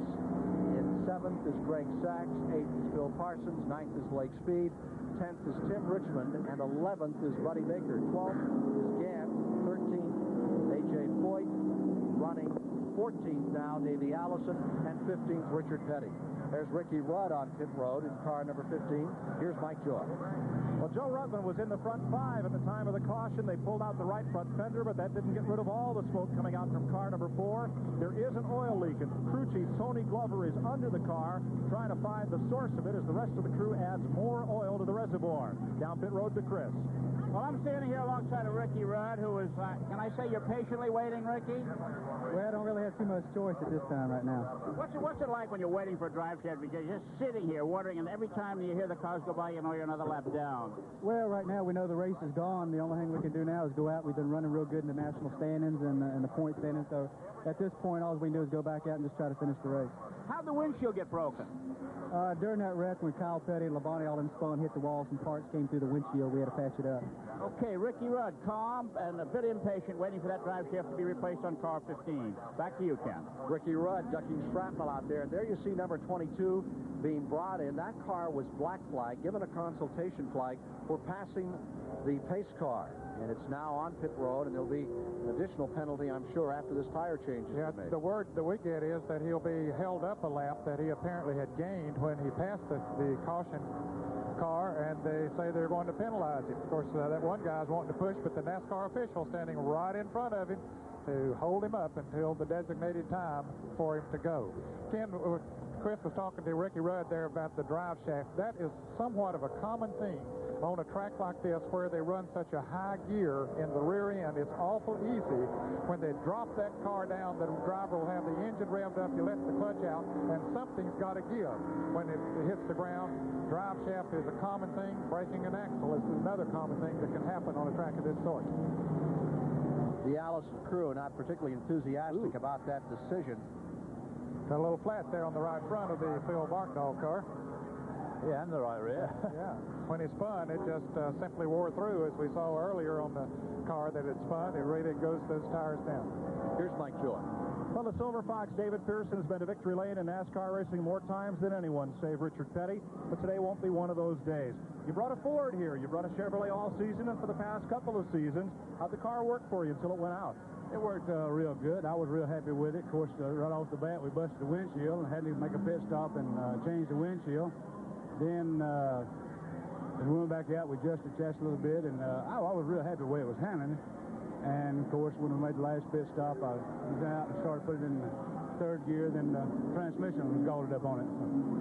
in 7th is Greg Sachs, 8th is Phil Parsons, 9th is Blake Speed, 10th is Tim Richmond, and 11th is Buddy Baker, 12th is Gant, 13th A.J. Foyt, running 14th now, Davey Allison, and 15th, Richard Petty. There's Ricky Rudd on pit road in car number 15. Here's Mike Joy. Well, Joe Rutman was in the front 5 at the time of the caution. They pulled out the right front fender, but that didn't get rid of all the smoke coming out from car number 4. There is an oil leak, and crew chief Tony Glover is under the car trying to find the source of it as the rest of the crew adds more oil to the reservoir. Down pit road to Chris. Well, I'm standing here alongside of Ricky Rudd, who is, can I say you're patiently waiting, Ricky? Well, I don't really have too much choice at this time right now. What's it like when you're waiting for a drive shaft? Because you're just sitting here wondering, and every time you hear the cars go by, you know you're another lap down. Well, right now we know the race is gone. The only thing we can do now is go out. We've been running real good in the national standings and the point standings. So at this point, all we can do is go back out and just try to finish the race. How'd the windshield get broken? During that wreck, when Kyle Petty and Labonte all in spun, hit the walls and parts came through the windshield, we had to patch it up. Okay, Ricky Rudd, calm and a bit impatient, waiting for that drive shaft to be replaced on car 15. Back to you, Ken. Ricky Rudd ducking shrapnel out there. And there you see number 22 being brought in. That car was black flag, given a consultation flag for passing the pace car. And it's now on pit road, and there'll be an additional penalty, I'm sure, after this tire change is made. The word that we get is that he'll be held up a lap that he apparently had gained when he passed the caution car, and they say they're going to penalize him. Of course, that one guy's wanting to push, but the NASCAR official standing right in front of him to hold him up until the designated time for him to go. Ken, Chris was talking to Ricky Rudd there about the drive shaft. That is somewhat of a common thing on a track like this where they run such a high gear in the rear end. It's awful easy when they drop that car down. The driver will have the engine revved up, you let the clutch out, and something's got to give. When it hits the ground, drive shaft is a common thing. Breaking an axle is another common thing that can happen on a track of this sort. The Allison crew not particularly enthusiastic about that decision. Got a little flat there on the right front of the Phil Barkdahl car. Yeah, and the right rear. Yeah. When he spun, it just simply wore through, as we saw earlier on the car that it spun. It really goes those tires down. Here's Mike Joy. Well, the Silver Fox, David Pearson, has been to victory lane in NASCAR racing more times than anyone, save Richard Petty, but today won't be one of those days. You brought a Ford here. You brought a Chevrolet all season and for the past couple of seasons. How'd the car work for you until it went out? It worked real good. I was real happy with it. Of course, right off the bat, we busted the windshield and had to make a pit stop and change the windshield. Then we went back out, we adjusted the chassis a little bit, and I was real happy the way it was handling. And, of course, when we made the last pit stop, I went out and started putting it in the third gear, then the transmission was galled up on it.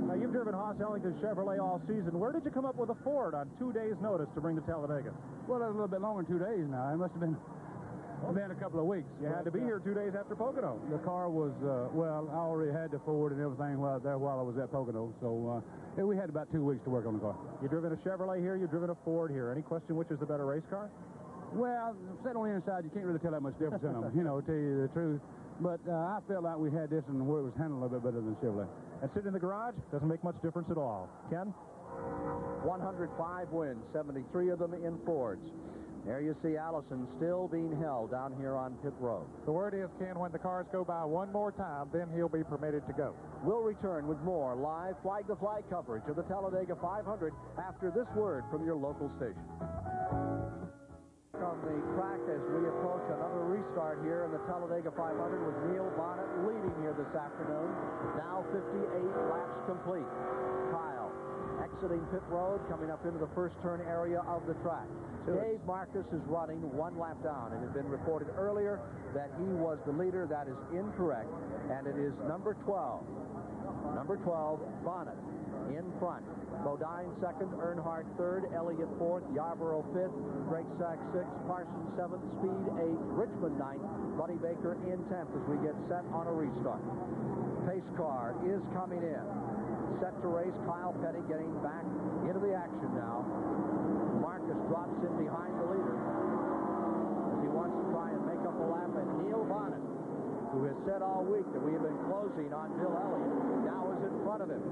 Now, you've driven Haas Ellington Chevrolet all season. Where did you come up with a Ford on 2 days' notice to bring to Talladega? Well, that was a little bit longer than 2 days now. It must have been a couple of weeks. You had to be here 2 days after Pocono. The car was, well, I already had the Ford and everything while I was at Pocono, so we had about 2 weeks to work on the car. You've driven a Chevrolet here, you've driven a Ford here. Any question which is the better race car? Well, sitting on the inside, you can't really tell that much difference in them, to tell you the truth. But I felt like we had this and where it was handled a little bit better than Chevrolet. And sitting in the garage doesn't make much difference at all. Ken? 105 wins, 73 of them in Fords. There you see Allison still being held down here on pit road. The word is, Ken, when the cars go by one more time, then he'll be permitted to go. We'll return with more live flag-to-flag coverage of the Talladega 500 after this word from your local station. On the track as we approach another restart here in the Talladega 500 with Neil Bonnet leading here this afternoon. Now 58 laps complete. Kyle exiting pit road, coming up into the first turn area of the track. Dave Marcus is running 1 lap down. It had been reported earlier that he was the leader. That is incorrect, and it is number 12. Number 12, Bonnet in front. Bodine second, Earnhardt third, Elliott fourth, Yarborough fifth, Greg Sachs sixth, Parsons seventh, Speed eighth, Richmond ninth, Buddy Baker in 10th as we get set on a restart. Pace car is coming in. Set to race, Kyle Petty getting back into the action now. Marcus drops in behind the leader as he wants to try and make up a lap, and Neil Bonnet, who has said all week that we have been closing on Bill Elliott, now is in front of him.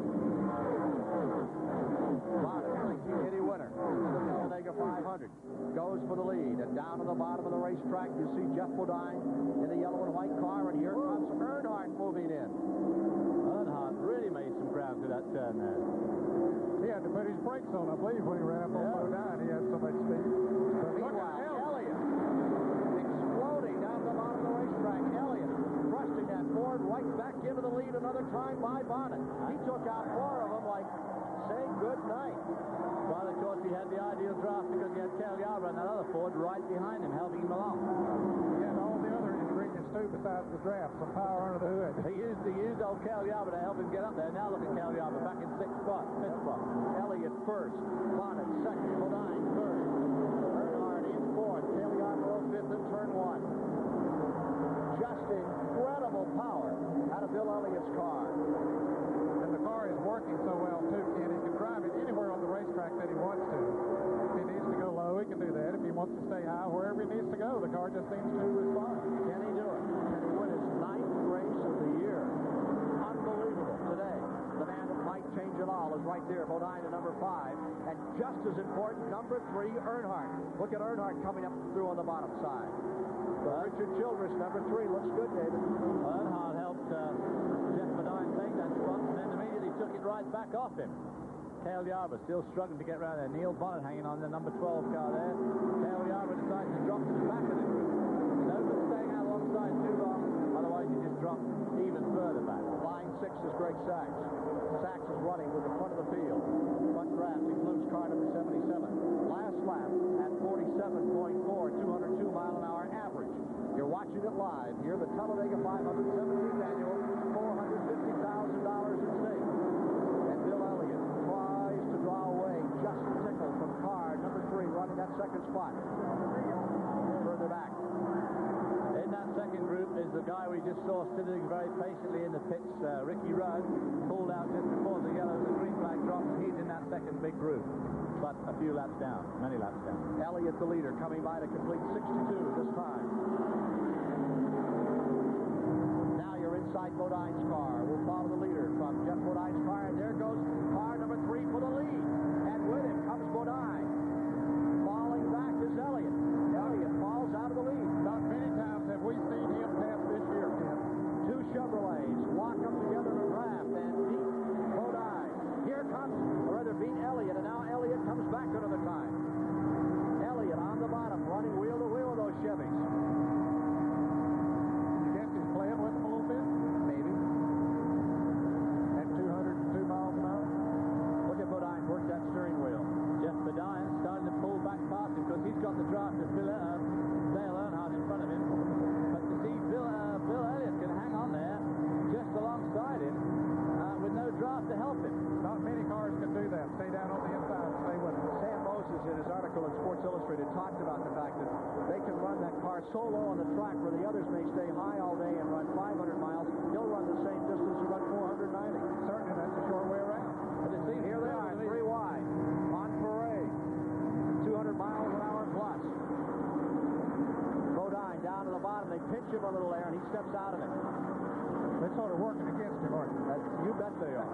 Bonnet, 1980 winner, the Talladega 500, goes for the lead, and down to the bottom of the racetrack you see Jeff Bodine in the yellow and white car, and here comes Earnhardt moving in. Earnhardt really made some ground to that turn there. He had to put his brakes on, I believe, when he ran up on Bodine. He had so much speed. Meanwhile, Elliott exploding down to the bottom of the racetrack. Elliott thrusting that Ford right back into the lead another time by Bonnet. He took out 4 of them like saying good night. Well, of course, he had the ideal draft because he had Cal Yarborough and that other Ford right behind him, helping him along. He had all the other ingredients, too, besides the draft. Some power under the hood. He used old Cal Yarborough to help him get up there. Now look at Cal Yarborough back in 6th spot, 5th spot. Elliott first, Bonnet second, Bodine third. Earnhardt wherever he needs to go. The car just seems to respond. Can he do it? Can he win his 9th race of the year? Unbelievable. Today, the man that might change it all is right there, Bodine at number 5. And just as important, number 3, Earnhardt. Look at Earnhardt coming up through on the bottom side. Richard Childress, number 3, looks good, David. Earnhardt helped Jeff Bodine take that spot and then immediately took it right back off him. Cale Yarber still struggling to get around there. Neil Bonnet hanging on the number 12 car there. Cale Yarber decides to drop to the back of the group. No good staying out alongside too long, otherwise you just drop even further back. Line 6 is Greg Sachs. Sachs is running with the front of the field. Front draft includes car number 77. Last lap at 47.4, 202 mile an hour average. You're watching it live here, the Talladega 500 17th annual, $450,000 at stake. And Bill Elliott tries to draw away just a tickle from car number 3 running that second spot. Further back. In that second group is the guy we just saw sitting very patiently in the pits, Ricky Rudd, pulled out just before the yellow and the green flag dropped. He's in that second big group, but a few laps down, many laps down. Elliott, the leader, coming by to complete 62 this time. Now you're inside Bodine's car. We'll follow the leader from Jeff Bodine's car, and there goes car number 3 for the lead. And with him comes Bodine. Falling back is Elliott. Elliott falls out of the lead. Not many times have we seen him pass this year, Ken. 2 Chevrolets lock up together in a draft and beat Bodine. Here comes, or rather beat Elliott, and now Elliott comes back another time. Elliott on the bottom, running wheel to wheel with those Chevys. You guess he's playing with them a little bit? Maybe. At 202 miles an hour? Look at Bodine work that steering wheel. Jeff Bodine starting to pull back past him because he's got the draft of Dale Earnhardt in front of him. But to see Bill Elliott can hang on there just alongside him with no draft to help him. Not many cars can do that. Stay down on the inside and stay with it. Sam Moses, in his article in Sports Illustrated, talked about the fact that they can run that car so low on the track where the others may stay high all day and run 500 miles. He'll run the same distance and run 490. Certainly, that's a short way around. But it seems here they are, 3 wide, on parade, 200 miles an hour plus. Bodine down to the bottom. They pinch him a little there, and he steps out of it. They're sort of working against him, aren't they? You bet they are.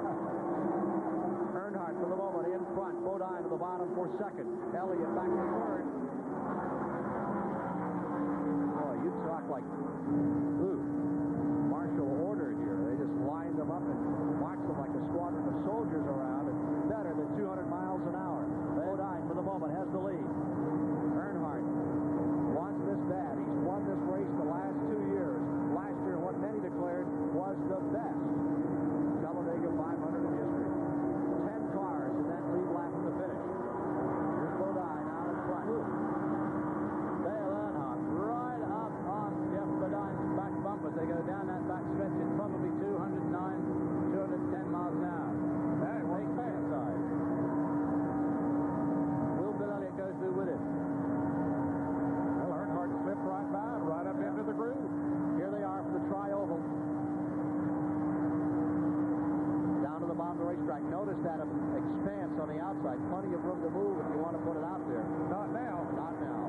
Earnhardt for the moment in front. Bodine to the bottom for second. Elliott back to third. Boy, you talk like martial order here. They just lined them up and marched them like a squadron of soldiers around, and better than 200 miles an hour. Bodine for the moment has the lead. Earnhardt wants this bad. He's won this race the last 2 years. Last year, what many declared was the best Talladega 500 in history. 10 cars in that lead lap at the finish. Here's Bodine out in front. Dale Earnhardt right up on Jeff Bodine's back bumper. They go down that back stretch. It's probably 209, 210 miles an hour. That was fast. Side. Will Bill Elliott go through with it? Well, Earnhardt slipped right by and right up into the groove. Here they are for the tri-oval. Down to the bottom of the racetrack. Notice that expanse on the outside. Plenty of room to move if you want to put it out there. Not now. Not now.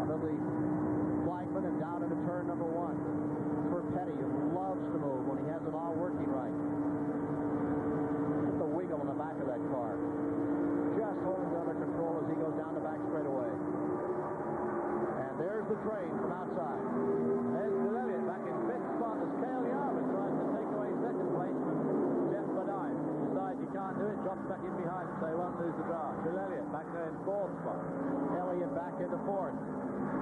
Under the flagman and down into turn number 1. For Petty, who loves to move when he has it all working right. Look at the wiggle in the back of that car. Just holding it under control as he goes down the back straightaway. And there's the train from outside. There's Bill Elliott back in fifth spot as Cale Yarber tries to take away second place from Jeff Bodine. Decides he can't do it, drops back in behind so he won't lose the draft. Bill Elliott back there in fourth spot. Elliott back into fourth.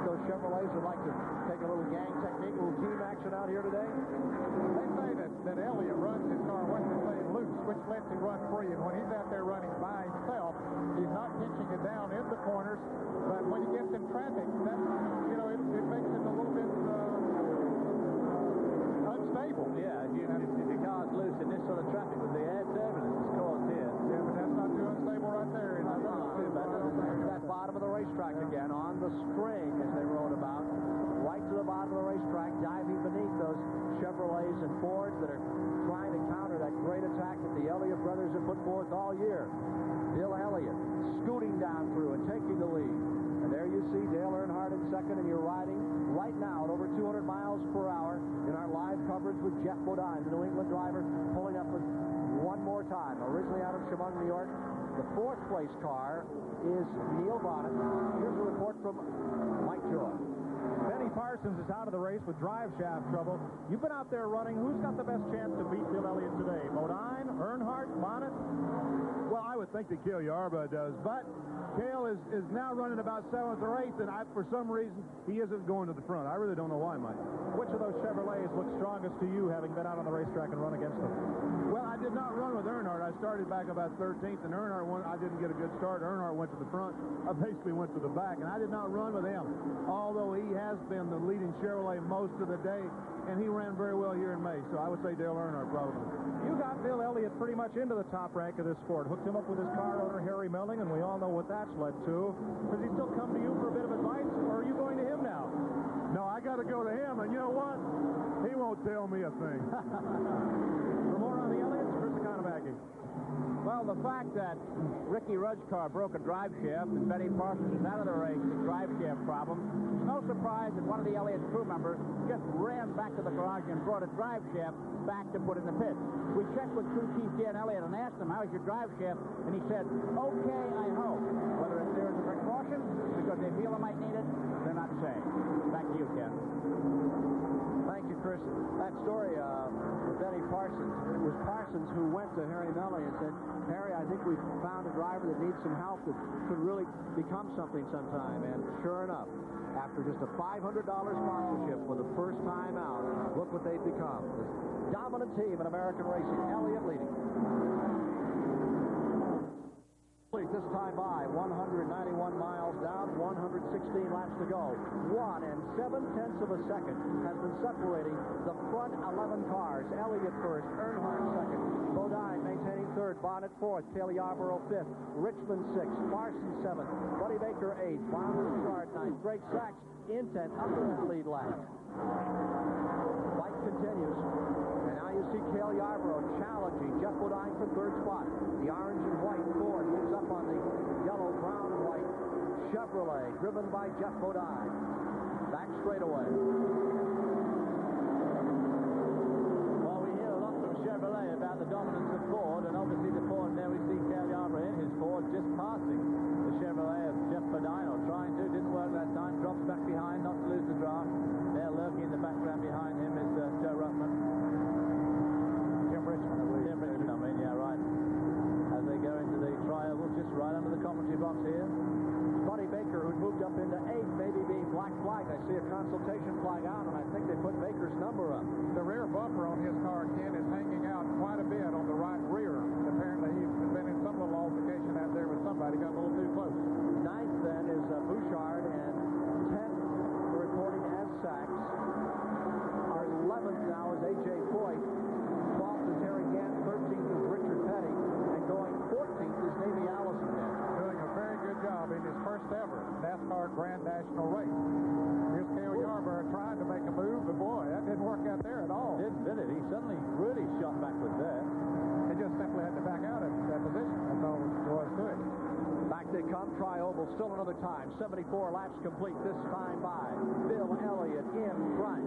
Those Chevrolets would like to take a little gang technique, a little team action out here today. They say that Elliott runs his car, what they say, loose, which lets him run free. And when he's out there running by himself, he's not pinching it down in the corners. But when he gets in traffic, that, it makes it a little bit unstable. Yeah, if your car's loose in this sort of traffic with the air turbulence it's caused here. Yeah, but that's not too unstable right there. That bottom of the racetrack again, on the string, as they wrote about, right to the bottom of the racetrack, diving beneath those Chevrolets and Fords that are trying to counter that great attack that the Elliott brothers have put forth all year. Bill Elliott scooting down through and taking the lead. And there you see Dale Earnhardt in second, and you're riding right now at over 200 miles per hour in our live coverage with Jeff Bodine, the New England driver, pulling up with one more time. Originally out of Chemung, New York. The fourth place car is Neil Bonnet. Here's a report from Mike Joy. Benny Parsons is out of the race with drive shaft trouble. You've been out there running. Who's got the best chance to beat Bill Elliott today? Bodine, Earnhardt, Bonnet? Well, I would think that Cale Yarborough does, but Cale is now running about 7th or 8th, and for some reason, he isn't going to the front. I really don't know why, Mike. Which of those Chevrolets looks strongest to you, having been out on the racetrack and run against them? Well, I did not run with Earnhardt. I started back about 13th, and Earnhardt I didn't get a good start. Earnhardt went to the front. I basically went to the back, and I did not run with him, although he has been the leading Chevrolet most of the day, and he ran very well here in May, so I would say Dale Earnhardt probably. You got Bill Elliott pretty much into the top rank of this sport. Hooked him up with his car owner, Harry Melling, and we all know what that's led to. Does he still come to you for a bit of advice, or are you going to him now? No, I got to go to him, and you know what? He won't tell me a thing. For more on the Elliots, Chris Economaki. Well, the fact that Ricky Rudd's car broke a drive shaft and Benny Parsons is out of the race with drive shaft problem, it's no surprise that one of the Elliott crew members just ran back to the garage and brought a drive shaft back to put in the pit. We checked with crew chief Dan Elliott and asked him, how's your drive shaft? And he said, okay, I hope. Whether it's there as a precaution, because they feel they might need it, they're not saying. Back to you, Ken. Thank you, Chris. That story with Benny Parsons, it was Parsons who went to Harry Melling and said, Harry, I think we've found a driver that needs some help that could really become something sometime. And sure enough, after just a $500 sponsorship for the first time out, look what they've become. This dominant team in American racing. Elliott leading. This time by 191 miles down, 116 laps to go. 1 7/10 of a second has been separating the front 11 cars. Elliott first, Earnhardt second, Bodine maintaining third, Bonnet fourth, Cale Yarborough fifth, Richmond sixth, Parsons seventh, Buddy Baker eighth, Bob Richard ninth, Greg Sachs in 10th, up in that lead lap. Fight continues. And now you see Cale Yarborough challenging Jeff Bodine for third spot. The orange and white Ford moves up on the yellow, brown, and white Chevrolet, driven by Jeff Bodine. Back straightaway. Well, we hear a lot from Chevrolet about the dominance of Ford, and obviously the Ford, there we see Cale Yarborough in his Ford just passing the Chevrolet of Jeff Bodine, or trying to. Didn't work that time. Drops back behind, not to lose the draft. There lurking in the background behind him is Joe Ruffman. Tim Richmond, I believe. Tim Richmond, I mean, yeah, right. As they go into the trioval, just right under the commentary box here. Buddy Baker, who moved up into 8th, maybe being black flagged. I see a consultation flag out, and I think they put Baker's number up. The rear bumper on his car, Ken, is hanging out quite a bit on the right rear. Apparently, he's been in some little altercation out there with somebody, got a little too close. 9th, then, is Bouchard, and 10th, reporting as Sachs. Our 11th now is A.J. Foyt. 12th is Harry Gant. 13th is Richard Petty. And going 14th is Davey Allison there. Doing a very good job in his first ever NASCAR Grand National race. Here's Cale Yarborough trying to make a move, but boy, that didn't work out there at all. Did it? He suddenly really shot backwards there. He just simply had to back out of that position. That's all there was to it. Back they come, tri-oval, still another time. 74 laps complete, this time by Bill Elliott in front.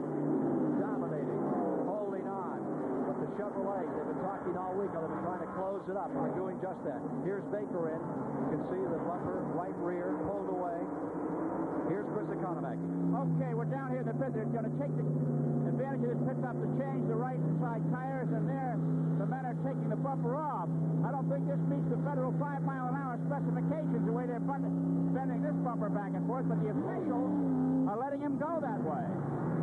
Dominating, holding on. But the Chevrolet, they've been talking all week, they've been trying to close it up, and they're doing just that. Here's Baker in. You can see the bumper, right rear, pulled away. Here's Chris Economaki. Okay, we're down here in the pit. They're going to take the advantage of this pit stop to change the right side tires, and there the men are taking the bumper off. I don't think this meets the federal 5-mile-an-hour specifications, the way they're bending this bumper back and forth, but the officials are letting him go that way.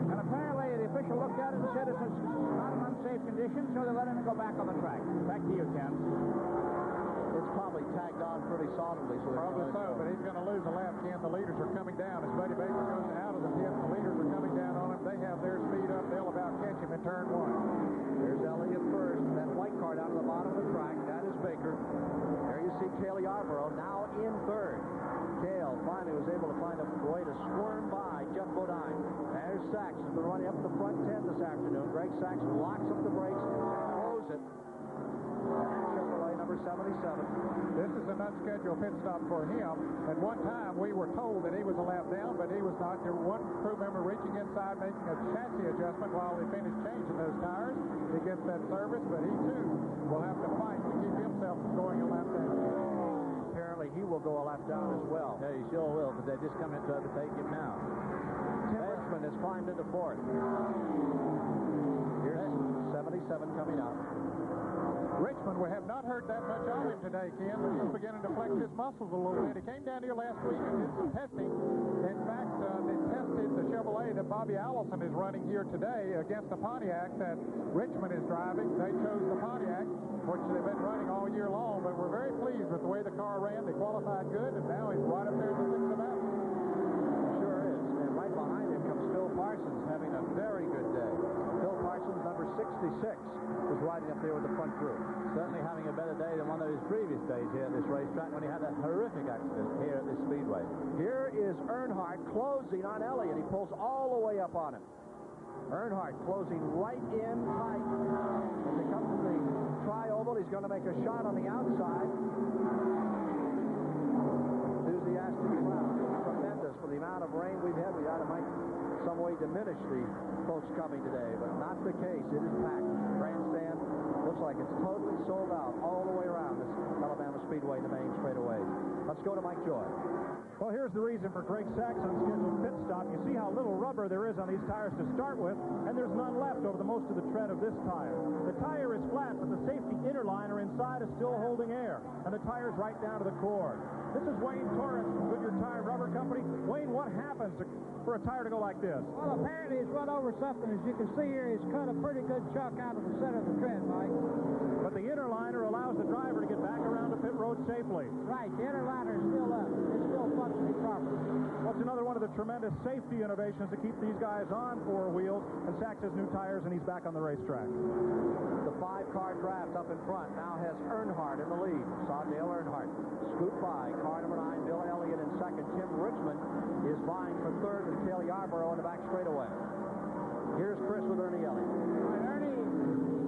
And apparently the official looked at it and said it's not an unsafe condition, so they're letting him go back on the track. Back to you, Ken. It's probably tagged on pretty solidly. So probably so, but he's going to lose a lap, Ken. The leaders are coming down. As Buddy Baker goes out of the pit, the leaders are coming down on him. They have their speed up. They'll about catch him in turn 1. There's Elliott first. That white car down to the bottom of the track. That is Baker. There you see Cale Yarborough now in third. Cale finally was able to find a way to squirm by Jeff Bodine. There's Sachs, who's been running up the front 10 this afternoon. Greg Sachs locks up the brakes and throws it. Chevrolet number number 77. This is an unscheduled pit stop for him. At one time, we were told that he was a lap down, but he was not. There was one crew member reaching inside, making a chassis adjustment while they finished changing those tires. He gets that service, but he, too, will have to fight to keep himself from going a lap down. Apparently, he will go a lap down as well. Yeah, he sure will, because they just come in to overtake him now. Tim Richmond has climbed into fourth. Here's 77 coming up. Richmond, we have not heard that much of him today, Ken. He's beginning to flex his muscles a little bit. He came down here last week and did some testing. In fact, they tested the Chevrolet that Bobby Allison is running here today against the Pontiac that Richmond is driving. They chose the Pontiac, which they've been running all year long, but we're very pleased with the way the car ran. They qualified good, and now he's right up there in the sixth of Apple. Sure is. And right behind him comes Phil Parsons, having a very good day. Phil Parsons, number 66, is riding up there with the front crew. Certainly having a better day than one of his previous days here at this racetrack when he had a horrific accident here at this speedway. Here is Earnhardt closing on Elliott. He pulls all the way up on him. Earnhardt closing right in tight. As they come to the tri-oval, he's going to make a shot on the outside. Enthusiastic crowd. Tremendous for the amount of rain we've had. We ought to might some way diminish the folks coming today, but not the case. It is packed. Grandstand looks like it's totally sold out all the way around this Alabama Speedway, the main straightaway. Let's go to Mike Joy. Well, here's the reason for Greg Sachs' unscheduled pit stop. You see how little rubber there is on these tires to start with, and there's none left over the most of the tread of this tire. The tire is flat, but the safety inner liner inside is still holding air, and the tire's right down to the cord. This is Wayne Torres from Goodyear Tire and Rubber Company. Wayne, what happens for a tire to go like this? Well, apparently he's run over something. As you can see here, he's cut a pretty good chunk out of the center of the tread, Mike. But the inner liner allows the driver to get back around the pit road safely. Right, the inner liner is still up. It's still functioning properly. What's another one of the tremendous safety innovations to keep these guys on four wheels, and Sachs has new tires, and he's back on the racetrack. The five-car draft up in front now has Earnhardt in the lead. Saw Dale Earnhardt scoot by. Car number 9, Bill Elliott in second. Tim Richmond is vying for third with Cale Yarborough in the back straightaway. Here's Chris with Ernie Elliott. Ernie,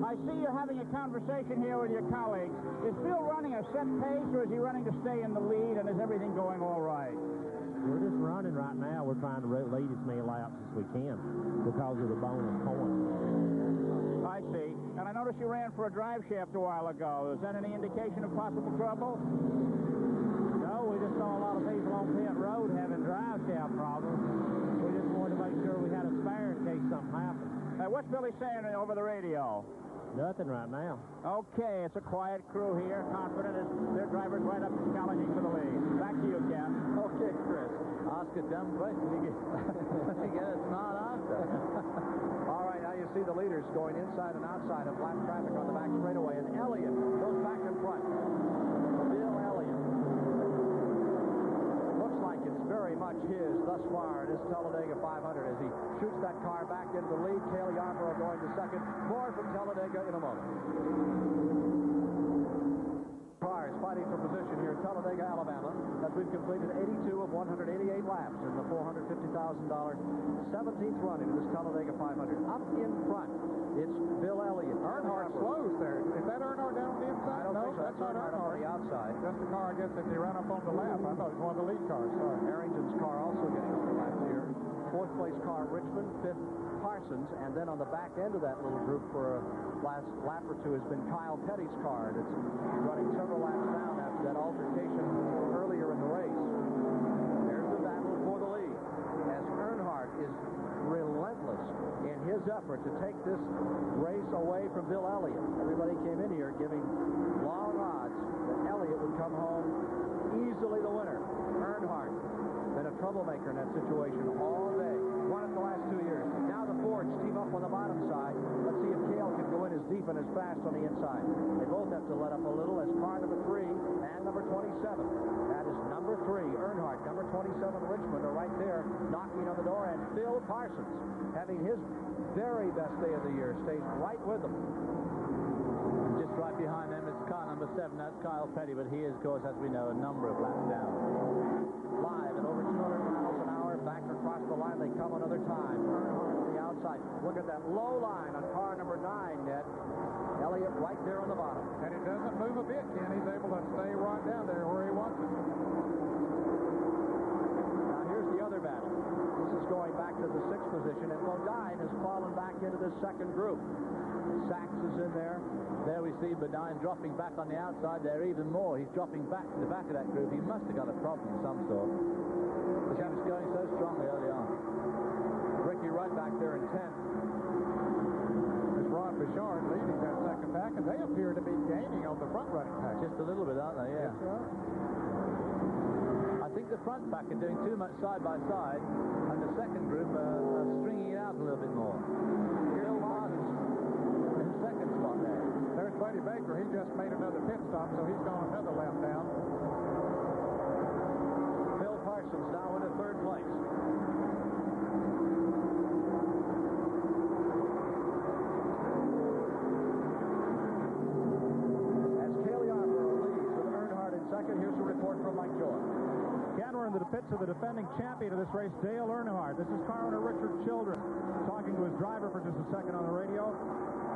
I see you're having a conversation here with your colleagues. Is Bill running a set pace, or is he running to stay in the lead, and is everything going all right? We're just running right now. We're trying to lead as many laps as we can because of the bonus points. I see. And I noticed you ran for a drive shaft a while ago. Is that any indication of possible trouble? No, we just saw a lot of people on pit road having drive shaft problems. We just wanted to make sure we had a spare in case something happened. What's Billy saying over the radio? Nothing right now. Okay, it's a quiet crew here, confident as their driver's right up and challenging for the lead. Back to you, Ken. Okay, Chris. Ask a dumb question. You get a smart answer. All right, now you see the leaders going inside and outside of flat traffic on the back straightaway, and Elliott goes back in front. Bill Elliott. Looks like it's very much his thus far in his Talladega 500 as he shoots that car back into the lead. Cale Yarborough going to second. More from Talladega in a moment. Cars fighting for position here in Talladega, Alabama, as we've completed 82 of 188 laps in the $450,000 17th run into this Talladega 500. Up in front, it's Bill Elliott. Earnhardt slows there. Is that Earnhardt down on the inside? I don't think so. That's not Earnhardt on the outside. That's the car, I guess, that they ran up on the lap. I thought it was one of the lead cars. Sorry. Harrington's car also getting up the lap here. Fourth place car, Richmond. Fifth, Parsons. And then on the back end of that little group for a last lap or two has been Kyle Petty's car. And it's running several laps down after that altercation earlier in the race. There's the battle for the lead as Earnhardt is relentless in his effort to take this race away from Bill Elliott. Everybody came in here giving long odds that Elliott would come home easily the winner. Earnhardt been a troublemaker in that situation all day. Won it the last 2 years. Now the Fords team up on the bottom side. Let's see if Cale can go in as deep and as fast on the inside. They both have to let up a little as car number 3 and number 27. That is number 3, Earnhardt. Number 27, Richmond, are right there knocking on the door. And Phil Parsons, having his very best day of the year, stays right with them. Just right behind them is car number 7. That's Kyle Petty, but he is, of course, as we know, a number of laps down. Live at over 200 miles an hour, back across the line they come another time. Earnhardt on the outside. outside. Look at that low line on car number 9, Ned. Elliott right there on the bottom. And it doesn't move a bit, Ken. He's able to stay right down there where he wants it. Now here's the other battle. This is going back to the 6th position, and Bodine has fallen back into the second group. Sachs is in there. There we see Bodine dropping back on the outside there even more. He's dropping back to the back of that group. He must have got a problem of some sort. Because he was going so strongly early on. Ricky right back there in 10th. There's Ron Bouchard leading that second pack, and they appear to be gaining on the front-running pack. Just a little bit, aren't they? Yeah. That's right. I think the front pack are doing too much side by side, and the second group are stringing it out a little bit more. Bill Parsons in the second spot there. There's Buddy Baker. He just made another pit stop, so he's gone another lap down. Phil Parsons now in the 3rd place. As Cale Yarborough leads with Earnhardt in second, here's a report from Mike Joy. Again, we're in the pits of the defending champion of this race, Dale Earnhardt. This is car owner Richard Children talking to his driver for just a second on the radio.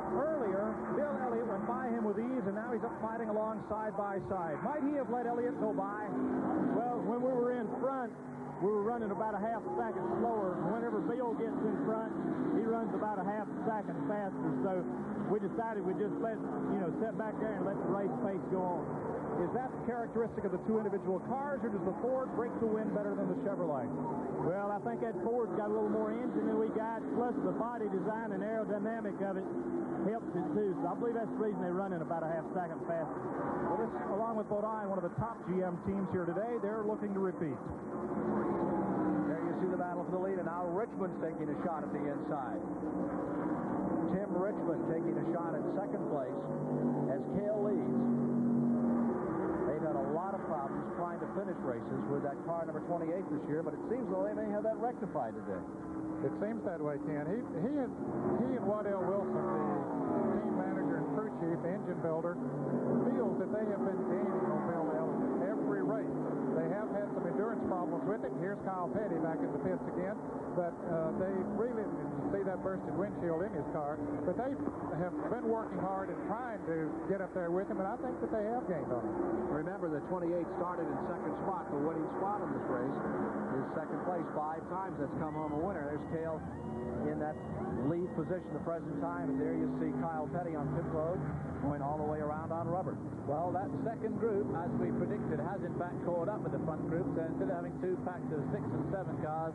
Earlier, Bill Elliott went by him with ease, and now he's up fighting along side by side. Might he have let Elliott go by? Well, when we were in front, we were running about a half a second slower. Whenever Bill gets in front, he runs about a half a second faster. So we decided we'd just sit back there and let the race pace go on. Is that characteristic of the two individual cars, or does the Ford break the wind better than the Chevrolet? Well, I think that Ford's got a little more engine than we got, plus the body design and aerodynamic of it helps it too. So I believe that's the reason they're running about a half second faster. Well, this, along with Bodine, one of the top GM teams here today, they're looking to repeat. There you see the battle for the lead, and now Richmond's taking a shot at the inside. Tim Richmond taking a shot in second place as Cale leads. They've had a lot of problems trying to finish races with that car number 28 this year, but it seems though they may have that rectified today. It seems that way, Ken. He and Waddell Wilson, the team manager and crew chief, engine builder, feels that they have been gaining on Bill Elliott every race. They have had some endurance problems with it. Here's Kyle Petty back in the pits again, but they really see that bursted windshield in his car. But they have been working hard and trying to get up there with him, and I think that they have gained on him. Remember, the 28 started in second spot. The winning spot in this race is second place 5 times. That's come home a winner. There's Cale in that lead position the present time, and there you see Kyle Petty on pit road going all the way around on rubber. Well, that second group, as we predicted, has in fact caught up with the front group. So instead of having 2 packs of 6 and 7 cars,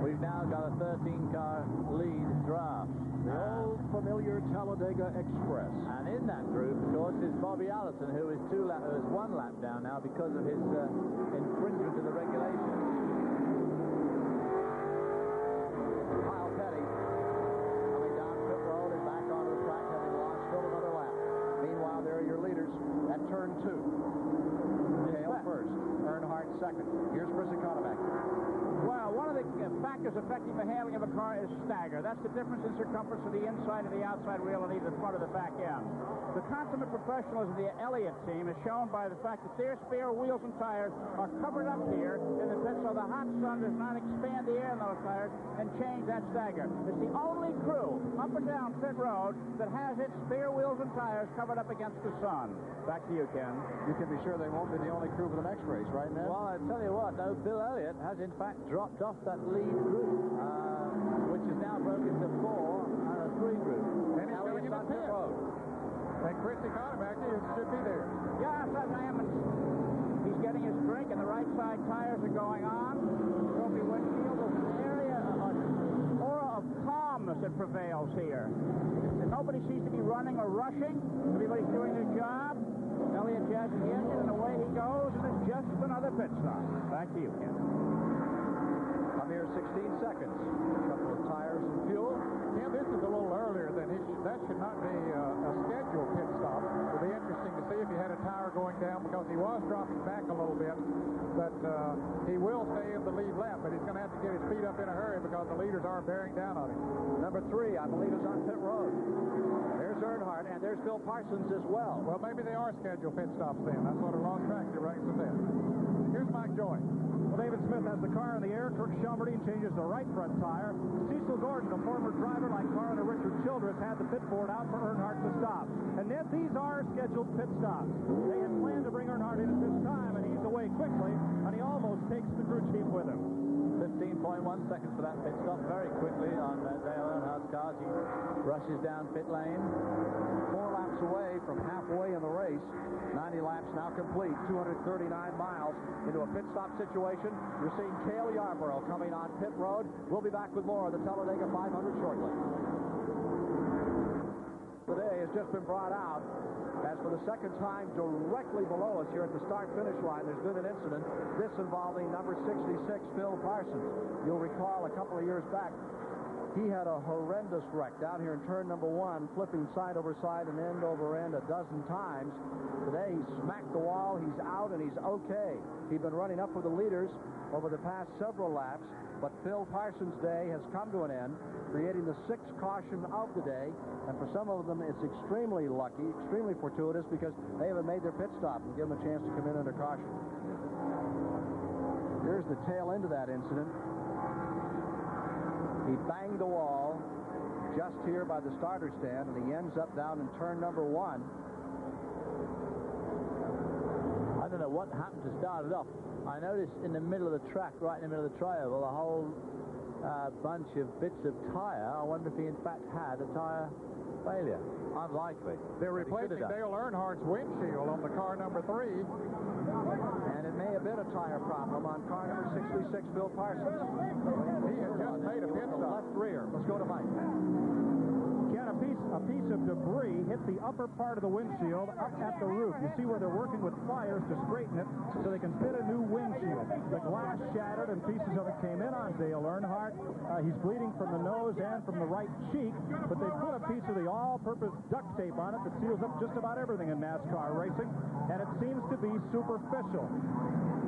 we've now got a 13-car lead draft. The old familiar Talladega Express. And in that group, of course, is Bobby Allison, who is 1 lap down now because of his infringement of the regulations. Kyle Petty coming down pit road and back onto the track, having lost still another lap. Meanwhile, there are your leaders at turn 2. Cale first, Earnhardt second. Here's Chris Economac. Well, one of the factors affecting the handling of a car is stagger. That's the difference in circumference of the inside and the outside wheel and either the front or the back end. The consummate professionalism of the Elliott team is shown by the fact that their spare wheels and tires are covered up here in the pit so the hot sun does not expand the air in those tires and change that stagger. It's the only crew up and down pit road that has its spare wheels and tires covered up against the sun. Back to you, Ken. You can be sure they won't be the only crew for the next race, right, Ned? Well, I tell you what, though, Bill Elliott has in fact dropped off that lead group, which is now broken to 4 and a 3 group. And he's going to get a pit road. And Chris Economac should be there. Yes, I am. He's getting his drink, and the right side tires are going on. Trophy windshield. There's an area, an aura of calmness that prevails here. And nobody seems to be running or rushing. Everybody's doing their job. Elliott jazzes the engine, and away he goes, and it's just another pit stop. Back to you, Ken. A mere 16 seconds. A couple of tires and fuel. Yeah, this is a little earlier than that should not be a scheduled pit stop. It'll be interesting to see if he had a tire going down because he was dropping back a little bit. But he will stay in the lead lap, but he's going to have to get his feet up in a hurry because the leaders are bearing down on him. Number 3, I believe, is on pit road. There's Earnhardt, and there's Phil Parsons as well. Well, maybe they are scheduled pit stops then. That's what a long track they're running so fast. Here's Mike Joy. David Smith has the car in the air. Kirk Shelmerdine changes the right front tire. Cecil Gordon, a former driver like car owner Richard Childress, had the pit board out for Earnhardt to stop. And Ned, these are scheduled pit stops. They had planned to bring Earnhardt in at this time, and he's away quickly, and he almost takes the crew chief with him. 15.1 seconds for that pit stop, very quickly on Dale Earnhardt's car. He rushes down pit lane. 4 laps away from halfway in the race. 90 laps now complete, 239 miles into a pit stop situation. You're seeing Cale Yarborough coming on pit road. We'll be back with more of the Talladega 500 shortly. Today has just been brought out as for the second time directly below us here at the start-finish line, there's been an incident, this involving number 66, Phil Parsons. You'll recall a couple of years back, he had a horrendous wreck down here in turn number 1, flipping side over side and end over end a dozen times. Today, he smacked the wall, he's out, and he's okay. He'd been running up with the leaders over the past several laps, but Phil Parsons' day has come to an end, creating the 6th caution of the day, and for some of them, it's extremely lucky, extremely fortuitous, because they haven't made their pit stop and give them a chance to come in under caution. Here's the tail end of that incident. He banged the wall just here by the starter stand, and he ends up down in turn number 1. I don't know what happened to start it off. I noticed in the middle of the track, right in the middle of the tri-oval, a whole bunch of bits of tire. I wonder if he in fact had a tire failure. Unlikely. They're replacing Dale Earnhardt's windshield on the car number 3. And it may have been a tire problem on car number 66, Phil Parsons. He had just made a pit stop. Left rear. Let's go to Mike. Ken, a piece of debris hit the upper part of the windshield up at the roof. You see where they're working with pliers to straighten it so they can fit a new windshield. The glass shattered and pieces of it came in on Dale Earnhardt. He's bleeding from the nose and from the right cheek, but they put a piece of the all-purpose duct tape on it that seals up just about everything in NASCAR racing, and it seems to be superficial.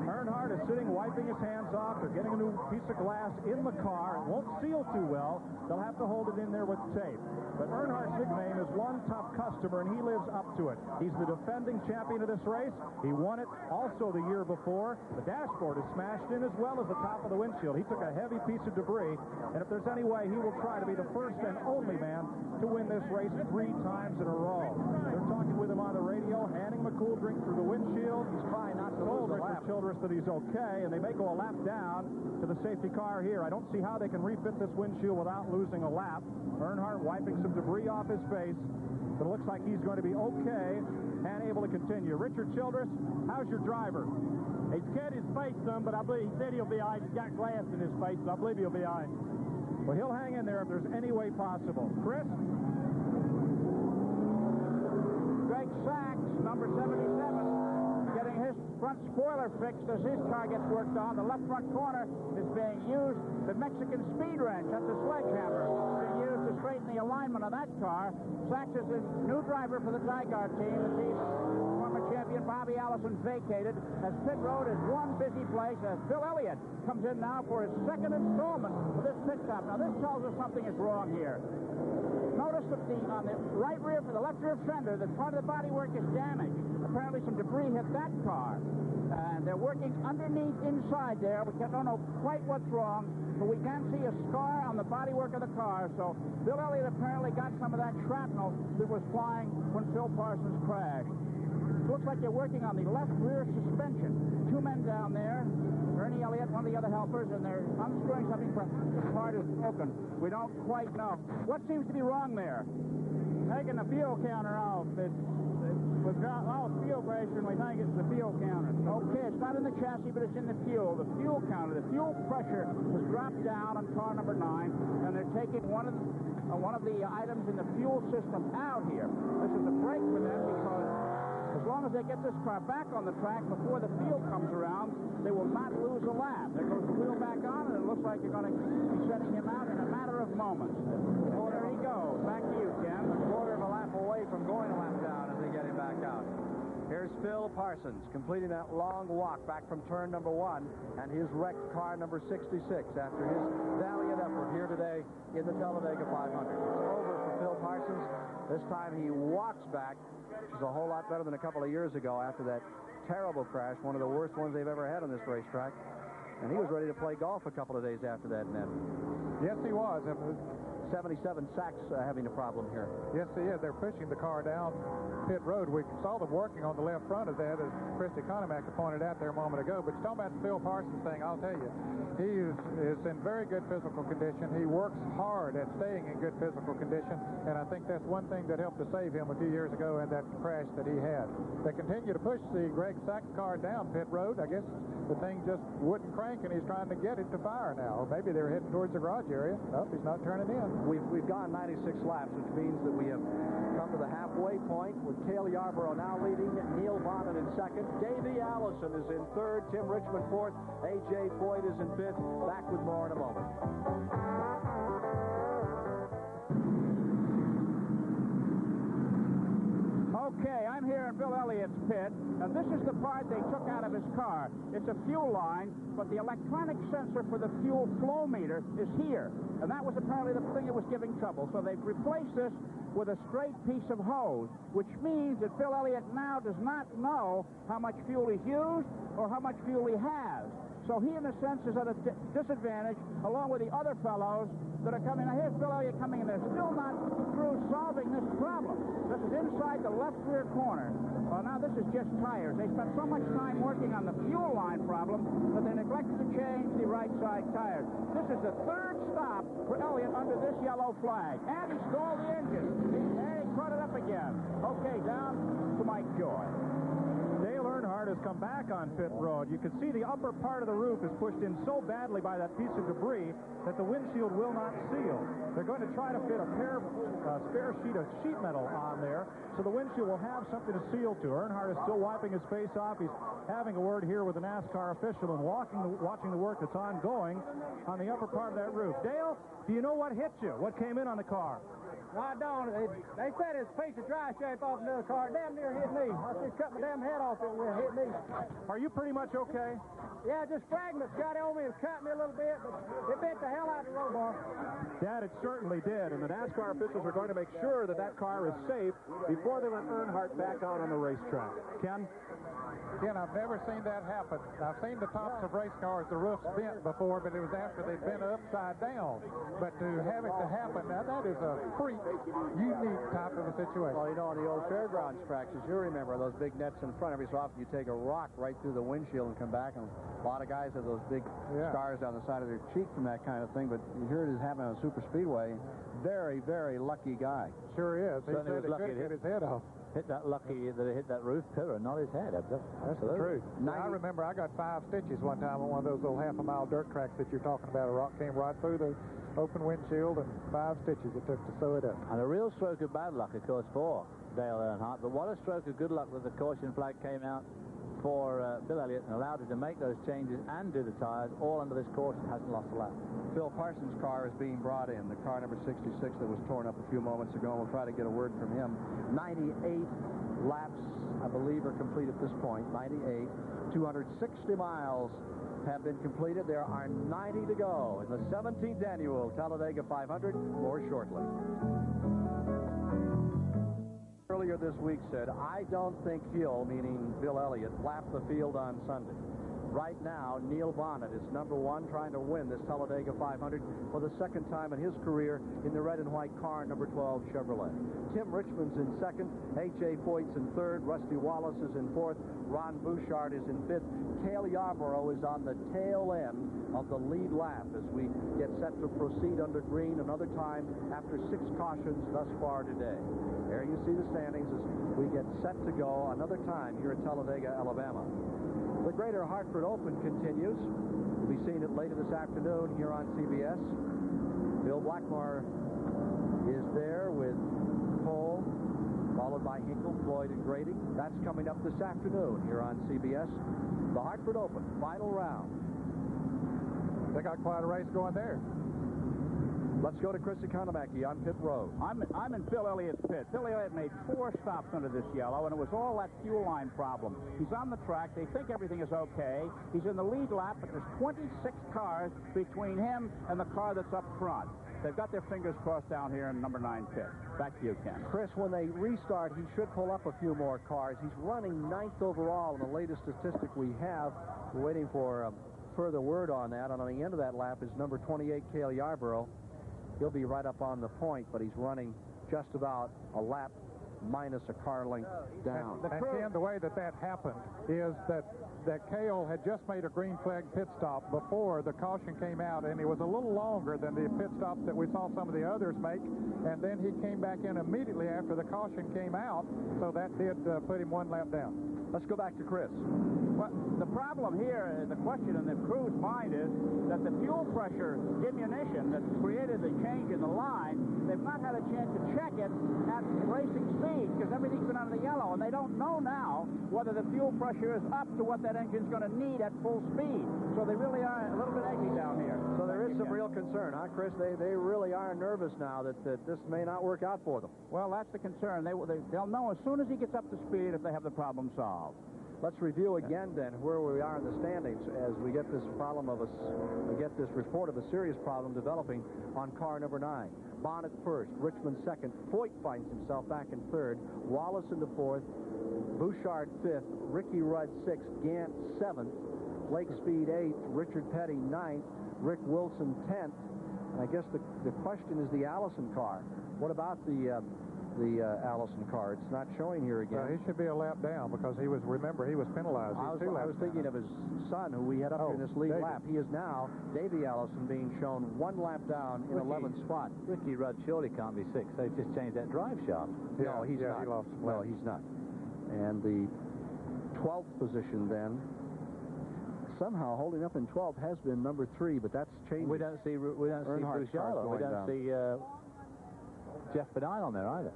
Earnhardt is sitting, wiping his hands off. They're getting a new piece of glass in the car. It won't seal too well. They'll have to hold it in there with tape. But Earnhardt's nickname is One Tough Customer, and he lives up to it. He's the defending champion of this race. He won it also the year before. The dashboard is smashed in as well as the top of the windshield. He took a heavy piece of debris, and if there's any way, he will try to be the first and only man to win this race 3 times in a row. They're talking with him on the radio, handing him a cool drink through the windshield. He's trying not to lose the lap. Childress that he's okay, and they may go a lap down to the safety car here. I don't see how they can refit this windshield without losing a lap. Earnhardt wiping some debris off his face, but it looks like he's going to be okay and able to continue. Richard Childress, how's your driver? He's cut his face some, but I believe he said he'll be all right. He's got glass in his face, so I believe he'll be all right. Well, he'll hang in there if there's any way possible. Chris? Greg Sachs, number 77. Getting his front spoiler fixed as his car gets worked on. The left front corner is being used. The Mexican speed wrench, that's a sledgehammer, is being used to straighten the alignment of that car. Sachs is the new driver for the Tigard team. The team former champion Bobby Allison vacated, as pit road is one busy place as Bill Elliott comes in now for his second installment of this pit stop. Now this tells us something is wrong here. Notice that on the right rear, for the left rear fender, that part of the bodywork is damaged. Apparently some debris hit that car. And they're working underneath inside there. We don't know quite what's wrong, but we can see a scar on the bodywork of the car. So Bill Elliott apparently got some of that shrapnel that was flying when Phil Parsons crashed. It looks like they're working on the left rear suspension. 2 men down there, Ernie Elliott, one of the other helpers, and they're unscrewing something from the part is broken. We don't quite know. What seems to be wrong there? Taking the fuel counter off. We've got lost fuel pressure, and we think it's the fuel counter. Okay, it's not in the chassis, but it's in the fuel. The fuel counter, the fuel pressure was dropped down on car number 9, and they're taking one of the items in the fuel system out here. This is a break for them because as long as they get this car back on the track before the field comes around, they will not lose a lap. There goes the wheel back on, and it looks like you're going to be setting him out in a matter of moments. Oh, there he goes. Back to you, Ken. A quarter of a lap away from going a lap down as they get him back out. Here's Phil Parsons completing that long walk back from turn number 1 and his wrecked car number 66 after his valiant effort here today in the Talladega 500. It's over for Phil Parsons. This time he walks back, which is a whole lot better than a couple of years ago after that terrible crash, one of the worst ones they've ever had on this racetrack. And he was ready to play golf a couple of days after that, Ned. Yes, he was. 77 sacks having a problem here. Yes, he is. They're pushing the car down pit road. We saw them working on the left front of that, as Christy Conemaker pointed out there a moment ago. But you're talking about the Phil Parsons thing, I'll tell you. He is in very good physical condition. He works hard at staying in good physical condition, and I think that's one thing that helped to save him a few years ago in that crash that he had. They continue to push the Greg Sachs car down pit road. I guess the thing just wouldn't crank, and he's trying to get it to fire now. Or maybe they're heading towards the garage area. Nope, he's not turning in. We've gone 96 laps, which means that we have come to the halfway point with Cale Yarborough now leading, Neil Bonnet in second, Davey Allison is in third, Tim Richmond fourth, A.J. Foyt is in fifth. Back with more in a moment. Okay, I'm here in Bill Elliott's pit, and this is the part they took out of his car. It's a fuel line, but the electronic sensor for the fuel flow meter is here, and that was apparently the thing that was giving trouble. So they've replaced this with a straight piece of hose, which means that Bill Elliott now does not know how much fuel he's used or how much fuel he has. So he, in a sense, is at a disadvantage, along with the other fellows that are coming. Now, here's Bill Elliott coming in. They're still not through solving this problem. This is inside the left rear corner. Well, now this is just tires. They spent so much time working on the fuel line problem that they neglected to change the right side tires. This is the third stop for Elliott under this yellow flag. And he stalled the engine. He brought it up again. Okay, down to Mike Joy. Dale Earnhardt has come back on pit road. You can see the upper part of the roof is pushed in so badly by that piece of debris that the windshield will not seal. They're going to try to fit a spare sheet of sheet metal on there so the windshield will have something to seal to. Earnhardt is still wiping his face off. He's having a word here with the NASCAR official and watching the work that's ongoing on the upper part of that roof. Dale, do you know what hit you? What came in on the car? No, I don't. They said it's a piece of dry shape off another car. Damn near hit me. I just cut my damn head off it when it hit me. Are you pretty much okay? Yeah, just fragments got on me and cut me a little bit, but it bit the hell out of the roll bar. Dad, it certainly did, and the NASCAR officials are going to make sure that that car is safe before they let Earnhardt back out on the racetrack. Ken? Ken, I've never seen that happen. I've seen the tops of race cars, the roofs bent before, but it was after they'd been upside down. But to have it to happen, now that is a freak, unique type of a situation. Well, you know, on the old fairgrounds practice, you remember those big nets in front. Every so often you take a rock right through the windshield and come back, and a lot of guys have those big scars down the side of their cheek from that kind of thing, but here it is happening on a super speedway. Very, very lucky guy. Sure is. He Certainly said he could get his head off. Hit that lucky that it hit that roof pillar, not his head. That's the truth. I remember I got 5 stitches one time on one of those little half-a-mile dirt tracks that you're talking about. A rock came right through the open windshield, and 5 stitches it took to sew it up. And a real stroke of bad luck, of course, for Dale Earnhardt. But what a stroke of good luck that the caution flag came out for Bill Elliott and allowed him to make those changes and do the tires all under this caution. Hasn't lost a lap. Phil Parsons' car is being brought in, the car number 66 that was torn up a few moments ago. We'll try to get a word from him. 98 laps, I believe, are complete at this point. 98. 260 miles have been completed. There are 90 to go in the 17th annual Talladega 500. More shortly. Earlier this week said, I don't think he'll, meaning Bill Elliott, lap the field on Sunday. Right now, Neil Bonnet is number 1, trying to win this Talladega 500 for the second time in his career in the red and white car, number 12 Chevrolet. Tim Richmond's in second, A.J. Foyt's in third, Rusty Wallace is in fourth, Ron Bouchard is in fifth. Cale Yarborough is on the tail end of the lead lap as we get set to proceed under green another time after 6 cautions thus far today. There you see the standings as we get set to go another time here at Talladega, Alabama. The Greater Hartford Open continues. We'll be seeing it later this afternoon here on CBS. Bill Blackmore is there with Cole, followed by Hinkle, Floyd, and Grady. That's coming up this afternoon here on CBS. The Hartford Open, final round. They got quite a race going there. Let's go to Chris Economaki on pit road. I'm in Phil Elliott's pit. Phil Elliott made 4 stops under this yellow, and it was all that fuel line problem. He's on the track. They think everything is okay. He's in the lead lap, but there's 26 cars between him and the car that's up front. They've got their fingers crossed down here in number 9 pit. Back to you, Ken. Chris, when they restart, he should pull up a few more cars. He's running 9th overall in the latest statistic we have. We're waiting for further word on that. And on the end of that lap is number 28, Cale Yarborough. He'll be right up on the point, but he's running just about a lap minus a car length down. And Ken, the way that happened is that Cale had just made a green flag pit stop before the caution came out, and it was a little longer than the pit stops that we saw some of the others make, and then he came back in immediately after the caution came out, so that did put him one lap down. Let's go back to Chris. Well, the problem here, the question in the crew's mind is that the fuel pressure diminution that's created the change in the line, they've not had a chance to check it at racing speed because everything's been under the yellow, and they don't know now whether the fuel pressure is up to what that engine's going to need at full speed. So they really are a little bit eggy down here. So there is some real concern, huh, Chris? They really are nervous now that this may not work out for them. Well, that's the concern. They'll know as soon as he gets up to speed if they have the problem solved. Let's review again then where we are in the standings as we get this report of a serious problem developing on car number 9. Bonnet first, Richmond second, Foyt finds himself back in third, Wallace into fourth, Bouchard fifth, Ricky Rudd sixth, Gant seventh, Lake Speed eighth, Richard Petty ninth, Rick Wilson 10th. And I guess the question is the Allison car. What about the Allison car? It's not showing here again. He should be a lap down because he was penalized. I was thinking of his son, who we had up in this lead lap. He is now, Davey Allison, being shown one lap down in 11th spot. Ricky Rudd surely can't be 6th. They've just changed that drive shaft. No, he's not. He lost. No, he's not. And the 12th position then, somehow holding up in 12th has been number 3, but that's changing. We don't see Bouchard. We don't see Jeff Bodine on there either.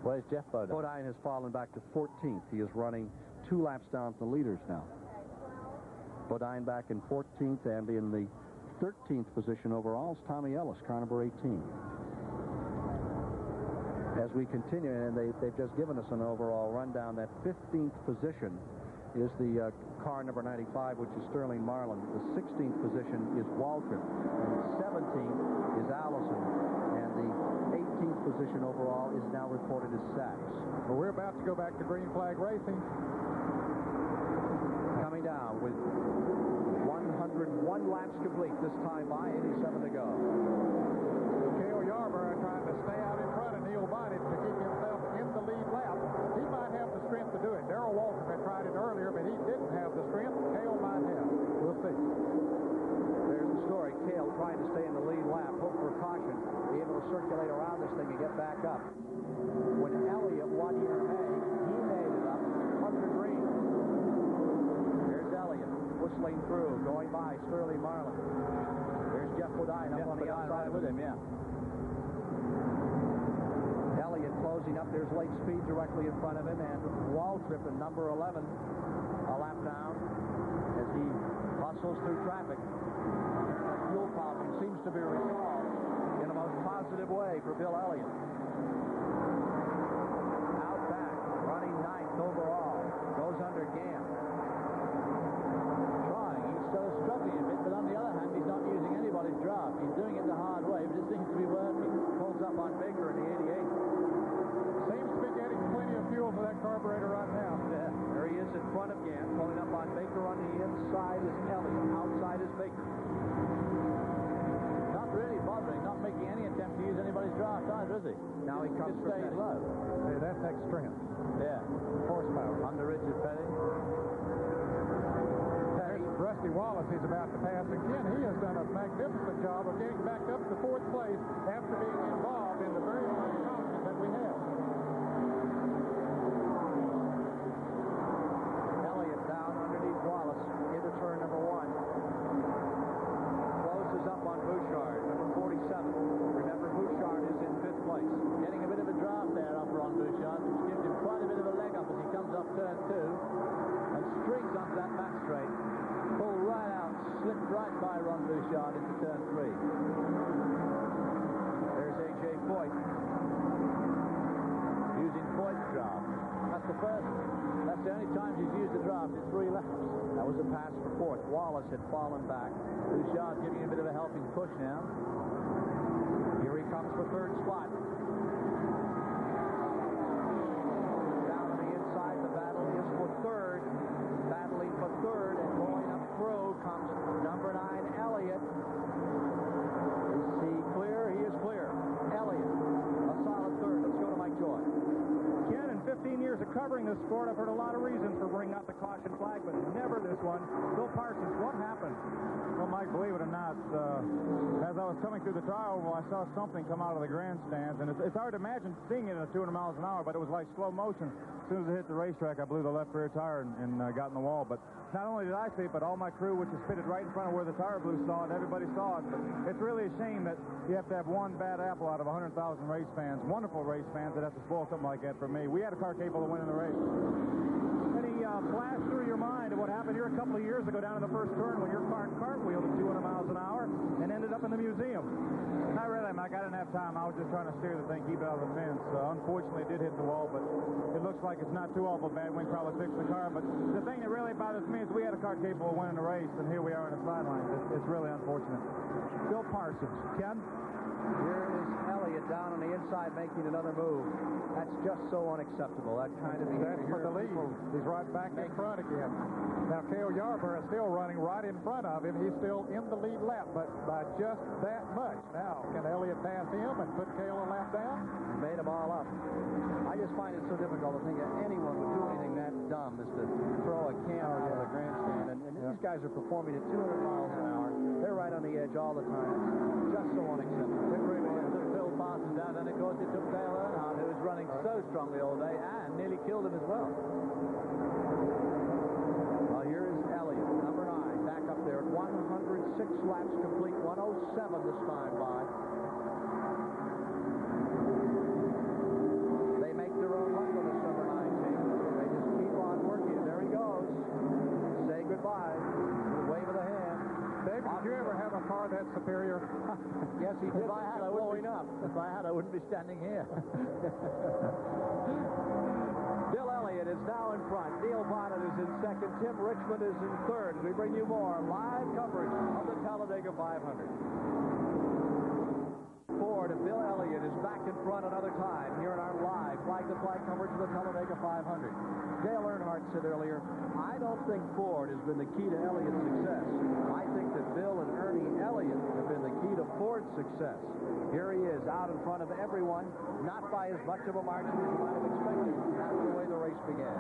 Where's Jeff Bodine? Bodine has fallen back to 14th. He is running 2 laps down from the leaders now. Bodine back in 14th, and in the 13th position overall is Tommy Ellis, car number 18. As we continue, and they've just given us an overall rundown, that 15th position is the car number 95, which is Sterling Marlin. The 16th position is Waltrip. And 17th is Allison. And the 18th position overall is now reported as Sachs. Well, we're about to go back to green flag racing. Coming down with 101 laps complete, this time by 87 to go. Cale Yarborough trying to stay out in front of Neil Bonnet to keep himself in the lead lap. He might have the strength to do it. Darrell Waltrip had tried it earlier, but he didn't have the strength. Cale might have. We'll see. There's the story. Cale trying to stay in the lead lap, hope for caution, be able to circulate around this thing and get back up. When Elliott won here in May, he made it up under green. There's Elliott whistling through, going by Sterling Marlin. There's Jeff Bodine up on the outside with him, yeah. Elliott closing up. There's Lake Speed directly in front of him, and Waltrip in number 11 a lap down as he hustles through traffic. The fuel problem seems to be resolved in a most positive way for Bill Elliott. Out back, running 9th overall, goes under Gant. Trying, he's still struggling a bit, but on the other hand, he's not using anybody's draft. He's doing it the hard way, but it seems to be working. Pulls up on Baker in the 88. Seems to be getting plenty of fuel for that carburetor right now. Yeah, there he is in front of Gant, pulling up on Baker. On the inside is Elliott, outside is Baker. Not really bothering, not making any attempt to use anybody's draft either, is he? Now he comes from stays low. Hey, that takes strength. Yeah. Horsepower. Under Richard Petty. Rusty Wallace is about to pass again. He has done a magnificent job of getting back up to 4th place after being involved in the very first caution that we have. Elliott down underneath Wallace into turn number 1. Closes up on Bouchard, number 47. Remember, Bouchard is in 5th place. Getting a bit of a draft there off Ron Bouchard, which gives him quite a bit of a leg up as he comes up turn 2 and strings onto that back straight. Pull right out, slipped right by Ron Bouchard into turn 3. There's A.J. Foyt. Using Foyt's draft. That's the only time he's used the draft in 3 laps. That was a pass for 4th. Wallace had fallen back. Bouchard giving him a bit of a helping push now. Here he comes for 3rd spot. Down on the inside, the battle is for 3rd. Battling for 3rd, and going up through comes covering this sport, I've heard a lot of reasons for bringing out the caution flag, but never this one. Bill Parsons, what happened? Well, Mike, believe it or not, as I was coming through the trial, I saw something come out of the grandstands, and it's hard to imagine seeing it at 200 miles an hour, but it was like slow motion. As soon as it hit the racetrack, I blew the left rear tire and got in the wall. But not only did I see it, but all my crew, which is fitted right in front of where the tire blew, saw it. Everybody saw it. But it's really a shame that you have to have one bad apple out of 100,000 race fans, wonderful race fans, that have to spoil something like that for me. We had a car capable of winning the race. Any flash through your mind of what happened here a couple of years ago down in the first turn when your car cartwheeled at 200 miles an hour and ended up in the museum? Not really, Mike. I didn't have time. I was just trying to steer the thing, keep it out of the fence. Unfortunately, it did hit the wall, but it looks like it's not too awful bad. We can probably fix the car. But the thing that really bothers me is we had a car capable of winning the race, and here we are on the sidelines. It's really unfortunate. Bill Parsons. Ken? Here is Elliott down on the inside making another move. That's just so unacceptable. That kind of behavior. That's for the lead. He's right back in front again. Now, Cale Yarborough is still running right in front of him. He's still in the lead lap, but by just that much. Now, can Elliott pass him and put Cale a lap down? He made them all up. I just find it so difficult to think that anyone would do anything that dumb as to throw a can over the grandstand. And these guys are performing at 200 miles an hour. They're right on the edge all the time. It's just so unacceptable. It really is. Took Phil Parsons out, and of course it took Dale Earnhardt, who was running so strongly all day, and nearly killed him as well. Well, here is Elliott, number 9, back up there at 106 laps complete, 107 this time by. They make their own luck on this number 9 team. They just keep on working. There he goes. Say goodbye. Wave of the hand. Dave, did you ever have a car that superior? Yes, he did. If I had, I wouldn't be standing here. Bill Elliott is now in front. Neil Bonnet is in second. Tim Richmond is in third. We bring you more live coverage of the Talladega 500. Ford and Bill Elliott is back in front another time here in our live flag-to-flag coverage of the Talladega 500. Dale Earnhardt said earlier, I don't think Ford has been the key to Elliott's success. I think that Bill and Ernie Elliott have been the key to Ford's success. Here he is out in front of everyone, not by as much of a margin as you might have expected. That's the way the race began.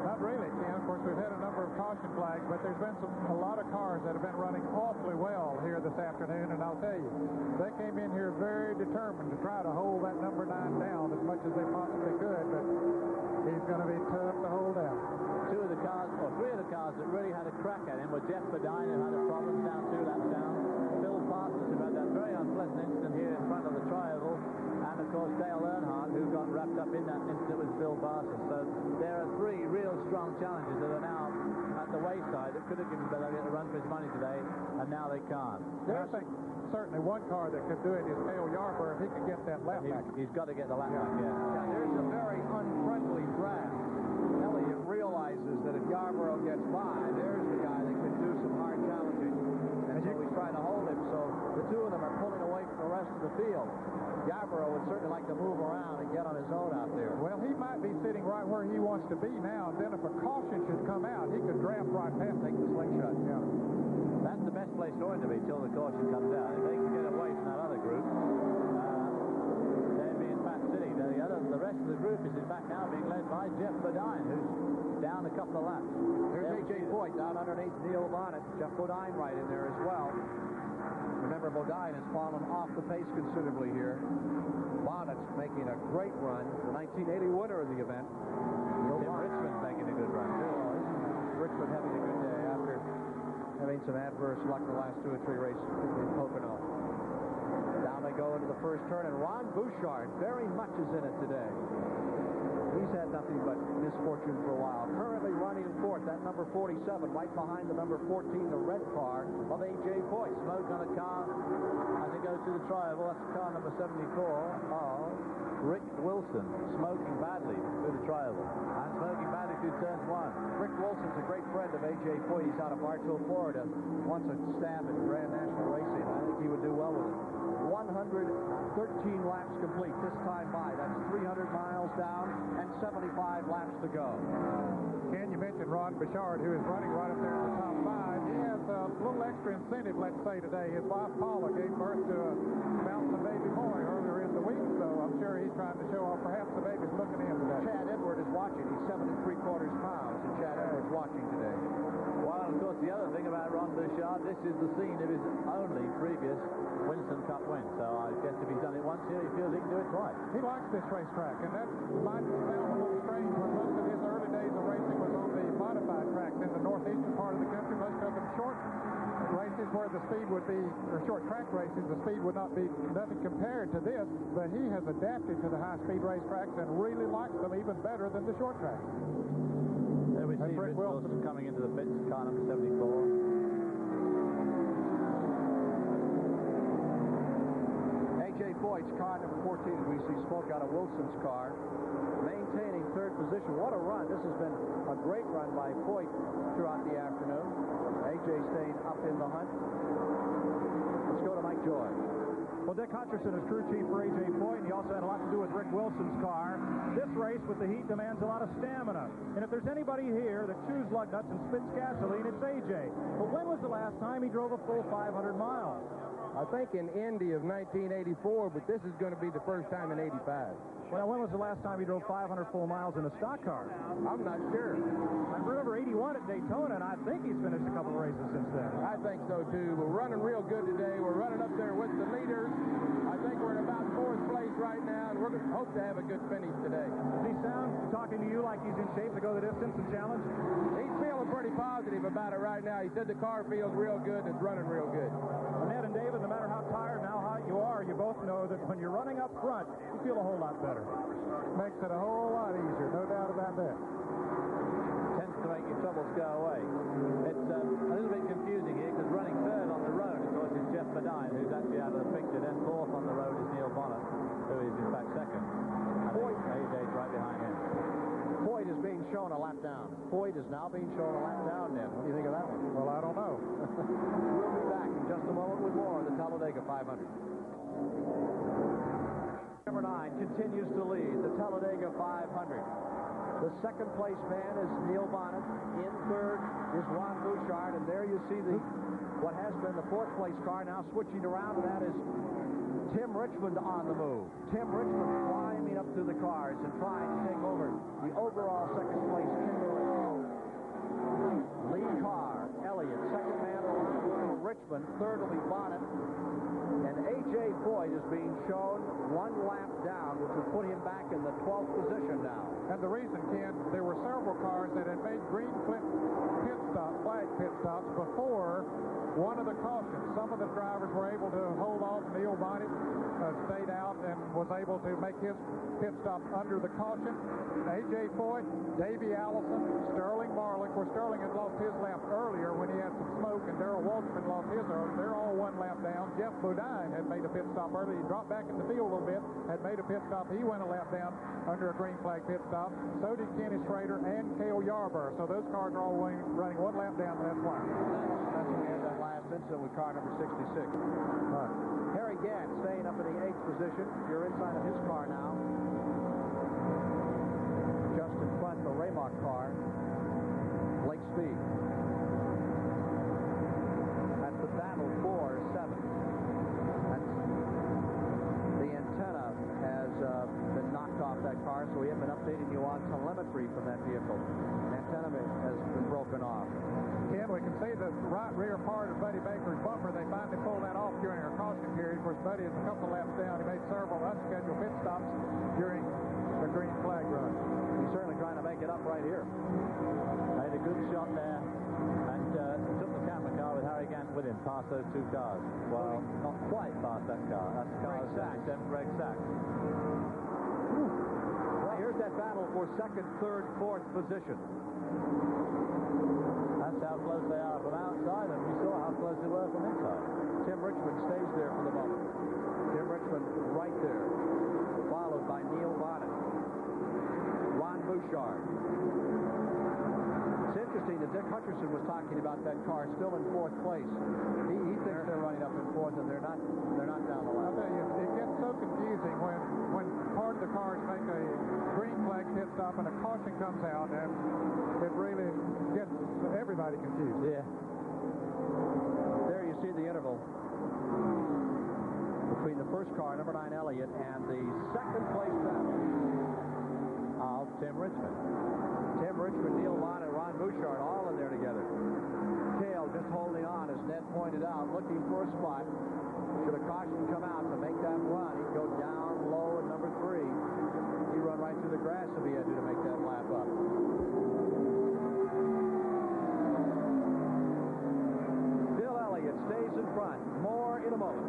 Not really, Ken. Of course, we've had a number of caution flags, but there's been a lot of cars that have been running awfully well here this afternoon, and I'll tell you, they came in here very determined to try to hold that number 9 down as much as they possibly could, but he's going to be tough to hold down. Three of the cars that really had a crack at him were Jeff Bodine, who had a problem down 2 laps down, Phil Parsons, who had that very unpleasant incident here in front of the tri-oval, and of course Dale Earnhardt, who got wrapped up in that incident with Phil Parsons. So there are 3 real strong challenges that are now at the wayside that could have given Bill Elliott a run for his money today, and now they can't. I think certainly one car that could do it is Cale Yarborough if he could get that lap back. He's got to get the lap back, yeah. Now, there's a very unfriendly draft. Elliott realizes that if Yarborough gets by, there's the guy that can do some hard challenging. And so he's trying to hold him. So the two of them are pulling away from the rest of the field. Yarborough would certainly like to move around and get on his own out there. Well, he might be sitting right where he wants to be now, and then if a caution should come out, he could draft right past, take the slingshot. Yeah. That's the best place for him to be till the caution comes out. If they can get away from that other group, they'd be in Fat City. The rest of the group is in fact now being led by Jeff Bodine, who's down a couple of laps. There's A.J. Foyt down underneath Neil Bonnet. Jeff Bodine right in there as well. Remember, Bodine has fallen off the pace considerably here. Bonnet's making a great run. The 1980 winner of the event. Tim Richmond's making a good run, too. Richmond having a good day after having some adverse luck the last 2 or 3 races, particularly in Pocono. Down they go into the first turn, and Ron Bouchard very much is in it today. He's had nothing but misfortune for a while. Currently running in 4th, that number 47, right behind the number 14, the red car of A.J. Foyt. Smoke on a car as it goes through the tri-oval. That's car number 74 of Rick Wilson, smoking badly through the tri-oval. And smoking badly through turn 1. Rick Wilson's a great friend of A.J. Foyt. He's out of Bartow, Florida. Wants a stab at Grand National Racing. I think he would do well with it. 113 laps complete this time by. That's 300 miles down and 75 laps to go. Ken, you mentioned Ron Bouchard, who is running right up there in the top 5. He has a little extra incentive, let's say, today. His wife, Paula, gave birth to a bouncing baby boy earlier in the week, so I'm sure he's trying to show off. Perhaps the baby's looking in today. Chad Edward is watching. He's 7 pounds that Chad Edwards watching today. Well, of course, the other thing about Ron Bouchard, this is the scene of his only previous Winston Cup win. So I guess if he's done it once here, he feels he can do it twice. He likes this racetrack, and that might sound a little strange when most of his early days of racing was on the modified tracks in the northeastern part of the country, most of them short races where the speed would be, or short track races, the speed would not be nothing compared to this, but he has adapted to the high-speed racetracks and really likes them even better than the short tracks. There we see Rich Wilson coming into the pits, car number 74. A.J. Foyt's car number 14, we see smoke out of Wilson's car, maintaining third position. What a run. This has been a great run by Foyt throughout the afternoon. A.J. staying up in the hunt. Let's go to Mike Joy. Well, Dick Hutcherson is crew chief for A.J. Foyt, and he also had a lot to do with Rick Wilson's car. This race with the heat demands a lot of stamina. And if there's anybody here that chews lug nuts and spits gasoline, it's A.J. But when was the last time he drove a full 500 miles? I think in Indy of 1984, but this is going to be the first time in 85. Well, when was the last time he drove 500 full miles in a stock car? I'm not sure. I remember 81 at Daytona, and I think he's finished a couple of races since then. I think so, too. We're running real good today. We're running up there with the leaders. I think we're in about fourth place right now, and we're going to hope to have a good finish today. Does he sound, talking to you, like he's in shape to go the distance and challenge? He's feeling pretty positive about it right now. He said the car feels real good and it's running real good. Ned and David, no matter how tired and how hot you are, you both know that when you're running up front, you feel a whole lot better. Makes it a whole lot easier, no doubt about that. Tends to make your troubles go away. It's a little bit confusing here because running third on the road, of course, is Jeff Badine, who's actually out of the picture. Then fourth on the road is Neil Bonnet, who is in fact second. And AJ's right behind him. Foyt is being shown a lap down. Foyt is now being shown a lap down, Ned. What do you think of that one? Well, I don't know. We'll be back in just a moment with more of the Talladega 500. Number 9 continues to lead the Talladega 500. The second place man is Neil Bonnet. In third is Ron Bouchard, and there you see what has been the fourth place car now switching around, and that is Tim Richmond on the move. Tim Richmond climbing up through the cars and trying to take over the overall second place Timber lead car. Elliott, second man around Richmond, third will be Bonnet. And A.J. Foyt is being shown one lap down, which will put him back in the 12th position now. And the reason, Ken, there were several cars that had made green flag pit stops before one of the cautions. Some of the drivers were able to hold off. Neil Bonnet stayed out and was able to make his pit stop under the caution. A.J. Foyt, Davey Allison, Sterling Marlin. Of course, Sterling had lost his lap earlier when he had some smoke, and Darrell Walterman lost his earlier. They're all one lap down. Jeff Bodine had made a pit stop early. He dropped back in the field a little bit, had made a pit stop. He went a lap down under a green flag pit stop. So did Kenny Schrader and Cale Yarborough. So those cars are all running one lap down, and that's why. That's when we had that last incident with car number 66. Harry Gant staying up in the 8th position. You're inside of his car now. Just in front of the Raymark car. Blake Speed. That's the battle for 7th. The antenna has been knocked off that car, so we have been updating you on telemetry from that vehicle. The antenna has been broken off. Ken, we can see the right rear part of Buddy Baker's bumper. They finally pulled that off during our caution period. Of course, Buddy is a couple laps down. He made several unscheduled pit stops during the green flag run. He's certainly trying to make it up right here. Made a good shot there and took the camera car with Harry Gant with him past those two cars. Well, not quite past that car. That's the car of Greg Sachs. Well, here's that battle for 2nd, 3rd, 4th position. That's how close they are from outside, and we saw how close they were from inside. Tim Richmond stays there for the moment. Tim Richmond right there, followed by Neil Bonnet. Ron Bouchard. It's interesting that Dick Hutcherson was talking about that car still in 4th place. He thinks they're running up in 4th, and they're not down the line. I'll tell you, it gets so confusing when part of the cars make a green flag pit stop and a caution comes out, and it really gets everybody confused. Yeah. There you see the interval between the first car, number 9 Elliott, and the 2nd place battle of Tim Richmond. Tim Richmond, Neil Bonnet, Ron Bouchard, all in there together. Cale just holding on, as Ned pointed out, looking for a spot. Should a caution come out to make that run, he'd go down low at number 3. He'd run right through the grass if he had to make that lap up. Bill Elliott stays in front. More in a moment.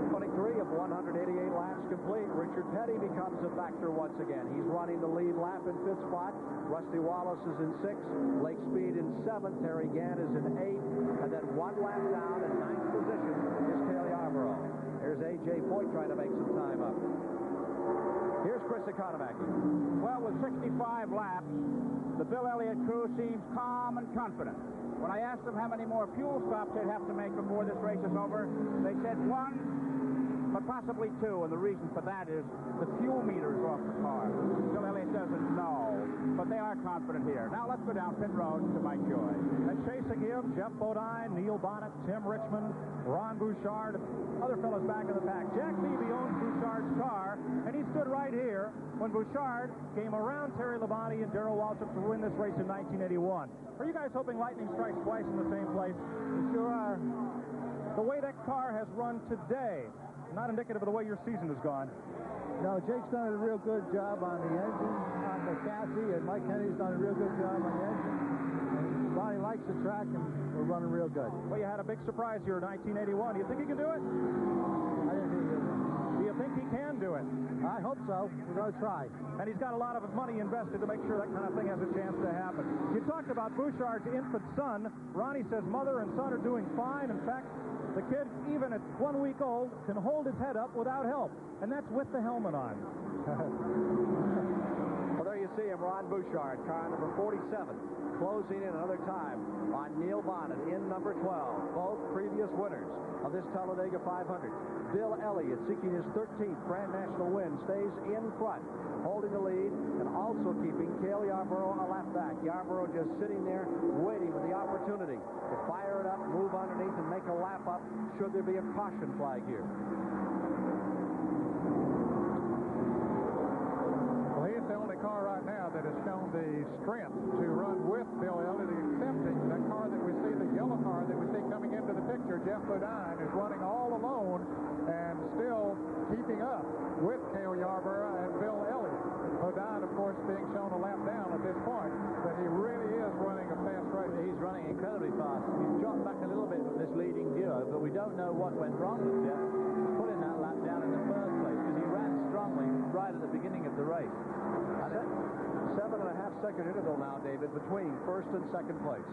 23 of 188 laps complete. Richard Petty becomes a factor once again. He's running the lead lap in 5th spot. Rusty Wallace is in 6th. Blake Speed in 7th. Terry Gann is in 8th. And then 1 lap down in 9th position is Cale Yarborough. There's A.J. Foyt trying to make some time up. Here's Chris Economaki. Well, with 65 laps, the Bill Elliott crew seems calm and confident. When I asked them how many more fuel stops they'd have to make before this race is over, they said 1, but possibly 2, and the reason for that is the fuel meter is off the car. Bill Elliott doesn't know, but they are confident here. Now let's go down pit road to Mike Joy. And chasing him, Jeff Bodine, Neil Bonnet, Tim Richmond, Ron Bouchard, other fellas back in the pack. Jack Beebe owns Bouchard's car, and he stood right here when Bouchard came around Terry Labonte and Darrell Waltrip to win this race in 1981. Are you guys hoping lightning strikes twice in the same place? We sure are. The way that car has run today, not indicative of the way your season has gone. No, Jake's done a real good job on the engine, on the chassis, and Mike Kennedy's done a real good job on the engine. And Bonnie likes the track, and we're running real good. Well, you had a big surprise here in 1981. Do you think he can do it? I didn't think he could. Do you think he can do it? I hope so. We're going to try. And he's got a lot of money invested to make sure that kind of thing has a chance to happen. You talked about Bouchard's infant son. Ronnie says mother and son are doing fine. In fact, the kid, even at 1 week old, can hold his head up without help. And that's with the helmet on. Well, there you see him, Ron Bouchard, car number 47, closing in another time on Neil Bonnet in number 12. Both previous winners of this Talladega 500. Bill Elliott, seeking his 13th Grand National win, stays in front, holding the lead and also keeping Cale Yarborough a lap back. Yarborough just sitting there waiting for the opportunity to fire it up, move underneath, and make a lap up should there be a caution flag here. Well, he's the only car right now that has shown the strength to run with Bill Elliott, excepting that car that we see, the yellow car that we see coming into the picture. Jeff Bodine is running all alone and still keeping up with Cale Yarborough and Bill Elliott. Bodine, of course, being shown a lap down at this point, but he really is running a fast race. He's running incredibly fast. He's dropped back a little bit from this leading duo, but we don't know what went wrong with Jeff putting that lap down in the first place, because he ran strongly right at the beginning of the race. 7.5-second interval now, David, between first and second place.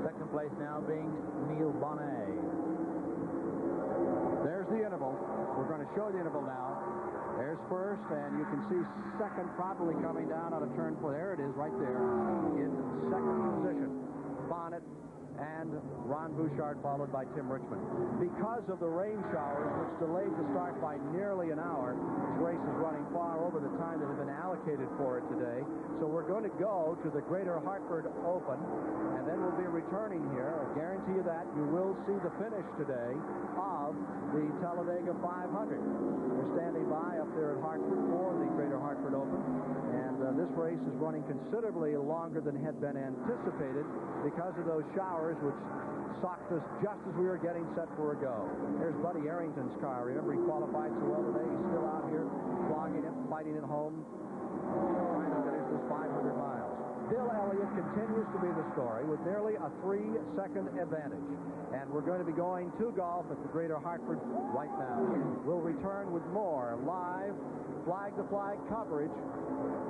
Second place now being Neil Bonnet. There's the interval. We're going to show the interval now. There's first, and you can see second probably coming down out of turn 4. There it is, right there, in second position. Bonnet and Ron Bouchard, followed by Tim Richmond. Because of the rain showers, which delayed the start by nearly an hour, this race is running far over the time that had been allocated for it today. So we're going to go to the Greater Hartford Open, and then we'll be returning here. I guarantee you that you will see the finish today of the Talladega 500. We're standing by up there at Hartford for the Greater Hartford Open, and this race is running considerably longer than had been anticipated because of those showers, which socked us just as we were getting set for a go. There's Buddy Arrington's car. Remember, he qualified so well today. He's still out here flogging it, fighting it home, trying to finish this 500 miles. Bill Elliott continues to be the story with nearly a 3-second advantage. And we're going to be going to golf at the Greater Hartford right now. We'll return with more live flag-to-flag coverage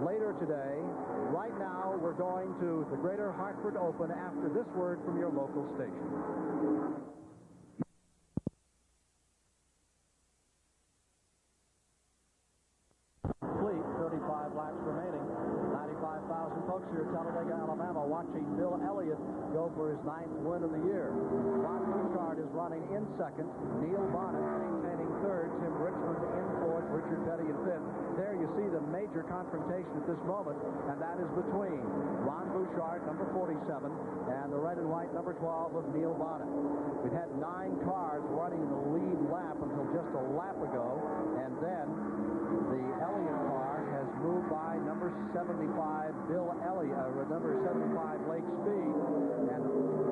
later today. Right now, we're going to the Greater Hartford Open after this word from your local station. Complete, 35 laps remaining. 95,000 folks here at Talladega, Alabama, watching Bill Elliott go for his 9th win of the year. Ron Bouchard is running in second. Neil Bonnet maintaining third. Tim Richmond in fourth. Richard Petty in fifth. There you see the major confrontation at this moment, and that is between Ron Bouchard, number 47, and the red and white number 12 of Neil Bonnet. We've had 9 cars running the lead lap until just a lap ago, and then the Elliott car has moved 75, number 75, Lake Speed. And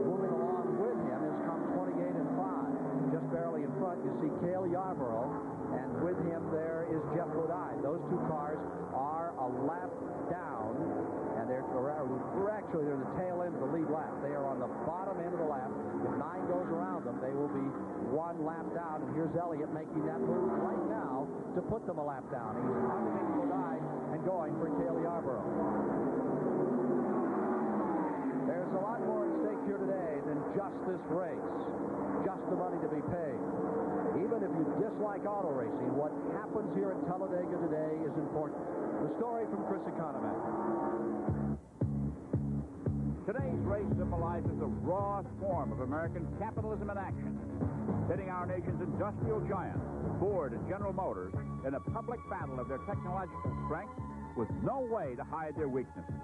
moving along with him is come 28 and 5. Just barely in front, you see Cale Yarborough, and with him there is Jeff Bodine. Those two cars are a lap down, and they're the tail end of the lead lap. They are on the bottom end of the lap. If 9 goes around them, they will be 1 lap down, and here's Elliott making that move right now to put them a lap down. He's underneath Bodine and going for Cale Yarborough. There's a lot more at stake here today than just this race, just the money to be paid. Even if you dislike auto racing, what happens here at Talladega today is important. The story from Chris Economac. Today's race symbolizes the rawest form of American capitalism in action, pitting our nation's industrial giants, Ford and General Motors, in a public battle of their technological strength with no way to hide their weaknesses.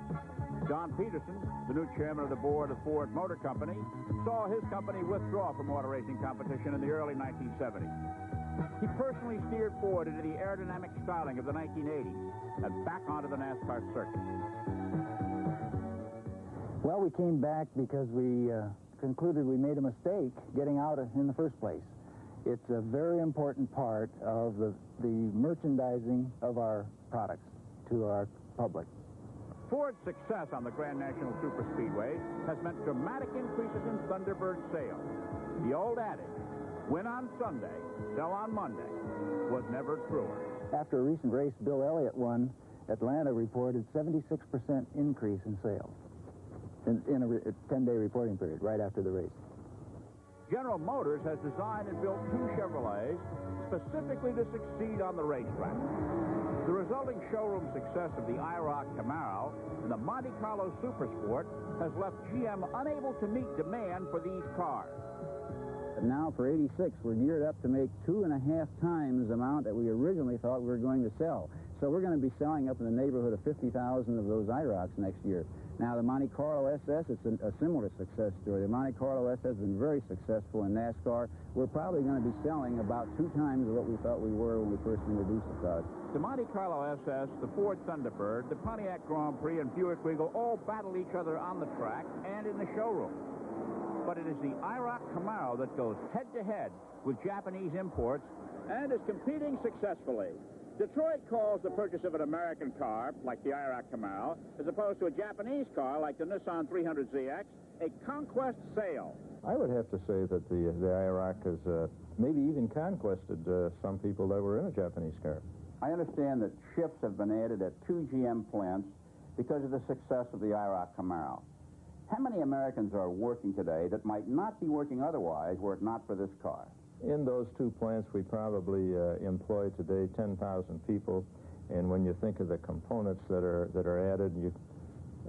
John Peterson, the new chairman of the board of Ford Motor Company, saw his company withdraw from auto racing competition in the early 1970s. He personally steered Ford into the aerodynamic styling of the 1980s and back onto the NASCAR circuit. Well, we came back because we concluded we made a mistake getting out in the first place. It's a very important part of the merchandising of our products to our public. Ford's success on the Grand National Superspeedways has meant dramatic increases in Thunderbird sales. The old adage, win on Sunday, sell on Monday, was never truer. After a recent race, Bill Elliott won. Atlanta reported 76% increase in sales in a 10-day reporting period right after the race. General Motors has designed and built 2 Chevrolets specifically to succeed on the racetrack. The resulting showroom success of the IROC Camaro and the Monte Carlo Supersport has left GM unable to meet demand for these cars. But now for 86, we're geared up to make 2.5 times the amount that we originally thought we were going to sell. So we're going to be selling up in the neighborhood of 50,000 of those IROCs next year. Now, the Monte Carlo SS, it's a similar success story. The Monte Carlo SS has been very successful in NASCAR. We're probably going to be selling about 2 times what we thought we were when we first introduced the car. The Monte Carlo SS, the Ford Thunderbird, the Pontiac Grand Prix, and Buick Regal all battle each other on the track and in the showroom. But it is the IROC Camaro that goes head-to-head with Japanese imports and is competing successfully. Detroit calls the purchase of an American car, like the IROC Camaro, as opposed to a Japanese car, like the Nissan 300ZX, a conquest sale. I would have to say that the IROC has maybe even conquested some people that were in a Japanese car. I understand that shifts have been added at 2 GM plants because of the success of the IROC Camaro. How many Americans are working today that might not be working otherwise were it not for this car? In those 2 plants, we probably employ today 10,000 people, and when you think of the components that are added,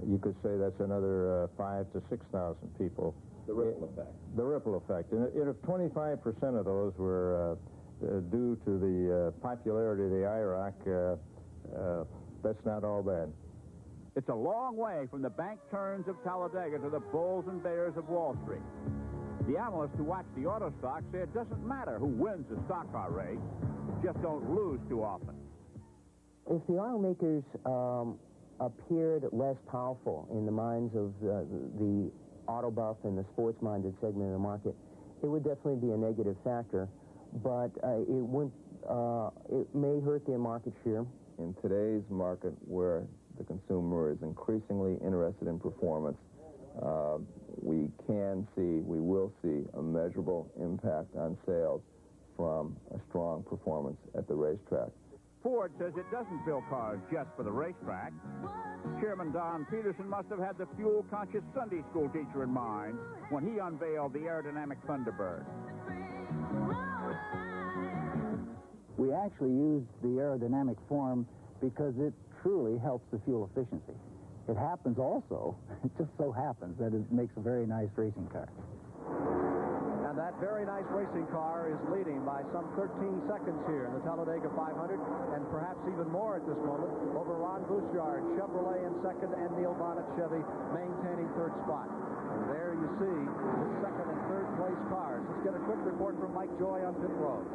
you could say that's another 5,000 to 6,000 people. The ripple effect. The ripple effect. And if 25% of those were due to the popularity of the IROC, that's not all bad. It's a long way from the bank turns of Talladega to the bulls and bears of Wall Street. The analysts who watch the auto stock say it doesn't matter who wins the stock car race, just don't lose too often. If the automakers appeared less powerful in the minds of the auto buff and the sports-minded segment of the market, it would definitely be a negative factor, but it may hurt their market share. In today's market, where the consumer is increasingly interested in performance, we will see a measurable impact on sales from a strong performance at the racetrack. Ford says it doesn't build cars just for the racetrack. Chairman Don Peterson must have had the fuel-conscious Sunday school teacher in mind when he unveiled the aerodynamic Thunderbird. We actually use the aerodynamic form because it truly helps the fuel efficiency. It happens also, it just so happens that it makes a very nice racing car. And that very nice racing car is leading by some 13 seconds here in the Talladega 500, and perhaps even more at this moment over Ron Bouchard, Chevrolet in second, and Neil Bonnet Chevy maintaining third spot. And there you see the second and third place cars. Let's get a quick report from Mike Joy on pit road.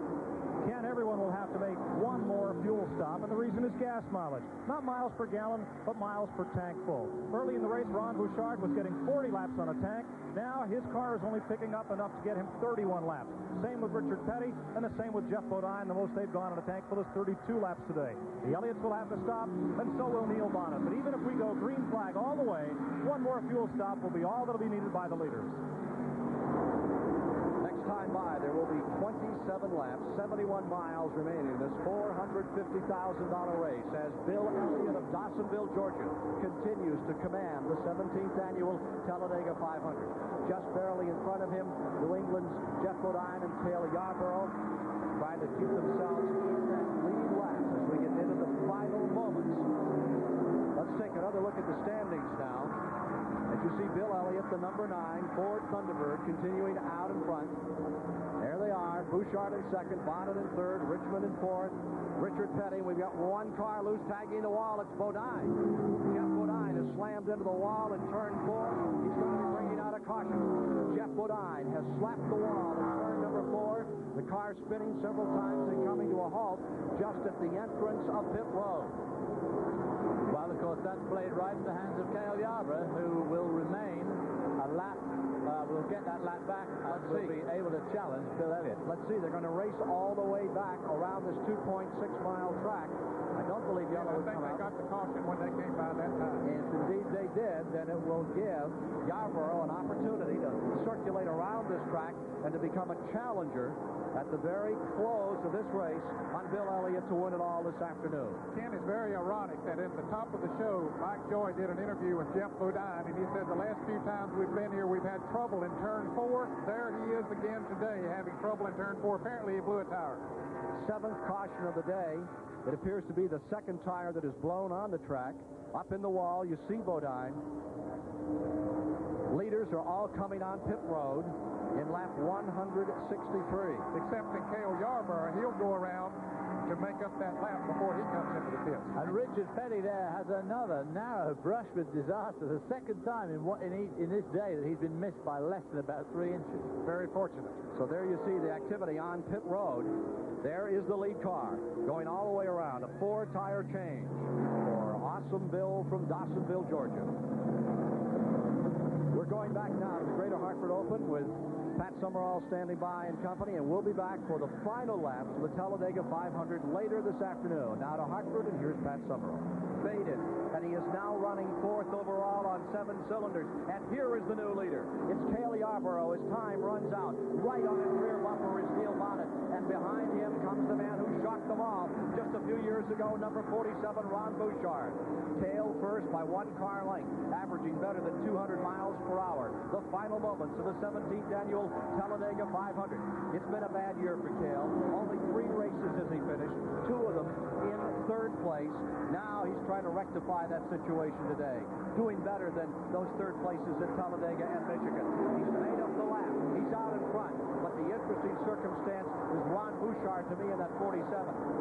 Ken, everyone will have to make one more fuel stop, and the reason is gas mileage. Not miles per gallon, but miles per tank full. Early in the race, Ron Bouchard was getting 40 laps on a tank. Now his car is only picking up enough to get him 31 laps. Same with Richard Petty, and the same with Jeff Bodine. The most they've gone on a tank full is 32 laps today. The Elliots will have to stop, and so will Neil Bonnet. But even if we go green flag all the way, one more fuel stop will be all that'll be needed by the leaders. Next time by, there will be 27 laps, 71 miles remaining in this $450,000 race as Bill Elliott of Dawsonville, Georgia, continues to command the 17th annual Talladega 500. Just barely in front of him, New England's Jeff Bodine and Cale Yarborough trying to keep themselves in that lead lap as we get into the final moments. Let's take another look at the standings now. As you see Bill Elliott, the number 9, Ford Thunderbird, continuing out in front. There they are, Bouchard in second, Bonnet in third, Richmond in fourth, Richard Petty. We've got one car loose, tagging the wall. It's Bodine. Jeff Bodine has slammed into the wall in turn 4. He's going to be bringing out a caution. Jeff Bodine has slapped the wall in turn number 4. The car spinning several times and coming to a halt just at the entrance of pit road. Well, of course, that's played right in the hands of Cale Yarborough, who will remain a lap, will get that lap back and will be able to challenge Bill Elliott. Let's see, they're going to race all the way back around this 2.6-mile track. I don't believe Yellow would come out. I think they got the caution when they came by that time. If indeed they did, then it will give Yarborough an opportunity to circulate around this track and to become a challenger at the very close of this race on Bill Elliott to win it all this afternoon. Ken, it's very ironic that at the top of the show, Mike Joy did an interview with Jeff Bodine, and he said the last few times we've been here, we've had trouble in turn 4. There he is again today, having trouble in turn 4. Apparently he blew a tire. 7th caution of the day. It appears to be the second tire that is blown on the track. Up in the wall, you see Bodine. Leaders are all coming on pit road in lap 163. Except in Cale Yarborough, he'll go around to make up that lap before he comes into the pits. And Richard Petty there has another narrow brush with disaster. The second time in this day that he's been missed by less than about 3 inches. Very fortunate. So there you see the activity on pit road. There is the lead car going all the way around. A 4-tire change for Awesome Bill from Dawsonville, Georgia. We're going back now to the Greater Hartford Open with Pat Summerall standing by and company, and we'll be back for the final laps of the Talladega 500 later this afternoon. Now to Hartford, and here's Pat Summerall. Faded, and he is now running 4th overall on 7 cylinders. And here is the new leader. It's Cale Yarborough. His time runs out. Right on his rear bumper is Neil Bonnet, and behind him comes the man who shocked them all just a few years ago, number 47, Ron Bouchard. Cale first by 1 car length, averaging better than 200 miles per hour. The final moments of the 17th annual Talladega 500. It's been a bad year for Cale. Only 3 races as he finished, 2 of them in 3rd place. Now he's trying to rectify that situation today, doing better than those 3rd places at Talladega and Michigan. He's made up the lap. He's out in front. But the interesting circumstance is Ron Bouchard to me in that 47.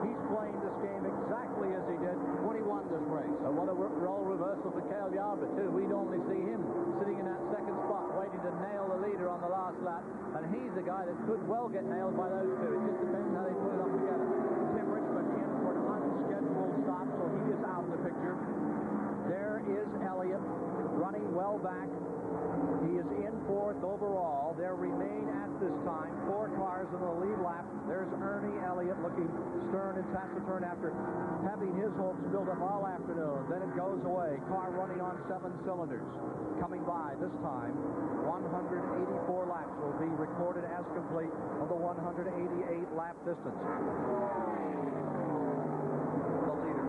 He's playing this game exactly as he did when he won this race. What a role reversal for Cale Yarborough, too. We normally see him sitting in that 2nd spot, waiting to nail the leader on the last lap. And he's the guy that could well get nailed by those 2. It just depends how they put it up together. Tim Richmond in for an unscheduled stop, so he is out of the picture. There is Elliott running well back. He is in 4th overall. There remain at this time 4 cars in the lead lap. There's Ernie Elliott looking stern and taciturn after having his hopes built up all afternoon. Then it goes away. Car running on 7 cylinders. Coming by this time, 184 laps will be recorded as complete of the 188 lap distance. The leader,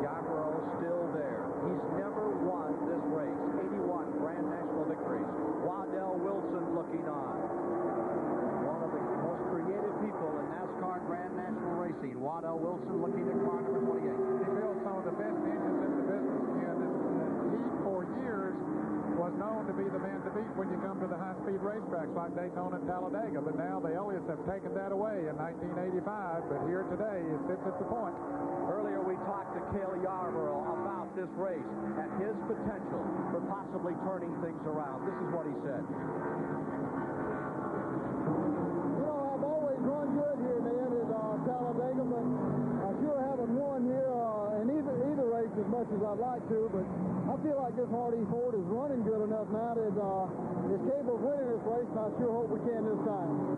Yarborough, still there. He's never won this race. 81 Grand National victories. Waddell Wilson looking on. One of the most creative people in NASCAR Grand National racing. Waddell Wilson looking at car number 28. He built some of the best engines in the business, Ken. He, for years, was known to be the man to beat when you come to the high-speed racetracks like Daytona and Talladega. But now the Elliots have taken that away in 1985. But here today, it sits at the point. Earlier, we talked to Cale Yarborough about this race and his potential for possibly turning things around. This is what he said. You know, I've always run good here, man, at Talladega, but I sure have I'd like to, but I feel like this Hardy Ford is running good enough now that it's capable of winning this race, and I sure hope we can this time.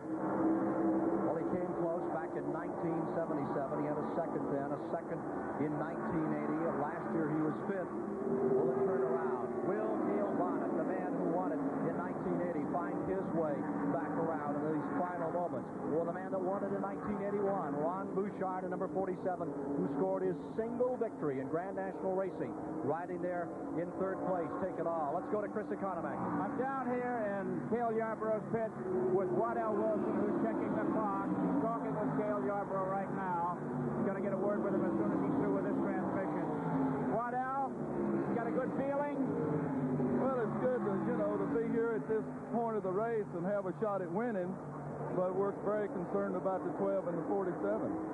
Well, he came close back in 1977. He had a second then, a second in 1980. Last year he was fifth. Will it turn around? Will Neil Bonnet, the man who won it in 1980, find his way back around in these final moments? Or the man that won it in 1981, Ron Bouchard, at number 47, who scored his single victory in Grand National Racing, riding there in third place. Take it all. Let's go to Chris Economac. I'm down here in Cale Yarborough's pit with Waddell Wilson, who's checking the clock. He's talking with Cale Yarborough right now. He's going to get a word with him as soon as he's through with this transmission. Waddell, you got a good feeling? Well, it's good to be here at this point of the race and have a shot at winning, but we're very concerned about the 12 and the 47.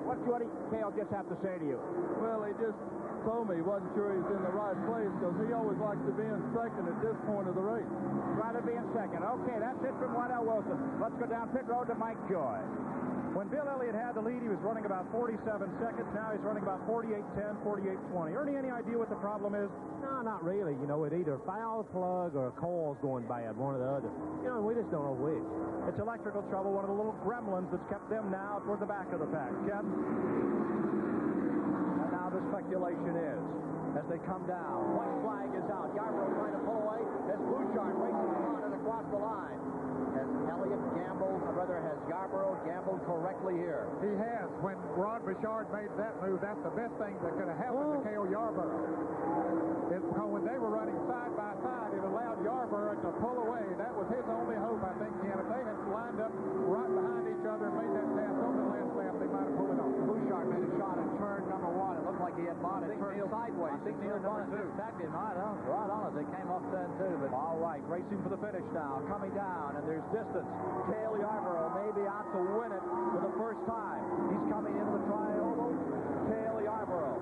What did Cale just have to say to you? Well, he just told me he wasn't sure he was in the right place because he always likes to be in second at this point of the race. Rather be in second. Okay, that's it from Waddell Wilson. Let's go down pit road to Mike Joy. When Bill Elliott had the lead, he was running about 47 seconds. Now he's running about 48.10, 48.20. Ernie, any idea what the problem is? No, not really. With either a foul plug or a coil's going bad, one or the other. We just don't know which. It's electrical trouble, one of the little gremlins that's kept them now toward the back of the pack. Ken? And now the speculation is, as they come down, white flag is out. Yarborough trying to pull away as Bouchard races on and across the line. Has Elliott gambled, or rather has Yarborough gambled correctly here? He has. When Ron Bouchard made that move, that's the best thing that could have happened to Cale Yarborough. It's because when they were running side by side, it allowed Yarborough to pull away. That was his only hope, I think, Ken. If they had lined up right behind each other and made that pass on the last lap, they might have pulled it off. Bouchard made a shot at turn number one. It looked like he had Bonnet turned sideways. I think Neil Bonnet just tagged him right on as they came off turn two. But all right, racing for the finish now, coming down, and there's distance. Cale Yarborough may be out to win it for the first time. He's coming into the tri-oval. Cale Yarborough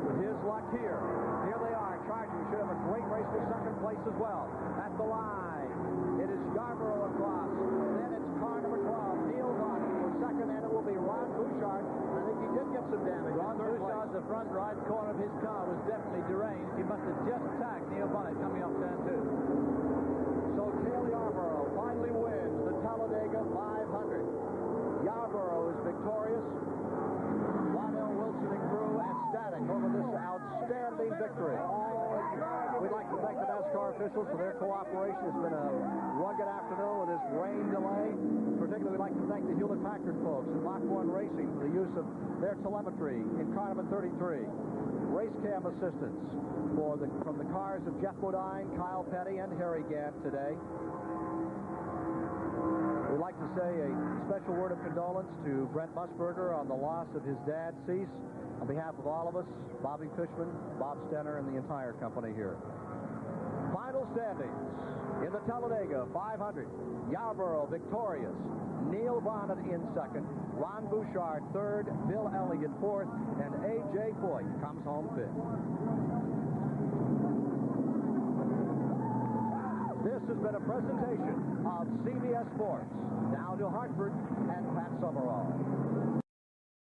with his luck here. Here they are, charging. Should have a great race for second place as well. At the line, it is Yarborough across. Then it's car number 12, Neil Bonnet for second, and it will be Ron Bouchard. I think he did get some damage. Ron Bouchard, the front right corner of his car was definitely deranged. He must have just tagged Neil Bonnet coming off turn two. So Cale Yarborough finally wins the Talladega 500. Yarborough is victorious. Waddell Wilson and crew ecstatic over this outstanding victory. We'd like to thank the NASCAR officials for their cooperation. It's been a rugged afternoon with this rain delay. Particularly, we'd like to thank the Hewlett-Packard folks at Mach 1 Racing for the use of their telemetry in car number 33. Race cam assistance from the cars of Jeff Bodine, Kyle Petty, and Harry Gant today. We'd like to say a special word of condolence to Brent Musburger on the loss of his dad, Cease. On behalf of all of us, Bobby Fishman, Bob Stenner, and the entire company here. Final standings in the Talladega 500. Yarborough victorious. Neil Bonnet in second. Ron Bouchard third. Bill Elliott fourth. And A.J. Foyt comes home fifth. This has been a presentation of CBS Sports. Now to Hartford and Pat Summerall.